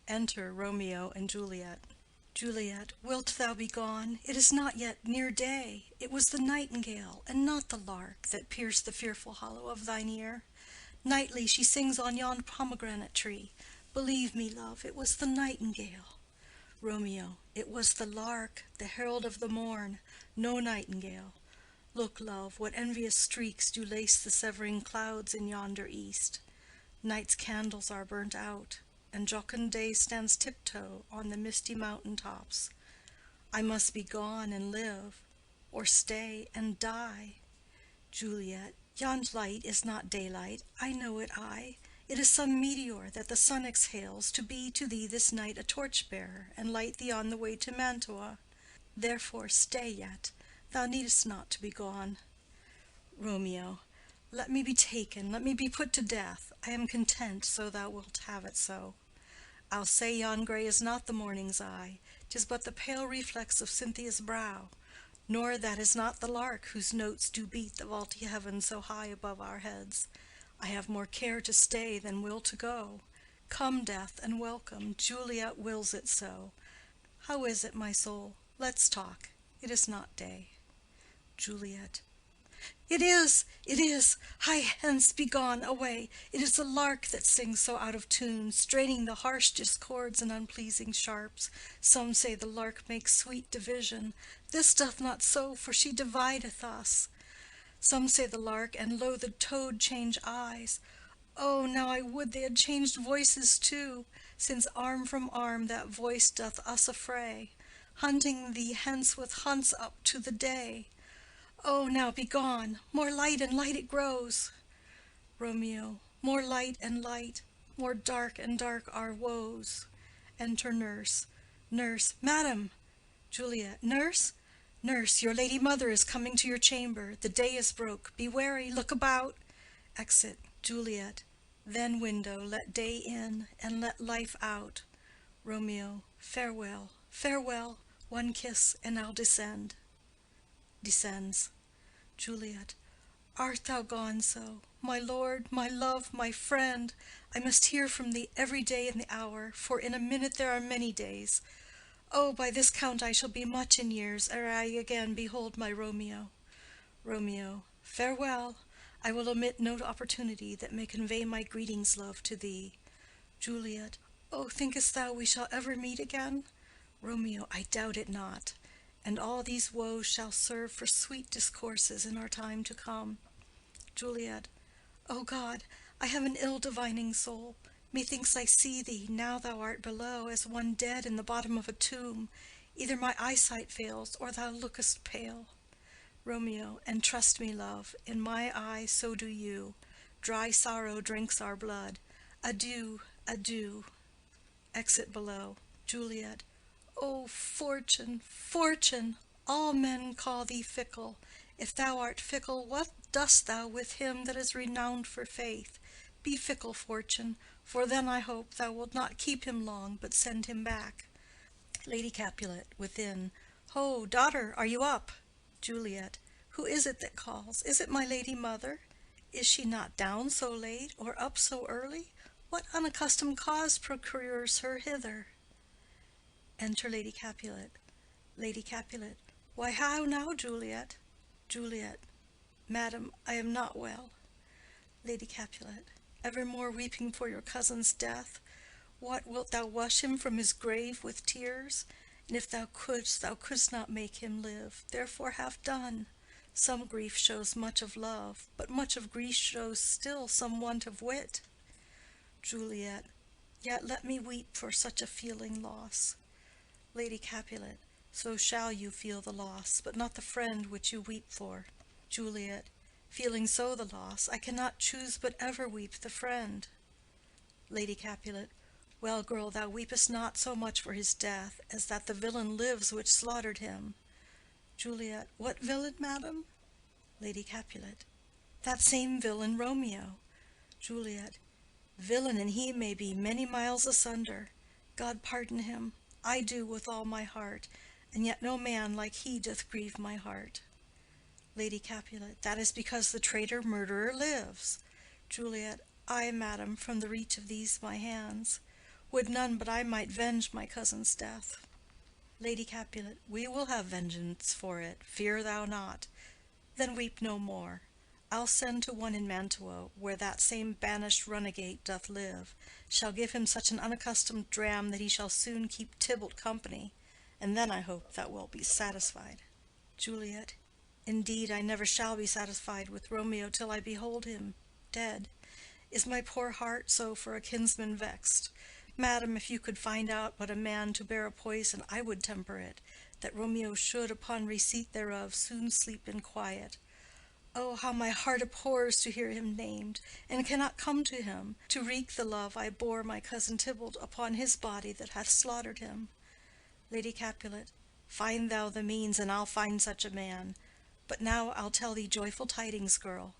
Speaker 2: Enter Romeo and Juliet. Juliet, wilt thou be gone? It is not yet near day. It was the nightingale, and not the lark, that pierced the fearful hollow of thine ear. Nightly she sings on yon pomegranate tree. Believe me, love, it was the nightingale. Romeo. It was the lark, the herald of the morn, no nightingale. Look, love, what envious streaks do lace the severing clouds in yonder east. Night's candles are burnt out, and jocund day stands tiptoe on the misty mountain tops. I must be gone and live, or stay and die. Juliet, yond light is not daylight, I know it I. It is some meteor that the sun exhales to be to thee this night a torch-bearer, and light thee on the way to Mantua. Therefore stay yet, thou needest not to be gone. Romeo. Let me be taken, let me be put to death. I am content, so thou wilt have it so. I'll say yon grey is not the morning's eye, 'tis but the pale reflex of Cynthia's brow. Nor that is not the lark whose notes do beat the vaulty heaven so high above our heads. I have more care to stay than will to go. Come, death, and welcome. Juliet wills it so. How is it, my soul? Let's talk. It is not day. Juliet. It is, it is. Hie hence, be gone, away. It is the lark that sings so out of tune, straining the harsh discords and unpleasing sharps. Some say the lark makes sweet division. This doth not so, for she divideth us. Some say the lark and lo the toad change eyes. Oh, now I would they had changed voices too, since arm from arm that voice doth us affray, hunting thee hence with hunts up to the day. Oh, now be gone, more light and light it grows. Romeo. More light and light, more dark and dark our woes. Enter nurse. Nurse. Madam. Juliet. Nurse? Nurse, your lady mother is coming to your chamber. The day is broke. Be wary, look about. Exit. Juliet. Then window, let day in, and let life out. Romeo. Farewell, farewell. One kiss, and I'll descend. Descends. Juliet. Art thou gone so? My lord, my love, my friend, I must hear from thee every day in the hour, for in a minute there are many days. Oh, by this count I shall be much in years ere I again behold my Romeo. Romeo. Farewell. I will omit no opportunity that may convey my greetings, love, to thee. Juliet. Oh, thinkest thou we shall ever meet again? Romeo. I doubt it not. And all these woes shall serve for sweet discourses in our time to come. Juliet. O God, I have an ill divining soul. Methinks I see thee, now thou art below, as one dead in the bottom of a tomb. Either my eyesight fails, or thou lookest pale. Romeo. And trust me, love, in my eye so do you. Dry sorrow drinks our blood. Adieu, adieu. Exit below. Juliet. O fortune, fortune! All men call thee fickle. If thou art fickle, what dost thou with him that is renowned for faith? Be fickle, fortune, for then I hope thou wilt not keep him long, but send him back. Lady Capulet within. Ho, daughter, are you up? Juliet. Who is it that calls? Is it my lady mother? Is she not down so late, or up so early? What unaccustomed cause procures her hither? Enter Lady Capulet. Lady Capulet. Why, how now, Juliet? Juliet. Madam, I am not well. Lady Capulet. Evermore weeping for your cousin's death? What, wilt thou wash him from his grave with tears? And if thou couldst not make him live. Therefore have done. Some grief shows much of love, but much of grief shows still some want of wit. Juliet. Yet let me weep for such a feeling loss. Lady Capulet. So shall you feel the loss, but not the friend which you weep for. Juliet. Feeling so the loss, I cannot choose but ever weep the friend. Lady Capulet. Well, girl, thou weepest not so much for his death as that the villain lives which slaughtered him. Juliet. What villain, madam? Lady Capulet. That same villain Romeo. Juliet. Villain and he may be many miles asunder. God pardon him. I do with all my heart, and yet no man like he doth grieve my heart. Lady Capulet. That is because the traitor murderer lives. Juliet. Ay, madam, from the reach of these my hands. Would none but I might venge my cousin's death. Lady Capulet. We will have vengeance for it, fear thou not. Then weep no more. I'll send to one in Mantua, where that same banished runagate doth live, shall give him such an unaccustomed dram that he shall soon keep Tybalt company, and then I hope thou wilt be satisfied. Juliet. Indeed, I never shall be satisfied with Romeo till I behold him dead. Is my poor heart so for a kinsman vexed? Madam, if you could find out but a man to bear a poison, I would temper it, that Romeo should, upon receipt thereof, soon sleep in quiet. Oh, how my heart abhors to hear him named, and cannot come to him, to wreak the love I bore my cousin Tybalt upon his body that hath slaughtered him. Lady Capulet. Find thou the means, and I'll find such a man. But now I'll tell thee joyful tidings, girl.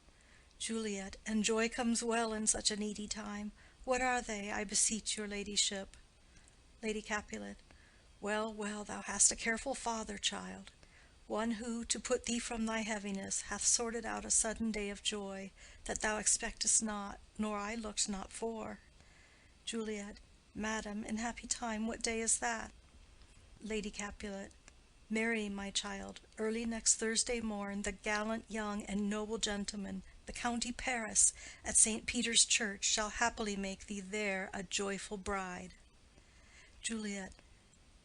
Speaker 2: Juliet. And joy comes well in such a needy time. What are they, I beseech your ladyship? Lady Capulet. Well, well, thou hast a careful father, child. One who, to put thee from thy heaviness, hath sorted out a sudden day of joy, that thou expectest not, nor I looked not for. Juliet. Madam, in happy time, what day is that? Lady Capulet. Marry, my child, early next Thursday morn, the gallant young and noble gentleman, the County Paris, at St. Peter's Church, shall happily make thee there a joyful bride. Juliet.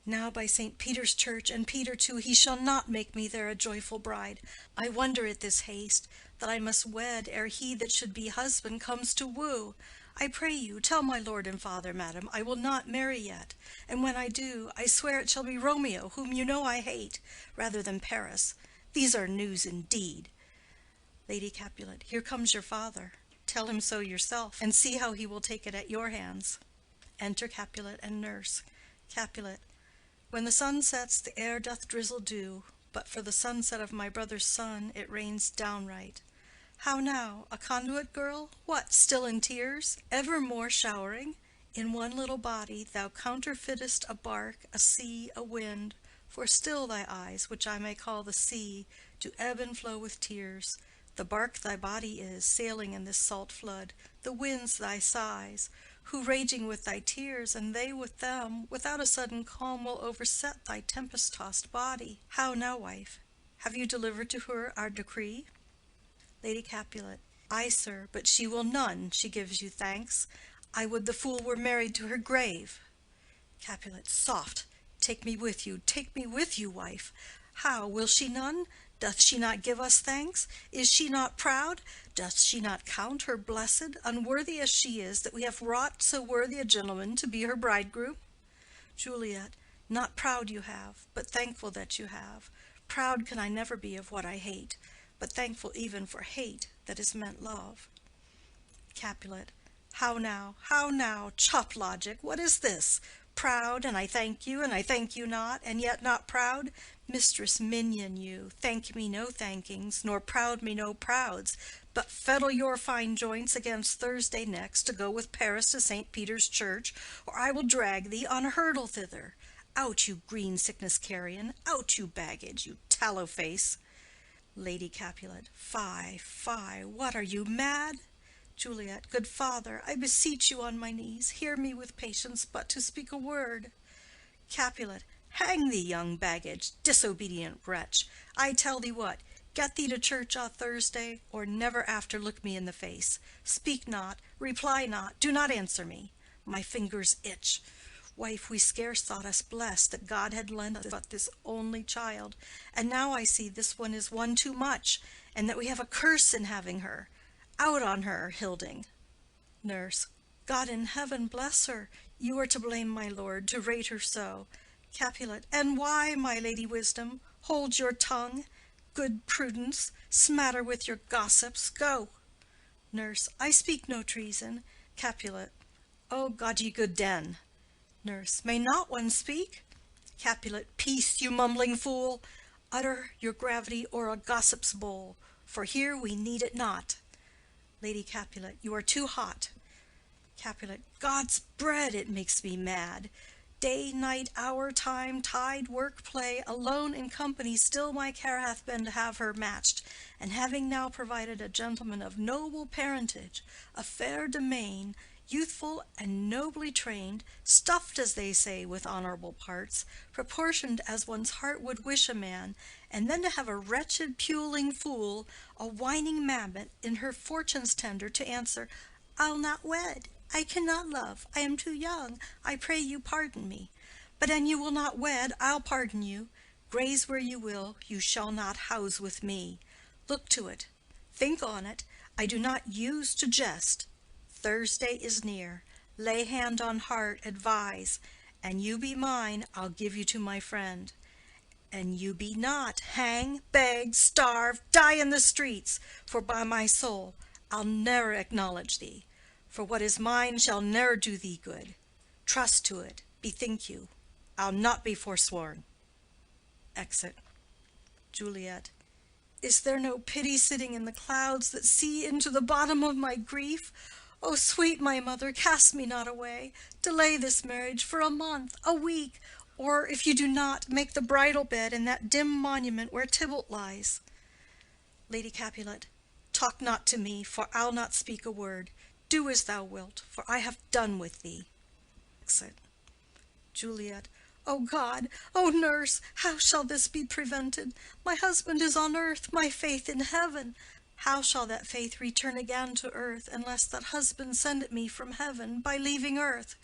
Speaker 2: Now by St. Peter's Church, and Peter too, he shall not make me there a joyful bride. I wonder at this haste, that I must wed ere he that should be husband comes to woo. I pray you, tell my lord and father, madam, I will not marry yet, and when I do, I swear it shall be Romeo, whom you know I hate, rather than Paris. These are news indeed. Lady Capulet. Here comes your father. Tell him so yourself, and see how he will take it at your hands. Enter Capulet and nurse. Capulet. When the sun sets, the air doth drizzle dew, but for the sunset of my brother's son it rains downright. How now, a conduit girl? What, still in tears? Evermore showering? In one little body thou counterfeitest a bark, a sea, a wind, for still thy eyes, which I may call the sea, do ebb and flow with tears. The bark thy body is, sailing in this salt flood, the winds thy sighs, who raging with thy tears, and they with them, without a sudden calm will overset thy tempest-tossed body. How now, wife? Have you delivered to her our decree? Lady Capulet. Ay, sir, but she will none. She gives you thanks. I would the fool were married to her grave. Capulet. Soft! Take me with you, wife. How, will she none? Doth she not give us thanks? Is she not proud? Doth she not count her blessed, unworthy as she is, that we have wrought so worthy a gentleman to be her bridegroom? Juliet. Not proud you have, but thankful that you have. Proud can I never be of what I hate, but thankful even for hate that is meant love. Capulet. How now, chop logic, what is this? Proud, and I thank you not, and yet not proud? Mistress minion you, thank me no thankings, nor proud me no prouds, but fettle your fine joints against Thursday next to go with Paris to St. Peter's Church, or I will drag thee on a hurdle thither. Out, you green sickness carrion, out, you baggage, you tallow face. Lady Capulet. Fie, fie, what, are you mad? Juliet. Good father, I beseech you on my knees, hear me with patience but to speak a word. Capulet. Hang thee, young baggage, disobedient wretch. I tell thee what, get thee to church on Thursday, or never after look me in the face. Speak not, reply not, do not answer me. My fingers itch. Wife, we scarce thought us blessed that God had lent us but this only child, and now I see this one is one too much, and that we have a curse in having her. Out on her, Hilding. Nurse. God in heaven bless her. You are to blame, my lord, to rate her so. Capulet. And why, my lady Wisdom? Hold your tongue. Good Prudence, smatter with your gossips. Go. Nurse. I speak no treason. Capulet. O God ye good den. Nurse. May not one speak? Capulet. Peace, you mumbling fool. Utter your gravity or a gossip's bowl, for here we need it not. Lady Capulet. You are too hot. Capulet. God's bread, it makes me mad. Day, night, hour, time, tide, work, play, alone in company, still my care hath been to have her matched, and having now provided a gentleman of noble parentage, a fair domain, youthful and nobly trained, stuffed, as they say, with honorable parts, proportioned as one's heart would wish a man, and then to have a wretched puling fool, a whining mammet, in her fortune's tender, to answer, I'll not wed, I cannot love, I am too young, I pray you pardon me. But an you will not wed, I'll pardon you. Graze where you will, you shall not house with me. Look to it, think on it, I do not use to jest. Thursday is near, lay hand on heart, advise, and you be mine, I'll give you to my friend. And you be not, hang, beg, starve, die in the streets, for by my soul, I'll ne'er acknowledge thee. For what is mine shall ne'er do thee good. Trust to it, bethink you, I'll not be forsworn. Exit. Juliet. Is there no pity sitting in the clouds that see into the bottom of my grief? O sweet my mother, cast me not away. Delay this marriage for a month, a week, or if you do not, make the bridal bed in that dim monument where Tybalt lies. Lady Capulet. Talk not to me, for I'll not speak a word. Do as thou wilt, for I have done with thee. Exit. Juliet. O God, O nurse, how shall this be prevented? My husband is on earth, my faith in heaven. How shall that faith return again to earth, unless that husband send it me from heaven by leaving earth?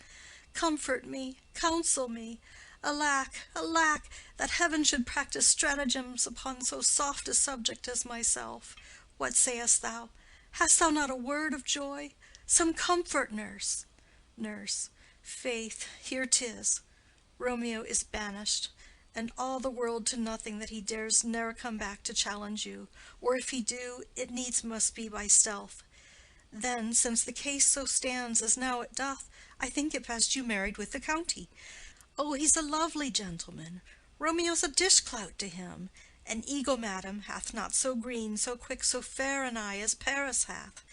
Speaker 2: Comfort me, counsel me. Alack, alack, that heaven should practice stratagems upon so soft a subject as myself. What sayest thou? Hast thou not a word of joy? Some comfort, nurse. Nurse. Faith, here 'tis. Romeo is banished, and all the world to nothing that he dares ne'er come back to challenge you, or if he do, it needs must be by stealth. Then, since the case so stands as now it doth, I think it best you married with the county. Oh, he's a lovely gentleman. Romeo's a dishclout to him, An eagle, madam, hath not so green, so quick, so fair an eye as Paris hath.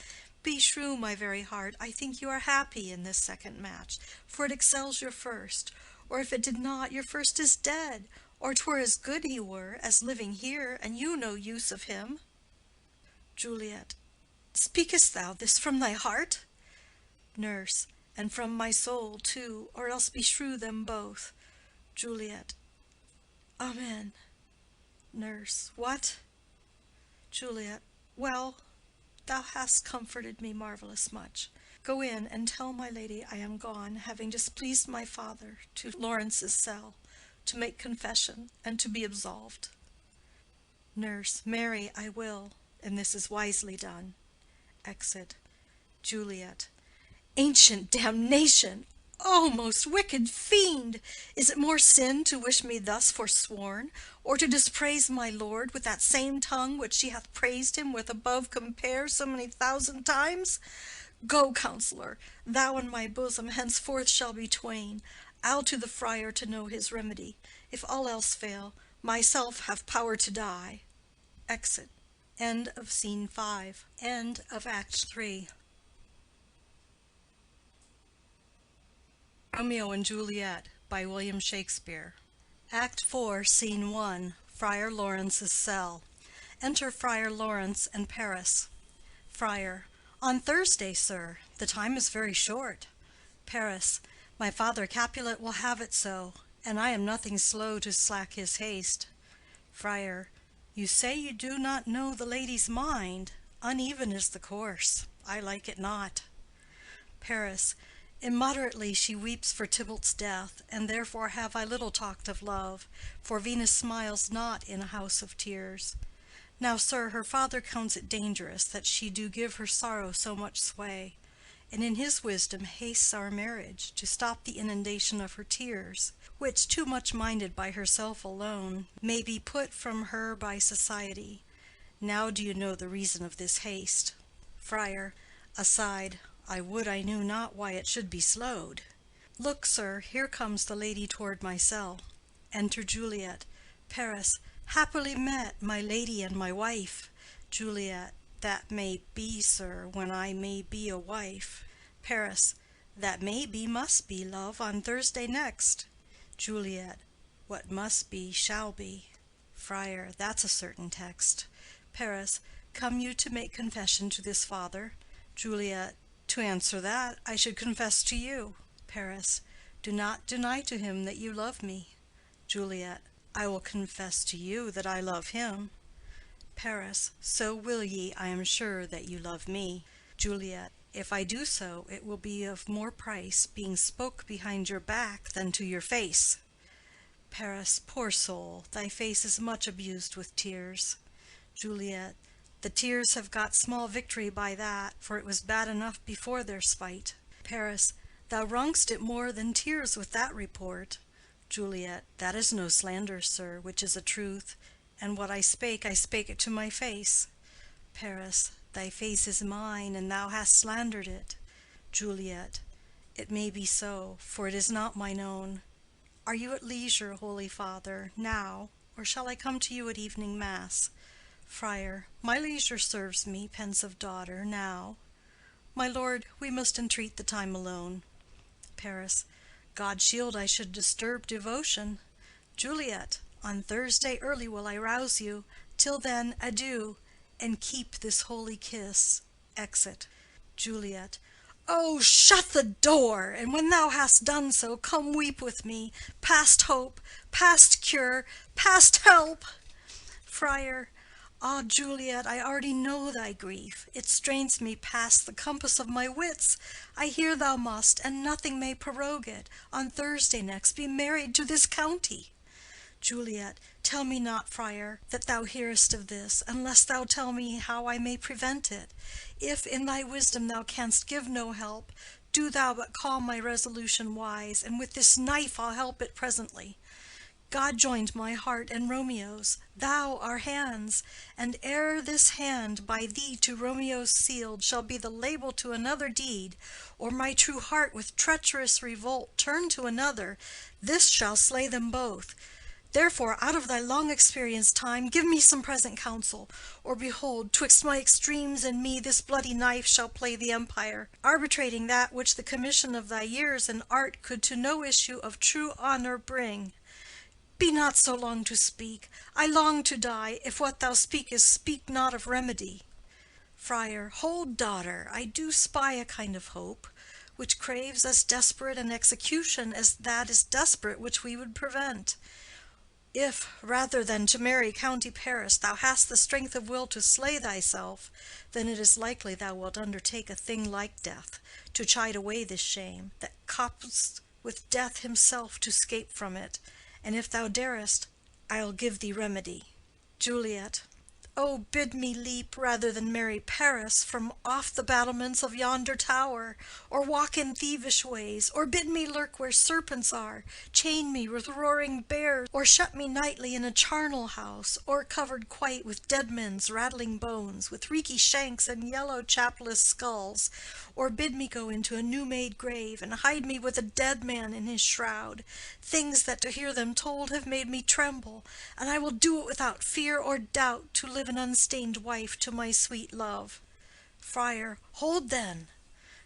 Speaker 2: Beshrew my very heart, I think you are happy in this second match, for it excels your first. Or if it did not, your first is dead, or 'twere as good he were, as living here, and you no use of him. Juliet. Speakest thou this from thy heart? Nurse. And from my soul too, or else beshrew them both. Juliet. Amen. Nurse. What? Juliet. Well, thou hast comforted me marvellous much. Go in and tell my lady I am gone, having displeased my father, to Lawrence's cell, to make confession, and to be absolved. Nurse. Marry, I will, and this is wisely done. Exit. Juliet. Ancient damnation! O most wicked fiend! Is it more sin to wish me thus forsworn, or to dispraise my lord with that same tongue which she hath praised him with above compare so many thousand times? Go, counselor, thou and my bosom henceforth shall be twain. I'll to the friar to know his remedy. If all else fail, myself have power to die. Exit. End of Scene 5. End of Act 3. Romeo and Juliet by William Shakespeare. Act 4, Scene 1. Friar Lawrence's cell. Enter Friar Lawrence and Paris. Friar. On Thursday, sir. The time is very short. Paris. My father Capulet will have it so, and I am nothing slow to slack his haste. Friar. You say you do not know the lady's mind. Uneven is the course. I like it not. Paris. Immoderately she weeps for Tybalt's death, and therefore have I little talked of love, for Venus smiles not in a house of tears. Now, sir, her father counts it dangerous that she do give her sorrow so much sway, and in his wisdom hastes our marriage, to stop the inundation of her tears, which, too much minded by herself alone, may be put from her by society. Now do you know the reason of this haste? Friar. Aside. I would I knew not why it should be slowed. Look, sir, here comes the lady toward my cell. Enter Juliet. Paris. Happily met, my lady and my wife. Juliet. That may be, sir, when I may be a wife. Paris. That may be, must be, love, on Thursday next. Juliet. What must be, shall be. Friar. That's a certain text. Paris. Come you to make confession to this father? Juliet. To answer that, I should confess to you. Paris. Do not deny to him that you love me. Juliet. I will confess to you that I love him. Paris. So will ye, I am sure, that you love me. Juliet. If I do so, it will be of more price, being spoke behind your back than to your face. Paris. Poor soul, thy face is much abused with tears. Juliet. The tears have got small victory by that, for it was bad enough before their spite. Paris. Thou wrong'st it more than tears with that report. Juliet. That is no slander, sir, which is a truth, and what I spake it to my face. Paris. Thy face is mine, and thou hast slandered it. Juliet. It may be so, for it is not mine own. Are you at leisure, holy father, now, or shall I come to you at evening mass? Friar. My leisure serves me, pensive daughter, now. My lord, we must entreat the time alone. Paris. God shield I should disturb devotion. Juliet. On Thursday early will I rouse you. Till then, adieu, and keep this holy kiss. Exit. Juliet. Oh, shut the door, and when thou hast done so, come weep with me, past hope, past cure, past help. Friar. Ah, Juliet, I already know thy grief. It strains me past the compass of my wits. I hear thou must, and nothing may prorogue it, on Thursday next be married to this county. Juliet. Tell me not, friar, that thou hearest of this, unless thou tell me how I may prevent it. If in thy wisdom thou canst give no help, do thou but call my resolution wise, and with this knife I'll help it presently. God joined my heart and Romeo's, thou our hands, and ere this hand by thee to Romeo's sealed shall be the label to another deed, or my true heart with treacherous revolt turn to another, this shall slay them both. Therefore, out of thy long experienced time, give me some present counsel, or behold, twixt my extremes and me this bloody knife shall play the empire, arbitrating that which the commission of thy years and art could to no issue of true honor bring. Be not so long to speak. I long to die, if what thou speakest speak not of remedy. Friar. Hold, daughter, I do spy a kind of hope, which craves as desperate an execution as that is desperate which we would prevent. If, rather than to marry County Paris, thou hast the strength of will to slay thyself, then it is likely thou wilt undertake a thing like death, to chide away this shame, that copst with death himself to scape from it. And if thou darest, I'll give thee remedy. Juliet. Oh, bid me leap rather than marry Paris from off the battlements of yonder tower, or walk in thievish ways, or bid me lurk where serpents are, chain me with roaring bears, or shut me nightly in a charnel house, or covered quite with dead men's rattling bones, with reeky shanks and yellow chapless skulls, or bid me go into a new-made grave, and hide me with a dead man in his shroud, things that to hear them told have made me tremble, and I will do it without fear or doubt, to live an unstained wife to my sweet love. Friar. Hold then.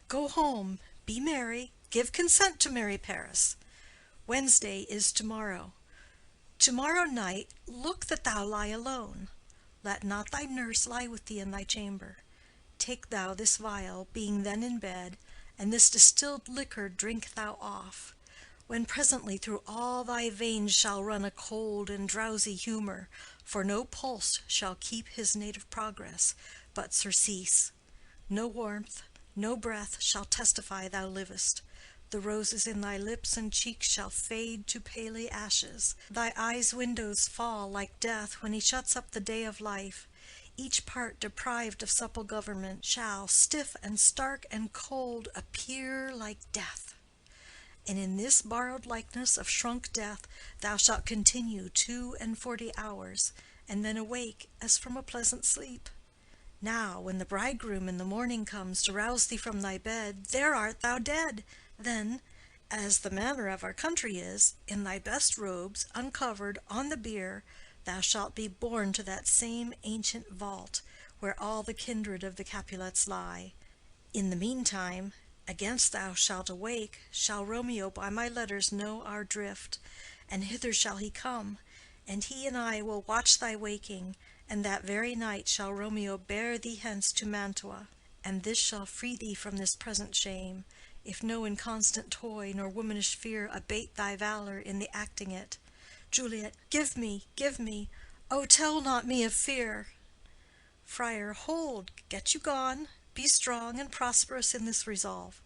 Speaker 2: Go home, be merry, give consent to marry Paris. Wednesday is tomorrow. Tomorrow night look that thou lie alone. Let not thy nurse lie with thee in thy chamber. Take thou this vial, being then in bed, and this distilled liquor drink thou off, when presently through all thy veins shall run a cold and drowsy humor, for no pulse shall keep his native progress, but surcease. No warmth, no breath shall testify thou livest. The roses in thy lips and cheeks shall fade to paly ashes. Thy eyes' windows fall like death when he shuts up the day of life. Each part deprived of supple government shall, stiff and stark and cold, appear like death. And in this borrowed likeness of shrunk death thou shalt continue 42 hours, and then awake as from a pleasant sleep. Now, when the bridegroom in the morning comes to rouse thee from thy bed, there art thou dead. Then, as the manner of our country is, in thy best robes, uncovered, on the bier, thou shalt be borne to that same ancient vault, where all the kindred of the Capulets lie. In the meantime, against thou shalt awake, shall Romeo by my letters know our drift, and hither shall he come, and he and I will watch thy waking, and that very night shall Romeo bear thee hence to Mantua, and this shall free thee from this present shame, if no inconstant toy nor womanish fear abate thy valor in the acting it. Juliet, give me, give me, oh, tell not me of fear. Friar. Hold, get you gone, be strong and prosperous in this resolve.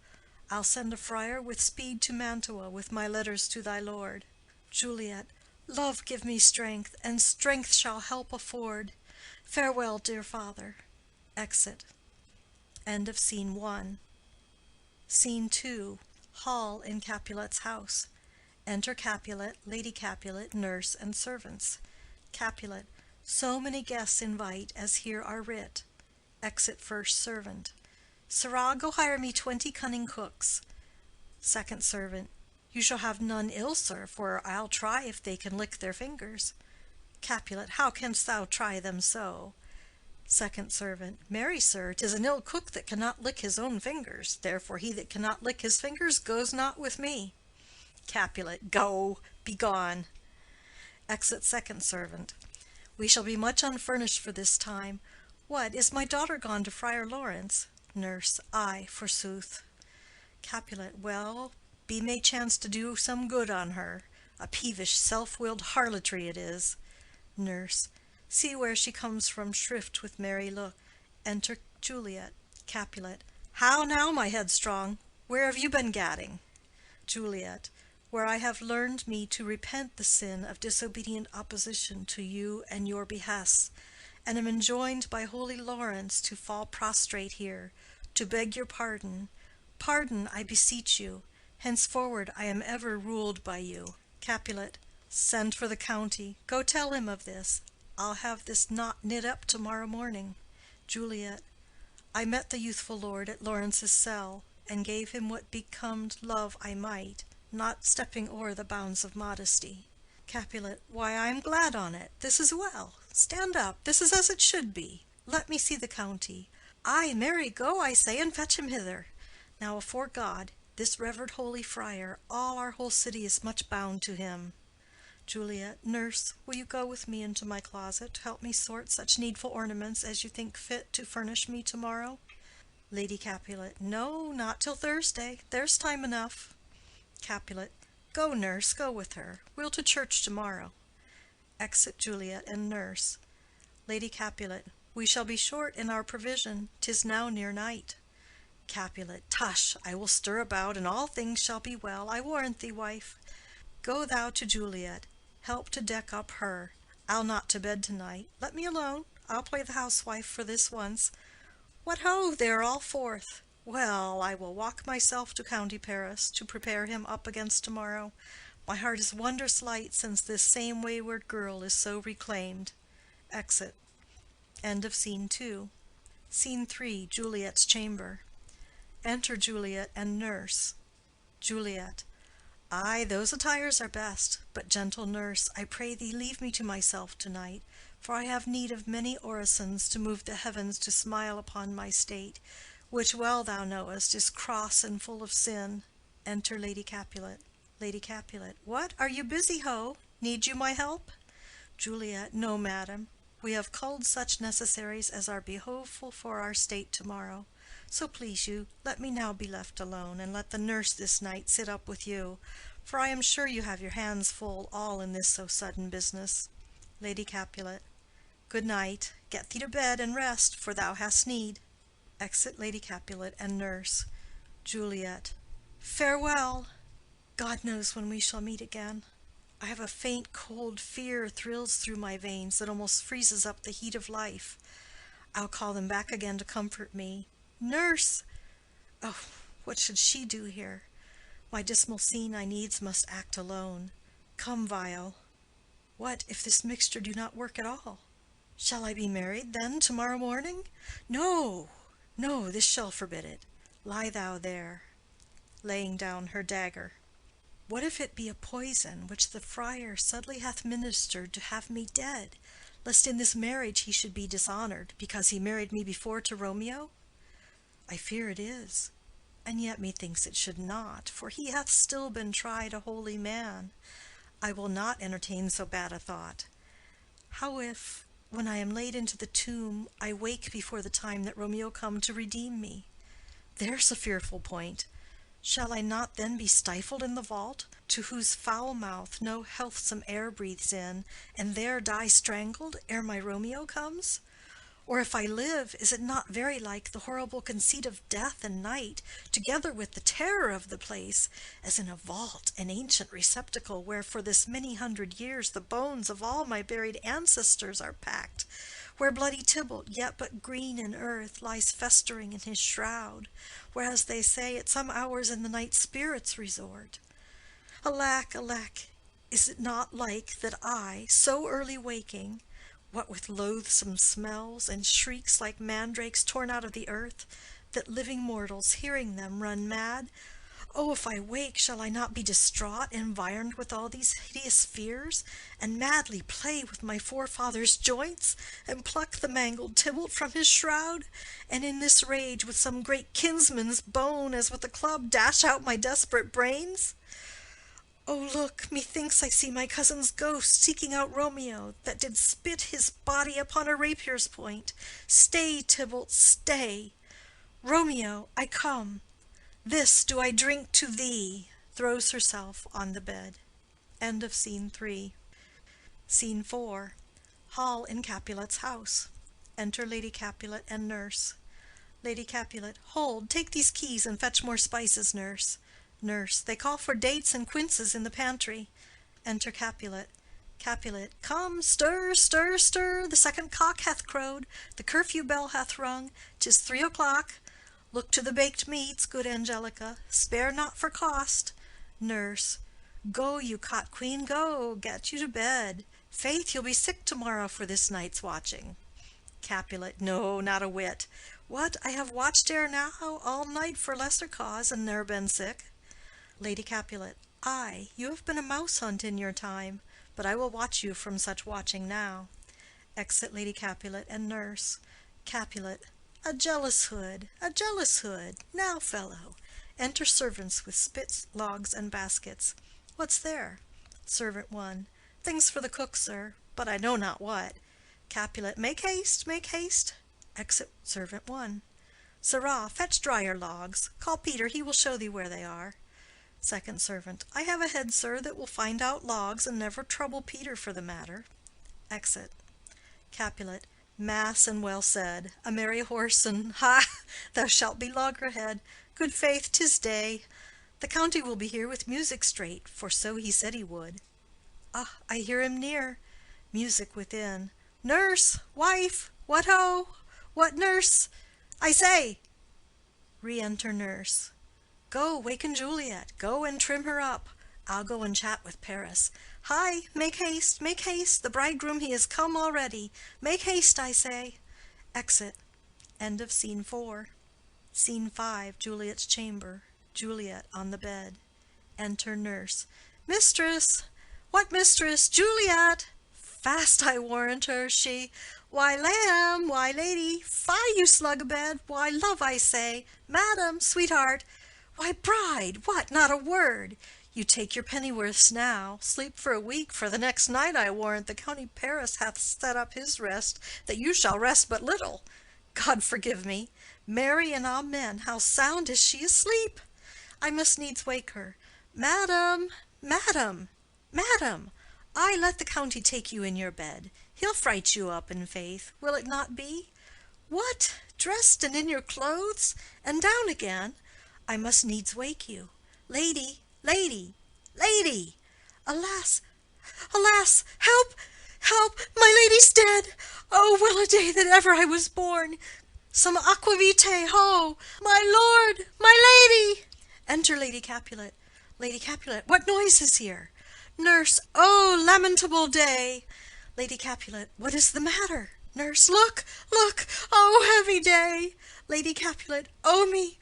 Speaker 2: I'll send a friar with speed to Mantua with my letters to thy lord. Juliet. Love give me strength, and strength shall help afford. Farewell, dear father. Exit. End of Scene 1. Scene 2. Hall in Capulet's house. Enter Capulet, Lady Capulet, nurse, and servants. Capulet. So many guests invite as here are writ. Exit first servant. Sirrah, go hire me 20 cunning cooks. Second servant. You shall have none ill, sir, for I'll try if they can lick their fingers. Capulet. How canst thou try them so? Second servant. Marry, sir, 'tis an ill cook that cannot lick his own fingers. Therefore he that cannot lick his fingers goes not with me. Capulet. Go, be gone. Exit second servant. We shall be much unfurnished for this time. What, is my daughter gone to Friar Lawrence? Nurse. Ay, forsooth. Capulet. Well, be may chance to do some good on her. A peevish, self-willed harlotry it is. Nurse. See where she comes from shrift with merry look. Enter Juliet. Capulet. How now, my headstrong? Where have you been gadding? Juliet. Where I have learned me to repent the sin of disobedient opposition to you and your behests, and am enjoined by holy Lawrence to fall prostrate here, to beg your pardon. Pardon, I beseech you. Henceforward I am ever ruled by you. Capulet. Send for the county. Go tell him of this. I'll have this knot knit up tomorrow morning. Juliet. I met the youthful lord at Lawrence's cell, and gave him what becomed love I might, not stepping o'er the bounds of modesty. Capulet. Why, I am glad on't. This is well. Stand up. This is as it should be. Let me see the county. Ay, marry, go, I say, and fetch him hither. Now, afore God, this reverend holy friar, all our whole city is much bound to him. Juliet. Nurse, will you go with me into my closet to help me sort such needful ornaments as you think fit to furnish me tomorrow? Lady Capulet. No, not till Thursday. There's time enough. Capulet. Go, nurse, go with her. We'll to church tomorrow. Exit Juliet and nurse. Lady Capulet. We shall be short in our provision. 'Tis now near night. Capulet. Tush! I will stir about, and all things shall be well, I warrant thee, wife. Go thou to Juliet. Help to deck up her. I'll not to bed to-night. Let me alone. I'll play the housewife for this once. What ho! They are all forth. Well, I will walk myself to County Paris, to prepare him up against tomorrow. My heart is wondrous light since this same wayward girl is so reclaimed. Exit. End of Scene 2. Scene 3. Juliet's chamber. Enter Juliet and nurse. Juliet. Ay, those attires are best. But, gentle nurse, I pray thee leave me to myself to-night, for I have need of many orisons to move the heavens to smile upon my state, which well thou knowest is cross and full of sin. Enter Lady Capulet. Lady Capulet. What, are you busy, ho? Need you my help? Juliet. No, madam. We have culled such necessaries as are behoveful for our state tomorrow. So please you, let me now be left alone, and let the nurse this night sit up with you, for I am sure you have your hands full all in this so sudden business. Lady Capulet. Good night. Get thee to bed and rest, for thou hast need. Exit Lady Capulet and nurse. Juliet. Farewell. God knows when we shall meet again. I have a faint cold fear thrills through my veins that almost freezes up the heat of life. I'll call them back again to comfort me. Nurse! Oh, what should she do here? My dismal scene I needs must act alone. Come, vial. What if this mixture do not work at all? Shall I be married, then, tomorrow morning? No, no, this shall forbid it. Lie thou there, laying down her dagger. What if it be a poison which the friar subtly hath ministered to have me dead, lest in this marriage he should be dishonored, because he married me before to Romeo? I fear it is, and yet methinks it should not, for he hath still been tried a holy man. I will not entertain so bad a thought. How if, when I am laid into the tomb, I wake before the time that Romeo come to redeem me? There's a fearful point. Shall I not then be stifled in the vault, to whose foul mouth no healthsome air breathes in, and there die strangled ere my Romeo comes? Or if I live, is it not very like the horrible conceit of death and night, together with the terror of the place, as in a vault, an ancient receptacle, where for this many hundred years the bones of all my buried ancestors are packed, where bloody Tybalt, yet but green in earth, lies festering in his shroud, whereas they say at some hours in the night spirits resort? Alack, alack, is it not like that I, so early waking, what with loathsome smells and shrieks like mandrakes torn out of the earth, that living mortals, hearing them, run mad? Oh, if I wake, shall I not be distraught, environed with all these hideous fears, and madly play with my forefathers' joints, and pluck the mangled Tybalt from his shroud, and in this rage with some great kinsman's bone, as with a club, dash out my desperate brains? Oh, look, methinks I see my cousin's ghost seeking out Romeo, that did spit his body upon a rapier's point. Stay, Tybalt, stay. Romeo, I come. This do I drink to thee. Throws herself on the bed. End of Scene 3. Scene 4. Hall in Capulet's house. Enter Lady Capulet and nurse. Lady Capulet. Hold, take these keys and fetch more spices, nurse. Nurse. They call for dates and quinces in the pantry. Enter Capulet. Capulet. Come, stir, stir, stir. The second cock hath crowed. The curfew bell hath rung. 'Tis 3 o'clock. Look to the baked meats, good Angelica. Spare not for cost. Nurse. Go, you cot queen, go. Get you to bed. Faith, you'll be sick tomorrow for this night's watching. Capulet. No, not a whit. What, I have watched ere now all night for lesser cause, and ne'er been sick. Lady Capulet. Ay, you have been a mouse hunt in your time, but I will watch you from such watching now. Exit Lady Capulet and Nurse. Capulet. A jealous hood, a jealous hood. Now, fellow. Enter servants with spits, logs, and baskets. What's there? Servant 1. Things for the cook, sir, but I know not what. Capulet. Make haste, make haste. Exit Servant 1. Sirrah, fetch drier logs. Call Peter, he will show thee where they are. Second Servant. I have a head, sir, that will find out logs, and never trouble Peter for the matter. Exit. Capulet. Mass and well said. A merry horse, and ha! Thou shalt be loggerhead. Good faith, 'tis day. The county will be here with music straight, for so he said he would. Ah, I hear him near. Music within. Nurse! Wife! What ho! What, nurse? I say! Re-enter Nurse. Go, waken Juliet. Go and trim her up. I'll go and chat with Paris. Hi, make haste, make haste. The bridegroom he is come already. Make haste, I say. Exit. End of Scene 4. Scene 5. Juliet's chamber. Juliet on the bed. Enter Nurse. Mistress! What mistress? Juliet! Fast, I warrant her, she. Why, lamb, why, lady, fie, you slug abed, why, love, I say, madam, sweetheart, why, bride, what, not a word? You take your pennyworths now, sleep for a week, for the next night, I warrant, the county Paris hath set up his rest, that you shall rest but little. God forgive me, Mary and amen, how sound is she asleep! I must needs wake her. Madam, madam, madam, I let the county take you in your bed. He'll fright you up, in faith, will it not be? What, dressed and in your clothes, and down again? I must needs wake you. Lady, lady, lady! Alas, alas, help, help, my lady's dead! Oh, well a day that ever I was born! Some aquavitae, ho! My lord, my lady! Enter Lady Capulet. Lady Capulet, what noise is here? Nurse, oh, lamentable day! Lady Capulet, what is the matter? Nurse, look, look, oh, heavy day! Lady Capulet, oh me,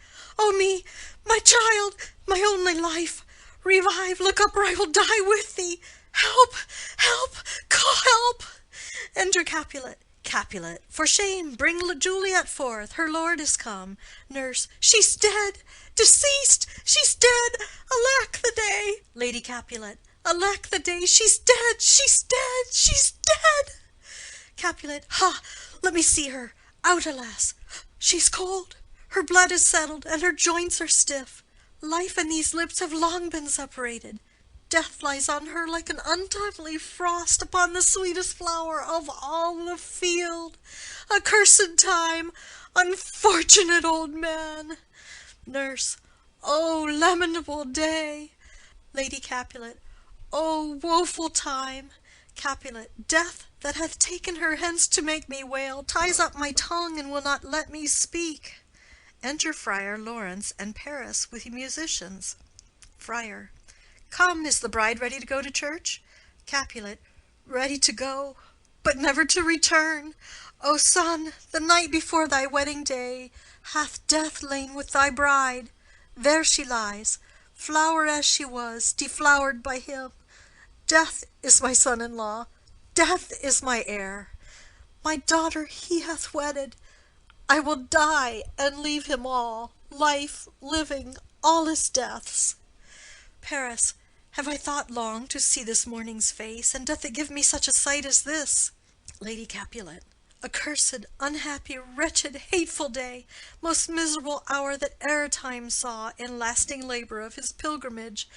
Speaker 2: my child, my only life! Revive, look up, or I will die with thee! Help, help, call help! Enter Capulet. Capulet, for shame, bring Juliet forth, her lord is come. Nurse, she's dead, deceased, she's dead, alack the day! Lady Capulet, alack the day, she's dead, she's dead, she's dead! Capulet, ha, let me see her, out, alas, she's cold, her blood is settled, and her joints are stiff. Life and these lips have long been separated. Death lies on her like an untimely frost upon the sweetest flower of all the field. Accursed time! Unfortunate old man! Nurse, oh, lamentable day! Lady Capulet, oh, woeful time! Capulet, death that hath taken her hence to make me wail, ties up my tongue and will not let me speak. Enter Friar Lawrence and Paris with musicians. Friar. Come, is the bride ready to go to church? Capulet. Ready to go, but never to return. O son, the night before thy wedding day hath death lain with thy bride. There she lies, flower as she was, deflowered by him. Death is my son-in-law, death is my heir. My daughter he hath wedded. I will die and leave him all, life, living, all is death's. Paris, have I thought long to see this morning's face, and doth it give me such a sight as this? Lady Capulet, accursed, unhappy, wretched, hateful day, most miserable hour that e'er time saw in lasting labor of his pilgrimage,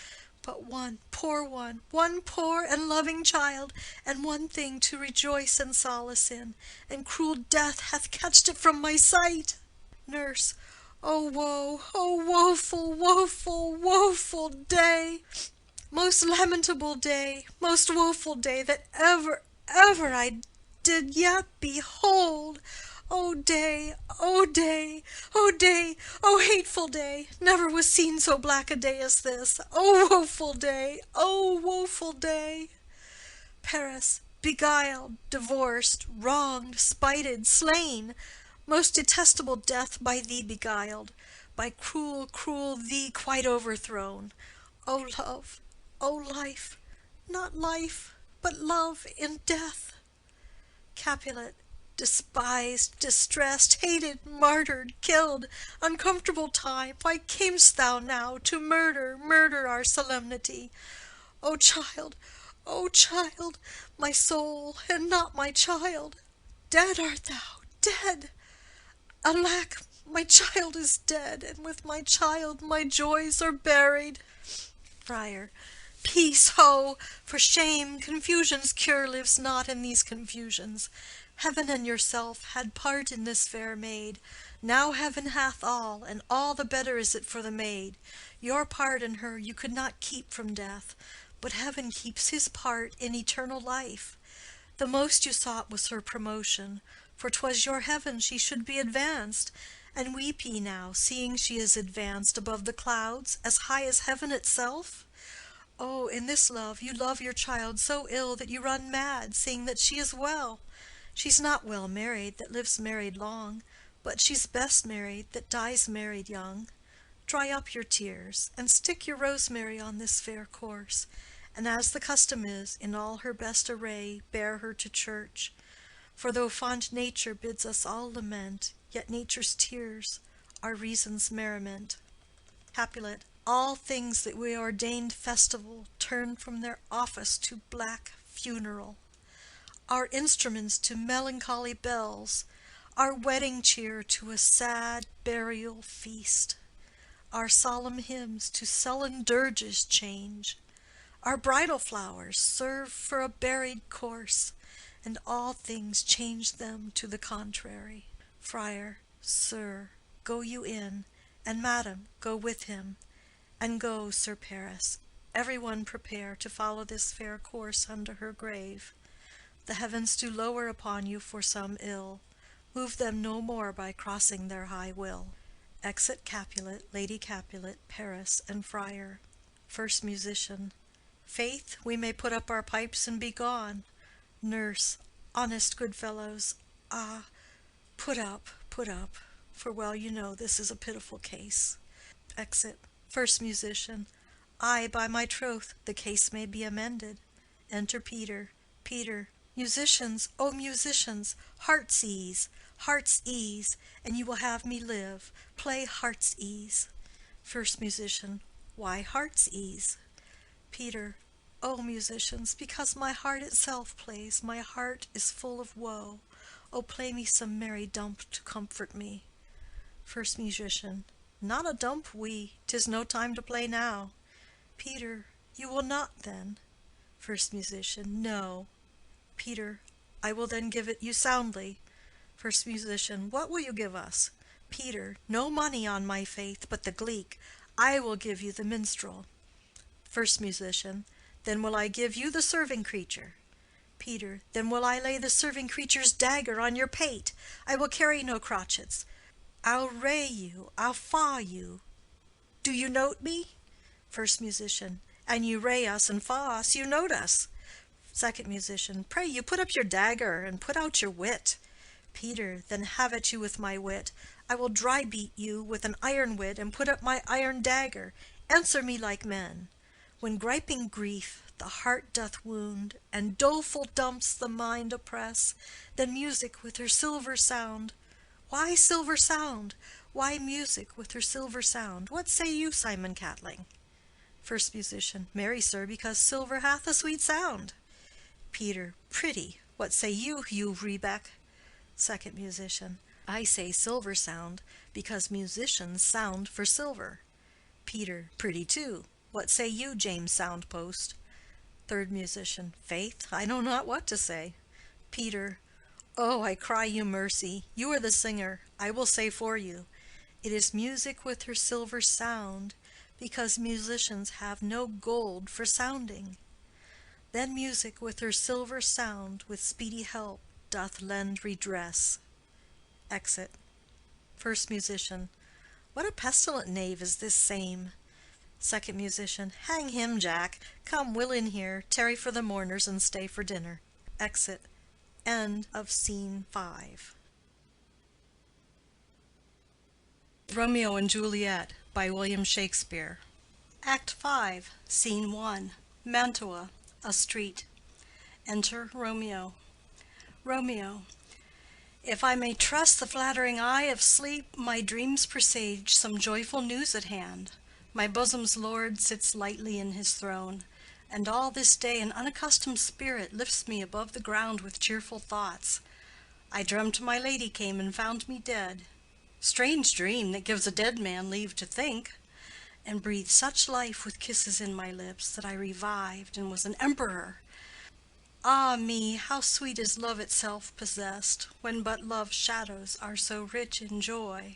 Speaker 2: but one poor and loving child, and one thing to rejoice and solace in, and cruel death hath catched it from my sight. Nurse, oh woe, oh woeful, woeful, woeful day! Most lamentable day, most woeful day that ever I did yet behold. O day, O day, O day, O hateful day! Never was seen so black a day as this. O woeful day, O woeful day! Paris, beguiled, divorced, wronged, spited, slain, most detestable death by thee beguiled, by cruel, cruel thee quite overthrown. O love, O life, not life, but love in death. Capulet, despised, distressed, hated, martyred, killed, uncomfortable time, why camest thou now to murder our solemnity? O child, O child, my soul, and not my child, dead art thou, dead. Alack, my child is dead, and with my child my joys are buried. Friar. Peace, ho! For shame, confusion's cure lives not in these confusions. Heaven and yourself had part in this fair maid. Now heaven hath all, and all the better is it for the maid. Your part in her you could not keep from death, but heaven keeps his part in eternal life. The most you sought was her promotion, for 'twas your heaven she should be advanced, and weep ye now, seeing she is advanced above the clouds, as high as heaven itself? Oh, in this love you love your child so ill that you run mad, seeing that she is well. She's not well married that lives married long, but she's best married that dies married young. Dry up your tears, and stick your rosemary on this fair corse, and as the custom is, in all her best array, bear her to church. For though fond nature bids us all lament, yet nature's tears are reason's merriment. Capulet. All things that we ordained festival turn from their office to black funeral. Our instruments to melancholy bells, our wedding cheer to a sad burial feast. Our solemn hymns to sullen dirges change. Our bridal flowers serve for a buried corse, and all things change them to the contrary. Friar. Sir, go you in, and madam, go with him. And go, Sir Paris, every one prepare to follow this fair course unto her grave. The heavens do lower upon you for some ill. Move them no more by crossing their high will. Exit Capulet, Lady Capulet, Paris, and Friar. First Musician. Faith, we may put up our pipes and be gone. Nurse. Honest good fellows, ah, put up, for well you know this is a pitiful case. Exit. First Musician. Ay, by my troth, the case may be amended. Enter Peter. Peter. Musicians, O musicians, heart's ease, and you will have me live. Play heart's ease. First Musician. Why heart's ease? Peter. O musicians, because my heart itself plays, my heart is full of woe. O play me some merry dump to comfort me. First Musician. Not a dump we, 'tis no time to play now. Peter. You will not then? First Musician. No. Peter. I will then give it you soundly. First Musician. What will you give us? Peter. No money on my faith, but the gleek. I will give you the minstrel. First Musician. Then will I give you the serving creature. Peter. Then will I lay the serving creature's dagger on your pate. I will carry no crotchets. I'll ray you, I'll faw you. Do you note me? First Musician. And you ray us and faw us, you note us. Second Musician. Pray you put up your dagger and put out your wit. Peter. Then have at you with my wit. I will dry beat you with an iron wit and put up my iron dagger. Answer me like men. When griping grief the heart doth wound, and doleful dumps the mind oppress, then music with her silver sound. Why silver sound? Why music with her silver sound? What say you, Simon Catling? First Musician. Marry, sir, because silver hath a sweet sound. Peter. Pretty. What say you, Hugh Rebeck? Second Musician. I say silver sound, because musicians sound for silver. Peter. Pretty too. What say you, James Soundpost? Third Musician. Faith, I know not what to say. Peter. Oh, I cry you mercy. You are the singer. I will say for you. It is music with her silver sound, because musicians have no gold for sounding. Then music with her silver sound, with speedy help, doth lend redress. Exit. First Musician. What a pestilent knave is this same! Second Musician. Hang him, Jack. Come, Will in here, tarry for the mourners, and stay for dinner. Exit. End of Scene 5.
Speaker 1: Romeo and Juliet by William Shakespeare. Act 5, Scene 1, Mantua, a street. Enter Romeo. Romeo. If I may trust the flattering eye of sleep, my dreams presage some joyful news at hand. My bosom's lord sits lightly in his throne, and all this day an unaccustomed spirit lifts me above the ground with cheerful thoughts. I dreamt my lady came and found me dead. Strange dream that gives a dead man leave to think, and breathed such life with kisses in my lips that I revived and was an emperor. Ah me, how sweet is love itself possessed, when but love's shadows are so rich in joy.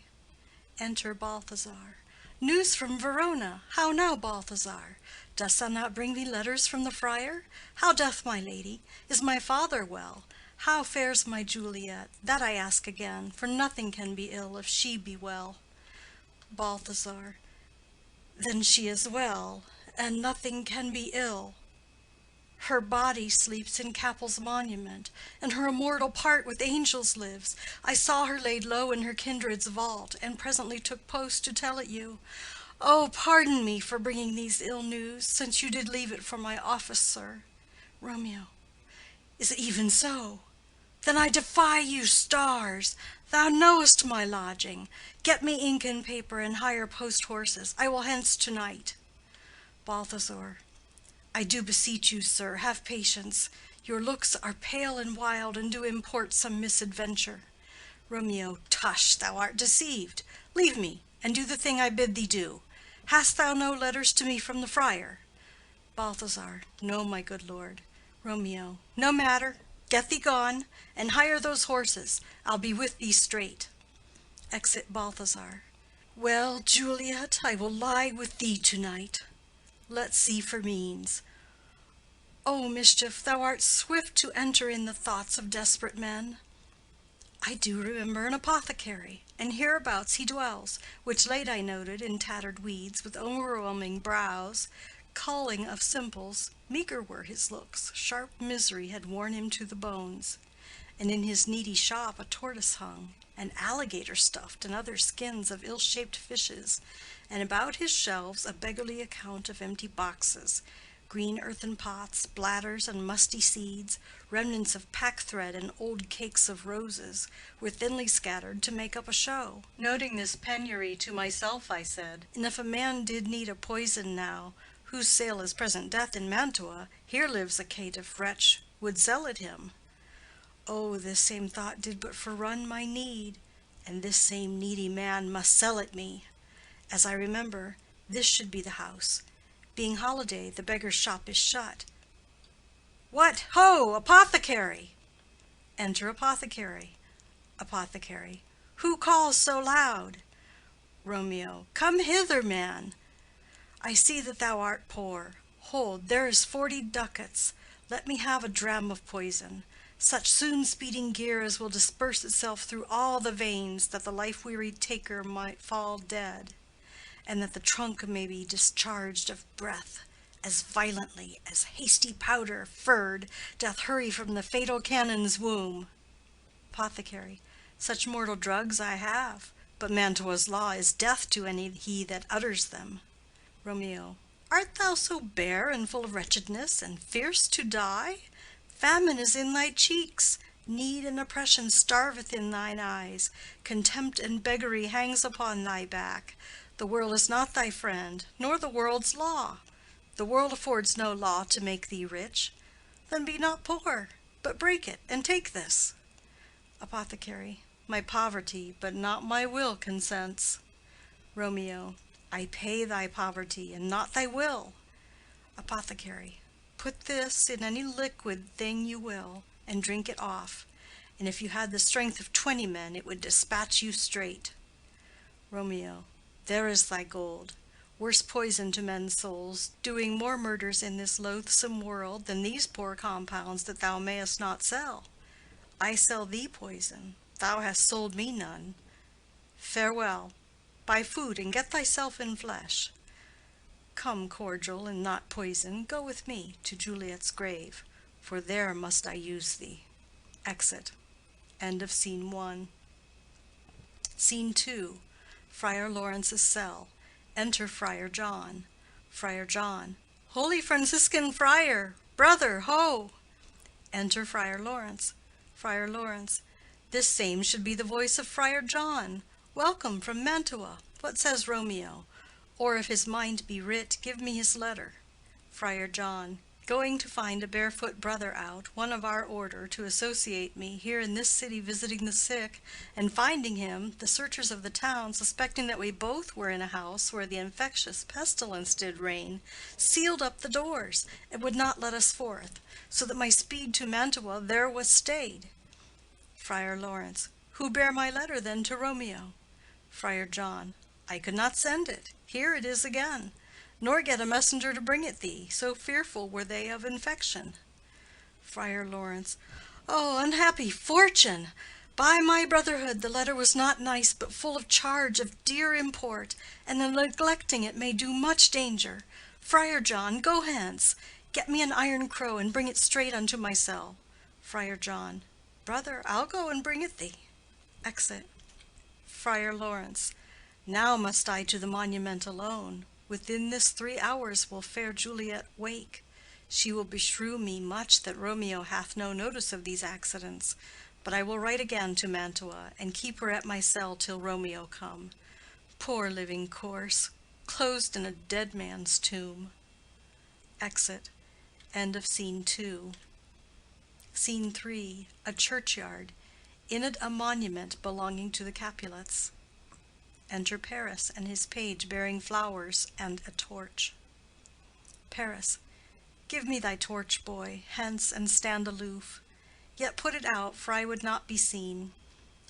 Speaker 1: Enter Balthazar. News from Verona. How now, Balthazar? Dost thou not bring me letters from the friar? How doth my lady? Is my father well? How fares my Juliet? That I ask again, for nothing can be ill if she be well. Balthazar. Then she is well, and nothing can be ill. Her body sleeps in Capel's monument, and her immortal part with angels lives. I saw her laid low in her kindred's vault, and presently took post to tell it you. Oh, pardon me for bringing these ill news, since you did leave it for my office, sir. Romeo. Is it even so? Then I defy you, stars. Thou knowest my lodging. Get me ink and paper, and hire post horses. I will hence to-night. Balthazar. I do beseech you, sir, have patience. Your looks are pale and wild, and do import some misadventure. Romeo. Tush, thou art deceived. Leave me, and do the thing I bid thee do. Hast thou no letters to me from the friar? Balthazar. No, my good lord. Romeo. No matter. Get thee gone, and hire those horses. I'll be with thee straight. Exit Balthazar. Well, Juliet, I will lie with thee to-night. Let's see for means. O mischief, thou art swift to enter in the thoughts of desperate men. I do remember an apothecary, and hereabouts he dwells, which late I noted in tattered weeds, with overwhelming brows, culling of simples. Meager were his looks, sharp misery had worn him to the bones. And in his needy shop a tortoise hung, and alligator stuffed, and other skins of ill-shaped fishes, and about his shelves a beggarly account of empty boxes, green earthen pots, bladders and musty seeds, remnants of pack-thread and old cakes of roses, were thinly scattered to make up a show. Noting this penury to myself, I said, and if a man did need a poison now, whose sale is present death in Mantua, here lives a caitiff wretch would sell it him. Oh, this same thought did but forerun my need, and this same needy man must sell it me. As I remember, this should be the house. Being holiday, the beggar's shop is shut. What, ho, apothecary! Enter apothecary. Apothecary. Who calls so loud? Romeo. Come hither, man. I see that thou art poor. Hold, there is 40 ducats. Let me have a dram of poison, such soon speeding gear as will disperse itself through all the veins, that the life-weary taker might fall dead, and that the trunk may be discharged of breath as violently as hasty powder furred doth hurry from the fatal cannon's womb. Apothecary. Such mortal drugs I have, but Mantua's law is death to any he that utters them. Romeo. Art thou so bare and full of wretchedness, and fierce to die? Famine is in thy cheeks, need and oppression starveth in thine eyes, contempt and beggary hangs upon thy back. The world is not thy friend, nor the world's law. The world affords no law to make thee rich. Then be not poor, but break it, and take this. Apothecary. My poverty, but not my will, consents. Romeo. I pay thy poverty, and not thy will. Apothecary. Put this in any liquid thing you will, and drink it off, and if you had the strength of 20 men, it would dispatch you straight. Romeo. There is thy gold. Worse poison to men's souls, doing more murders in this loathsome world than these poor compounds that thou mayest not sell. I sell thee poison, thou hast sold me none. Farewell. Buy food and get thyself in flesh. Come, cordial and not poison, go with me to Juliet's grave, for there must I use thee. Exit. End of Scene 1. Scene 2. Friar Lawrence's cell. Enter Friar John. Friar John. Holy Franciscan friar, brother, ho!
Speaker 2: Enter Friar Lawrence. Friar Lawrence. This same should be the voice of Friar John. Welcome from Mantua. What says Romeo? Or if his mind be writ, give me his letter. Friar John. Going to find a barefoot brother out, one of our order, to associate me, here in this city visiting the sick, and finding him, the searchers of the town, suspecting that we both were in a house where the infectious pestilence did reign, sealed up the doors, and would not let us forth, so that my speed to Mantua there was stayed. Friar Lawrence. Who bare my letter then to Romeo? Friar John. I could not send it. Here it is again. Nor get a messenger to bring it thee, so fearful were they of infection. Friar Lawrence. Oh, unhappy fortune! By my brotherhood, the letter was not nice, but full of charge of dear import, and the neglecting it may do much danger. Friar John, go hence. Get me an iron crow, and bring it straight unto my cell. Friar John. Brother, I'll go and bring it thee. Exit. Friar Lawrence. Now must I to the monument alone. Within this 3 hours will fair Juliet wake. She will beshrew me much that Romeo hath no notice of these accidents. But I will write again to Mantua, and keep her at my cell till Romeo come. Poor living corse, closed in a dead man's tomb. Exit. End of Scene 2. Scene 3. A churchyard. In it a monument belonging to the Capulets. Enter Paris and his page bearing flowers and a torch. Paris. Give me thy torch, boy, hence and stand aloof. Yet put it out, for I would not be seen.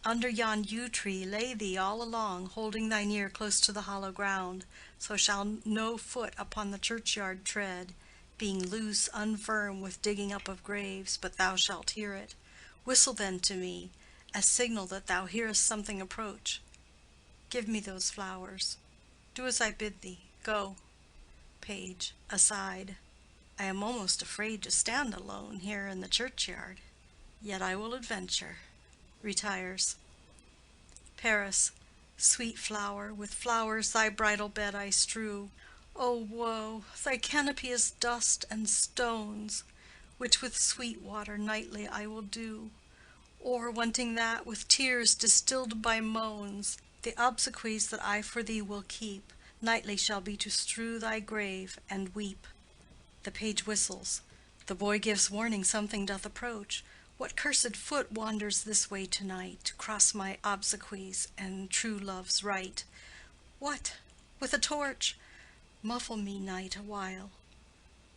Speaker 2: Under yon yew tree lay thee all along, holding thine ear close to the hollow ground, so shall no foot upon the churchyard tread, being loose, unfirm with digging up of graves, but thou shalt hear it. Whistle then to me, as signal that thou hearest something approach. Give me those flowers. Do as I bid thee. Go. Page. Aside. I am almost afraid to stand alone here in the churchyard. Yet I will adventure. Retires. Paris. Sweet flower, with flowers thy bridal bed I strew. O woe! Thy canopy is dust and stones, which with sweet water nightly I will dew. Or, wanting that, with tears distilled by moans, the obsequies that I for thee will keep, nightly shall be to strew thy grave and weep. The page whistles. The boy gives warning something doth approach. What cursed foot wanders this way tonight, to cross my obsequies and true love's right? What? With a torch? Muffle me, night, awhile.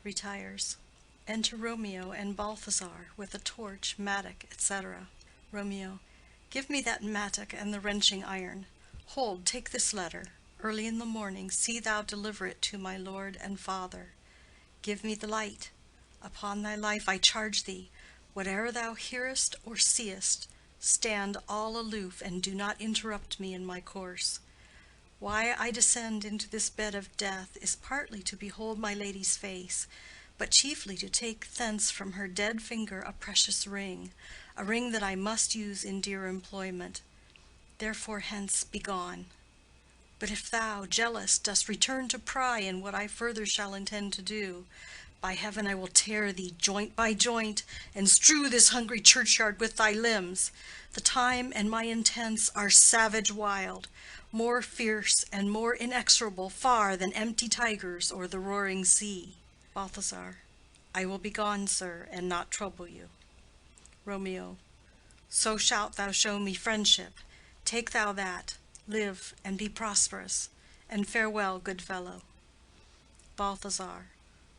Speaker 2: Retires. Enter Romeo and Balthazar, with a torch, mattock, etc. Romeo. Give me that mattock and the wrenching iron. Hold, take this letter. Early in the morning see thou deliver it to my lord and father. Give me the light. Upon thy life I charge thee, whate'er thou hearest or seest, stand all aloof and do not interrupt me in my course. Why I descend into this bed of death is partly to behold my lady's face, but chiefly to take thence from her dead finger a precious ring, a ring that I must use in dear employment. Therefore hence be gone. But if thou, jealous, dost return to pry in what I further shall intend to do, by heaven I will tear thee joint by joint, and strew this hungry churchyard with thy limbs. The time and my intents are savage wild, more fierce and more inexorable far than empty tigers or the roaring sea. Balthazar. I will be gone, sir, and not trouble you. Romeo. So shalt thou show me friendship. Take thou that, live and be prosperous, and farewell, good fellow. Balthazar.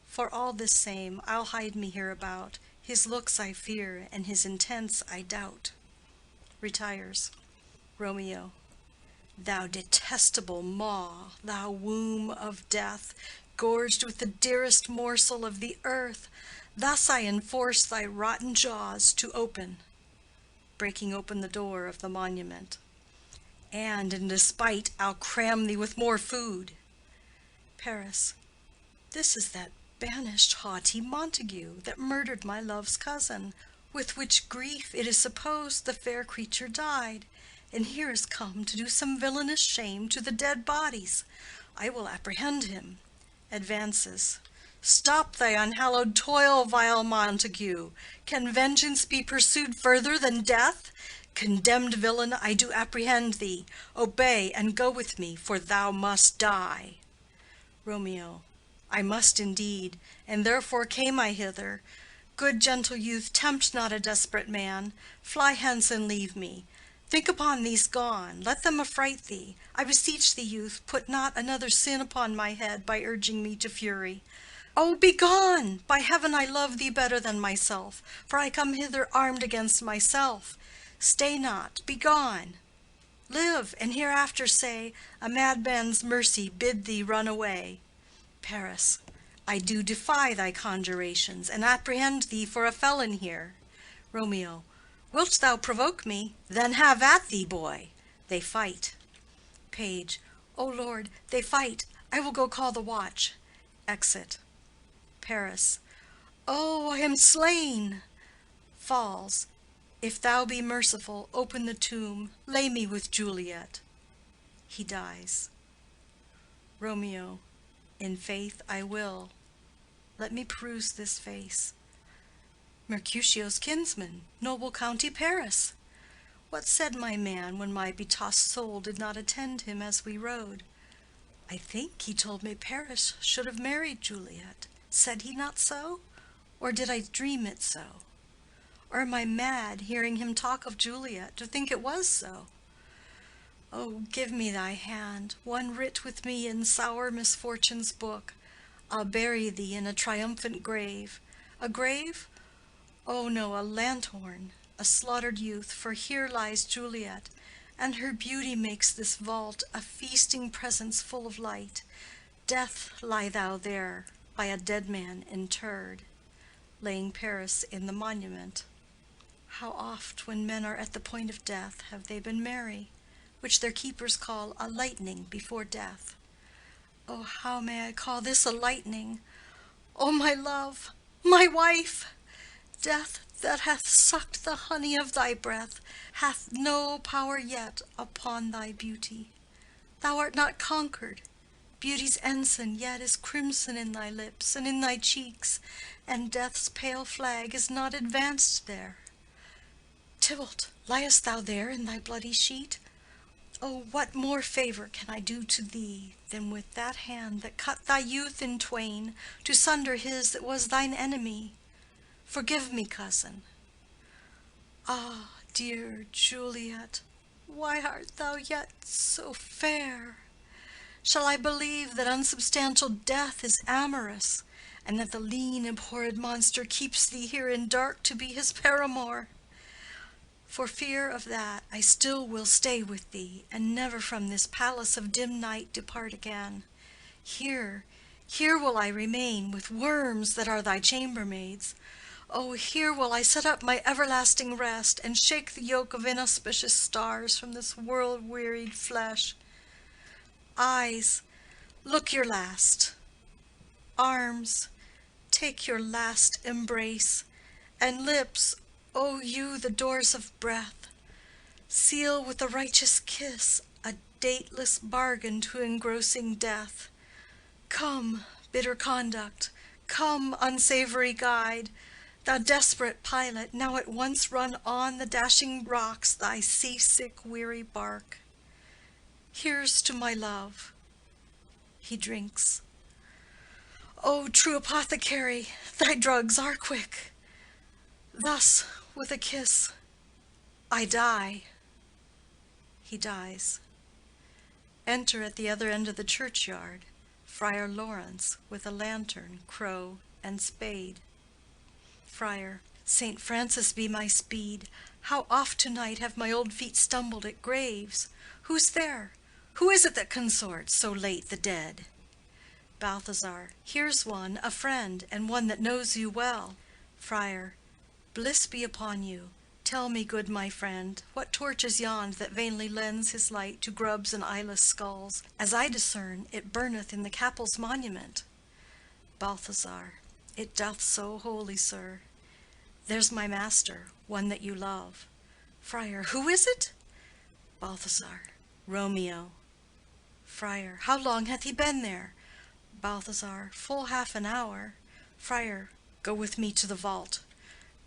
Speaker 2: For all this same, I'll hide me hereabout. His looks I fear, and his intents I doubt. Retires. Romeo. Thou detestable maw, thou womb of death, gorged with the dearest morsel of the earth, thus I enforce thy rotten jaws to open, breaking open the door of the monument. And in despite I'll cram thee with more food. Paris. This is that banished haughty Montague that murdered my love's cousin, with which grief it is supposed the fair creature died, and here is come to do some villainous shame to the dead bodies. I will apprehend him. Advances. Stop thy unhallowed toil, vile Montague. Can vengeance be pursued further than death? Condemned villain, I do apprehend thee. Obey and go with me, for thou must die. Romeo. I must indeed, and therefore came I hither. Good gentle youth, tempt not a desperate man. Fly hence and leave me. Think upon these gone, let them affright thee. I beseech thee, youth, put not another sin upon my head by urging me to fury. Oh, be gone! By heaven, I love thee better than myself, for I come hither armed against myself. Stay not, be gone. Live, and hereafter say, a madman's mercy bid thee run away. Paris. I do defy thy conjurations, and apprehend thee for a felon here. Romeo. Wilt thou provoke me? Then have at thee, boy. They fight. Page. O Lord, they fight. I will go call the watch. Exit. Paris. Oh, I am slain. Falls. If thou be merciful, open the tomb. Lay me with Juliet. He dies. Romeo. In faith I will. Let me peruse this face. Mercutio's kinsman, noble County Paris. What said my man when my betossed soul did not attend him as we rode? I think he told me Paris should have married Juliet. Said he not so? Or did I dream it so? Or am I mad, hearing him talk of Juliet, to think it was so? Oh, give me thy hand, one writ with me in sour misfortune's book. I'll bury thee in a triumphant grave. A grave? Oh no, a lanthorn, a slaughtered youth, for here lies Juliet, and her beauty makes this vault a feasting presence full of light. Death, lie thou there, by a dead man interred, laying Paris in the monument. How oft, when men are at the point of death, have they been merry, which their keepers call a lightning before death. Oh, how may I call this a lightning? O my love, my wife! Death, that hath sucked the honey of thy breath, hath no power yet upon thy beauty. Thou art not conquered. Beauty's ensign yet is crimson in thy lips and in thy cheeks, and death's pale flag is not advanced there. Tybalt, liest thou there in thy bloody sheet? Oh, what more favor can I do to thee than with that hand that cut thy youth in twain, to sunder his that was thine enemy? Forgive me, cousin. Ah, dear Juliet, why art thou yet so fair? Shall I believe that unsubstantial death is amorous, and that the lean, abhorred monster keeps thee here in dark to be his paramour? For fear of that, I still will stay with thee, and never from this palace of dim night depart again. Here, here will I remain with worms that are thy chambermaids. Oh, here will I set up my everlasting rest, and shake the yoke of inauspicious stars from this world-wearied flesh. Eyes, look your last. Arms, take your last embrace. And lips, O you, the doors of breath, seal with a righteous kiss a dateless bargain to engrossing death. Come, bitter conduct, come, unsavory guide, thou desperate pilot, now at once run on the dashing rocks thy sea-sick weary bark. Here's to my love. He drinks. O true apothecary, thy drugs are quick. Thus, with a kiss, I die. He dies. Enter at the other end of the churchyard Friar Lawrence with a lantern, crow, and spade. Friar. Saint Francis be my speed! How oft to-night have my old feet stumbled at graves! Who's there? Who is it that consorts so late the dead? Balthazar. Here's one, a friend, and one that knows you well. Friar. Bliss be upon you. Tell me, good my friend, what torch is yond that vainly lends his light to grubs and eyeless skulls? As I discern, it burneth in the capel's monument. Balthazar. It doth so, holy sir. There's my master, one that you love. Friar. Who is it? Balthazar. Romeo. Friar. How long hath he been there? Balthazar. Full half an hour. Friar. Go with me to the vault.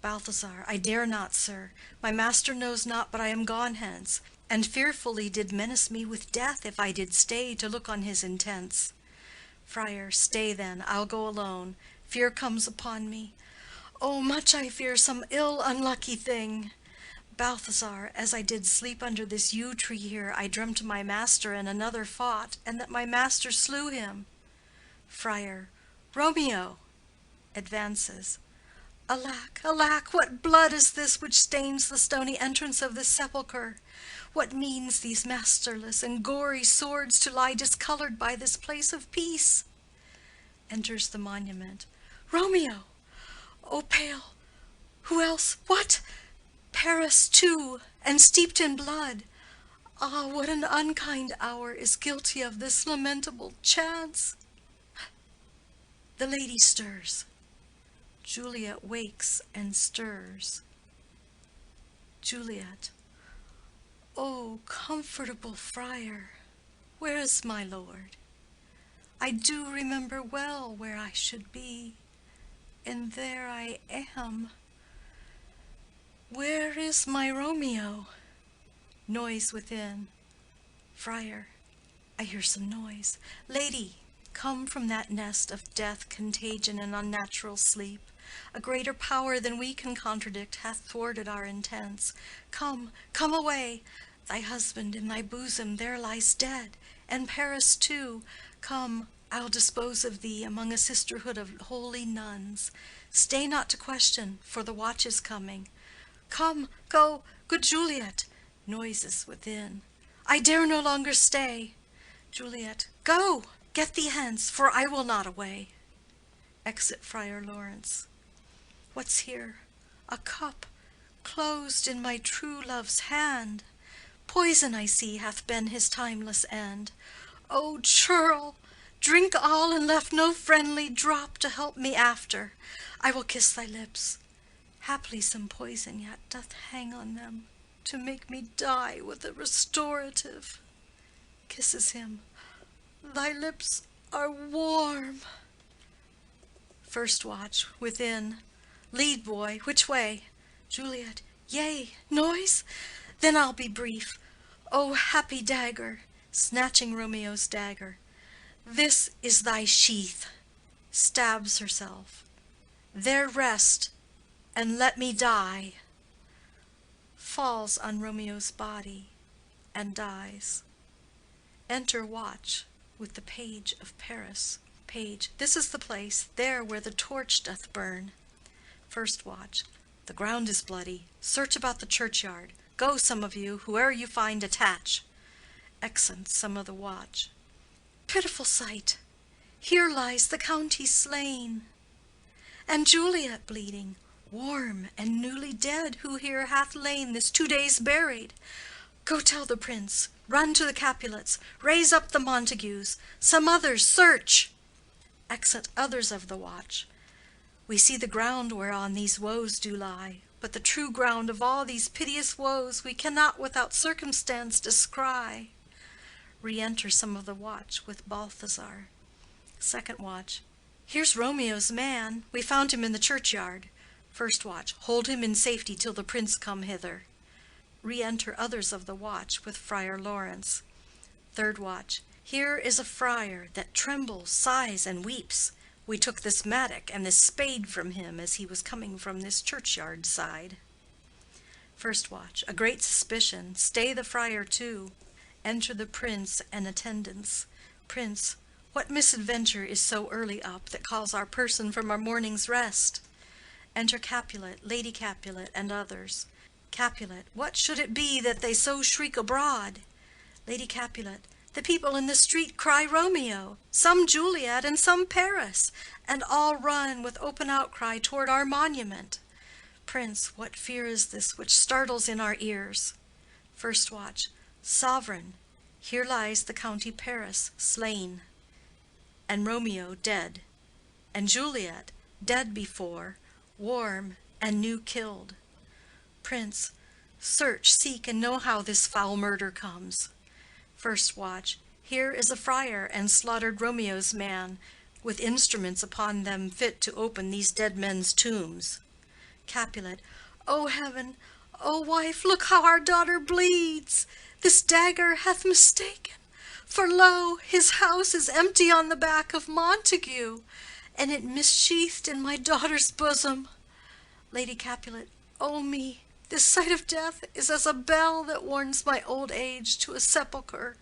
Speaker 2: Balthazar. I dare not, sir. My master knows not but I am gone hence, and fearfully did menace me with death if I did stay to look on his intents. Friar. Stay then, I'll go alone. Fear comes upon me. Oh, much I fear some ill unlucky thing. Balthazar, as I did sleep under this yew tree here, I dreamt my master and another fought, and that my master slew him. Friar. Romeo! Advances. Alack, alack, what blood is this which stains the stony entrance of this sepulchre? What means these masterless and gory swords to lie discolored by this place of peace? Enters the monument. Romeo! O pale! Who else? What? Paris too, and steeped in blood. Ah, what an unkind hour is guilty of this lamentable chance! The lady stirs. Juliet wakes and stirs. Juliet. O comfortable friar, where is my lord? I do remember well where I should be, and there I am. Where is my Romeo? Noise within. Friar. I hear some noise. Lady, come from that nest of death, contagion, and unnatural sleep. A greater power than we can contradict hath thwarted our intents. Come, come away. Thy husband in thy bosom there lies dead, and Paris too. Come, I'll dispose of thee among a sisterhood of holy nuns. Stay not to question, for the watch is coming. Come, go, good Juliet. Noises within. I dare no longer stay. Juliet. Go, get thee hence, for I will not away. Exit Friar Lawrence. What's here? A cup, closed in my true love's hand. Poison, I see, hath been his timeless end. O churl, drink all, and left no friendly drop to help me after. I will kiss thy lips. Haply some poison yet doth hang on them, to make me die with a restorative. Kisses him. Thy lips are warm. First watch, within. Lead, boy, which way? Juliet. Yea, noise? Then I'll be brief. O happy dagger, snatching Romeo's dagger. This is thy sheath. Stabs herself. There rest, and let me die. Falls on Romeo's body, and dies. Enter watch, with the page of Paris. Page. This is the place, there where the torch doth burn. First watch. The ground is bloody. Search about the churchyard. Go, some of you, whoe'er you find, attach. Exeunt some of the watch. Pitiful sight! Here lies the county slain, and Juliet bleeding, warm and newly dead, who here hath lain this 2 days buried. Go tell the prince, run to the Capulets, raise up the Montagues, some others search. Exit others of the watch. We see the ground whereon these woes do lie, but the true ground of all these piteous woes we cannot without circumstance descry. Re-enter some of the watch with Balthazar. Second watch. Here's Romeo's man. We found him in the churchyard. First watch. Hold him in safety till the prince come hither. Re-enter others of the watch with Friar Lawrence. Third watch. Here is a friar that trembles, sighs, and weeps. We took this mattock and this spade from him as he was coming from this churchyard side. First watch. A great suspicion. Stay the friar too. Enter the prince and attendants. Prince. What misadventure is so early up that calls our person from our morning's rest? Enter Capulet, Lady Capulet, and others. Capulet. What should it be that they so shriek abroad? Lady Capulet. The people in the street cry Romeo, some Juliet, and some Paris, and all run with open outcry toward our monument. Prince. What fear is this which startles in our ears? First watch. Sovereign, here lies the county Paris slain, and Romeo dead, and Juliet dead before, warm and new killed. Prince. Search, seek, and know how this foul murder comes. First watch. Here is a friar and slaughtered Romeo's man. with instruments upon them fit to open these dead men's tombs. Capulet. O heaven, O wife, look how our daughter bleeds! This dagger hath mistaken, for lo, his house is empty on the back of Montague, and it missheathed in my daughter's bosom. Lady Capulet. O me, this sight of death is as a bell that warns my old age to a sepulchre.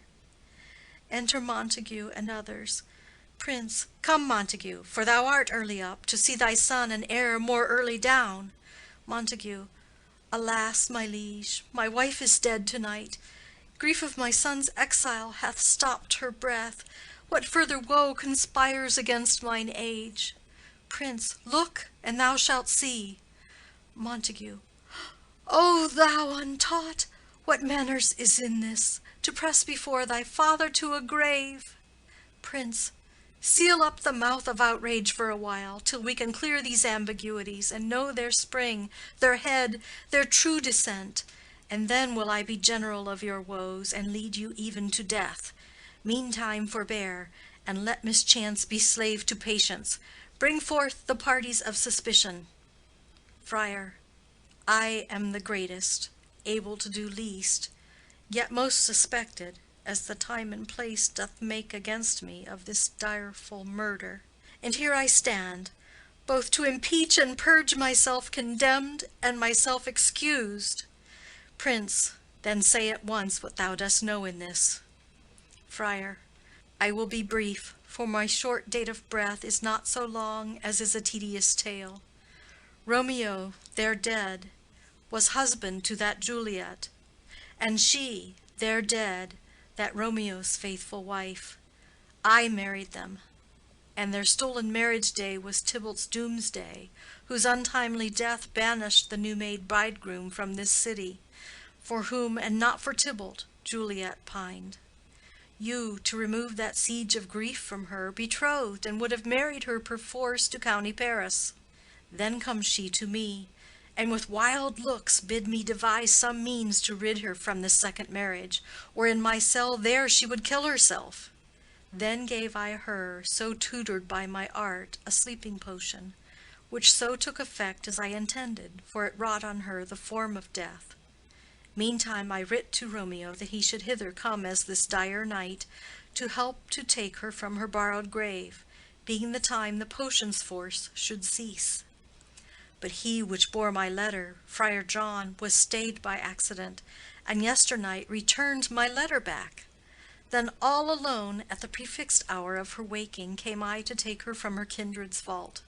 Speaker 2: Enter Montague and others. Prince. Come, Montague, for thou art early up, to see thy son and heir more early down. Montague. Alas, my liege, my wife is dead to-night. Grief of my son's exile hath stopped her breath. What further woe conspires against mine age? Prince. Look, and thou shalt see. Montague. O thou untaught, what manners is in this, to press before thy father to a grave? Prince. Seal up the mouth of outrage for a while, till we can clear these ambiguities, and know their spring, their head, their true descent, and then will I be general of your woes, and lead you even to death. Meantime forbear, and let mischance be slave to patience. Bring forth the parties of suspicion. Friar. I am the greatest, able to do least, yet most suspected, as the time and place doth make against me of this direful murder. And here I stand, both to impeach and purge myself condemned and myself excused. Prince, then say at once what thou dost know in this. Friar. I will be brief, for my short date of breath is not so long as is a tedious tale. Romeo, there dead, was husband to that Juliet, and she, there dead, that Romeo's faithful wife. I married them, and their stolen marriage day was Tybalt's doomsday, whose untimely death banished the new-made bridegroom from this city, for whom, and not for Tybalt, Juliet pined. You, to remove that siege of grief from her, betrothed, and would have married her perforce to county Paris. Then comes she to me, and with wild looks bid me devise some means to rid her from this second marriage, or in my cell there she would kill herself. Then gave I her, so tutored by my art, a sleeping potion, which so took effect as I intended, for it wrought on her the form of death. Meantime I writ to Romeo that he should hither come as this dire night, to help to take her from her borrowed grave, being the time the potion's force should cease. But he which bore my letter, Friar John, was stayed by accident, and yesternight returned my letter back. Then all alone, at the prefixed hour of her waking, came I to take her from her kindred's vault,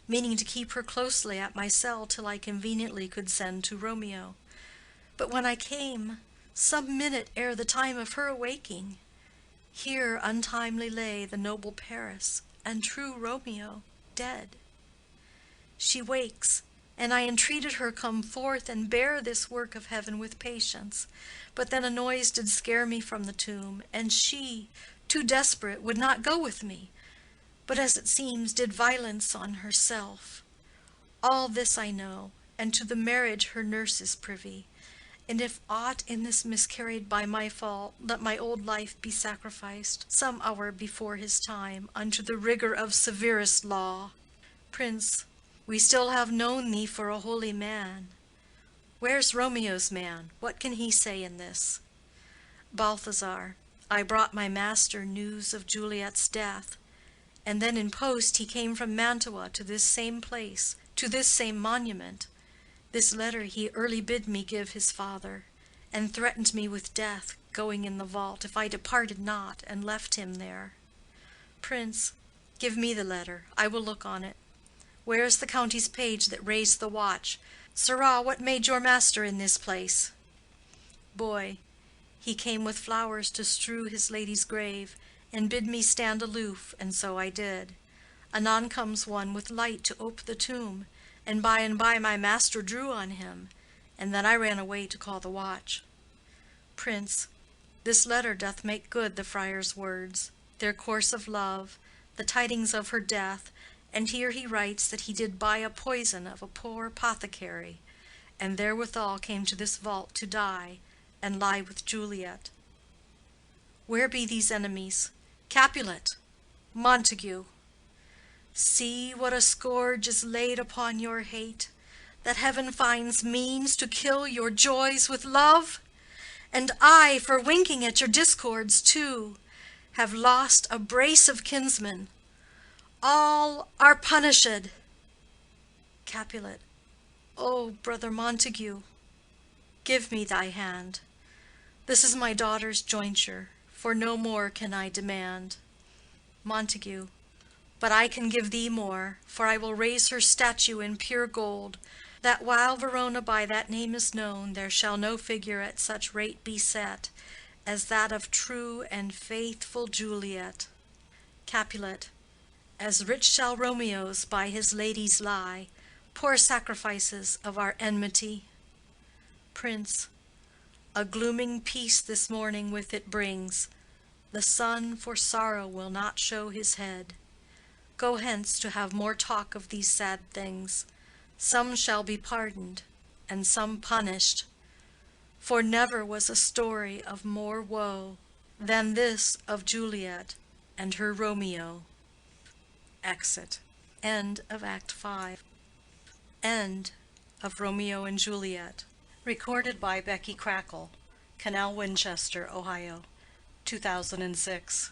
Speaker 2: meaning to keep her closely at my cell till I conveniently could send to Romeo. But when I came, some minute ere the time of her awaking, here untimely lay the noble Paris, and true Romeo, dead. She wakes, and I entreated her come forth and bear this work of heaven with patience. But then a noise did scare me from the tomb, and she, too desperate, would not go with me, but as it seems did violence on herself. All this I know, and to the marriage her nurse is privy. And if aught in this miscarried by my fault, let my old life be sacrificed, some hour before his time, unto the rigor of severest law. Prince, we still have known thee for a holy man. Where's Romeo's man? What can he say in this? Balthazar, I brought my master news of Juliet's death, and then in post he came from Mantua to this same place, to this same monument. This letter he early bid me give his father, and threatened me with death, going in the vault, if I departed not and left him there. Prince, give me the letter, I will look on it. Where is the county's page that raised the watch? Sirrah, what made your master in this place? Boy, he came with flowers to strew his lady's grave, and bid me stand aloof, and so I did. Anon comes one with light to ope the tomb, and by my master drew on him, and then I ran away to call the watch. Prince, this letter doth make good the friar's words, their course of love, the tidings of her death, and here he writes that he did buy a poison of a poor apothecary, and therewithal came to this vault to die, and lie with Juliet. Where be these enemies? Capulet! Montague! See what a scourge is laid upon your hate, that heaven finds means to kill your joys with love. And I, for winking at your discords too, have lost a brace of kinsmen. All are punished. Capulet. O brother Montague, give me thy hand. This is my daughter's jointure, for no more can I demand. Montague. But I can give thee more, for I will raise her statue in pure gold, that while Verona by that name is known, there shall no figure at such rate be set as that of true and faithful Juliet. Capulet. As rich shall Romeo's by his ladies lie, poor sacrifices of our enmity. Prince. A glooming peace this morning with it brings. The sun for sorrow will not show his head. Go hence to have more talk of these sad things. Some shall be pardoned, and some punished. For never was a story of more woe than this of Juliet and her Romeo. Exit. End of Act 5. End of Romeo and Juliet. Recorded by Becky Crackle, Canal Winchester, Ohio, 2006.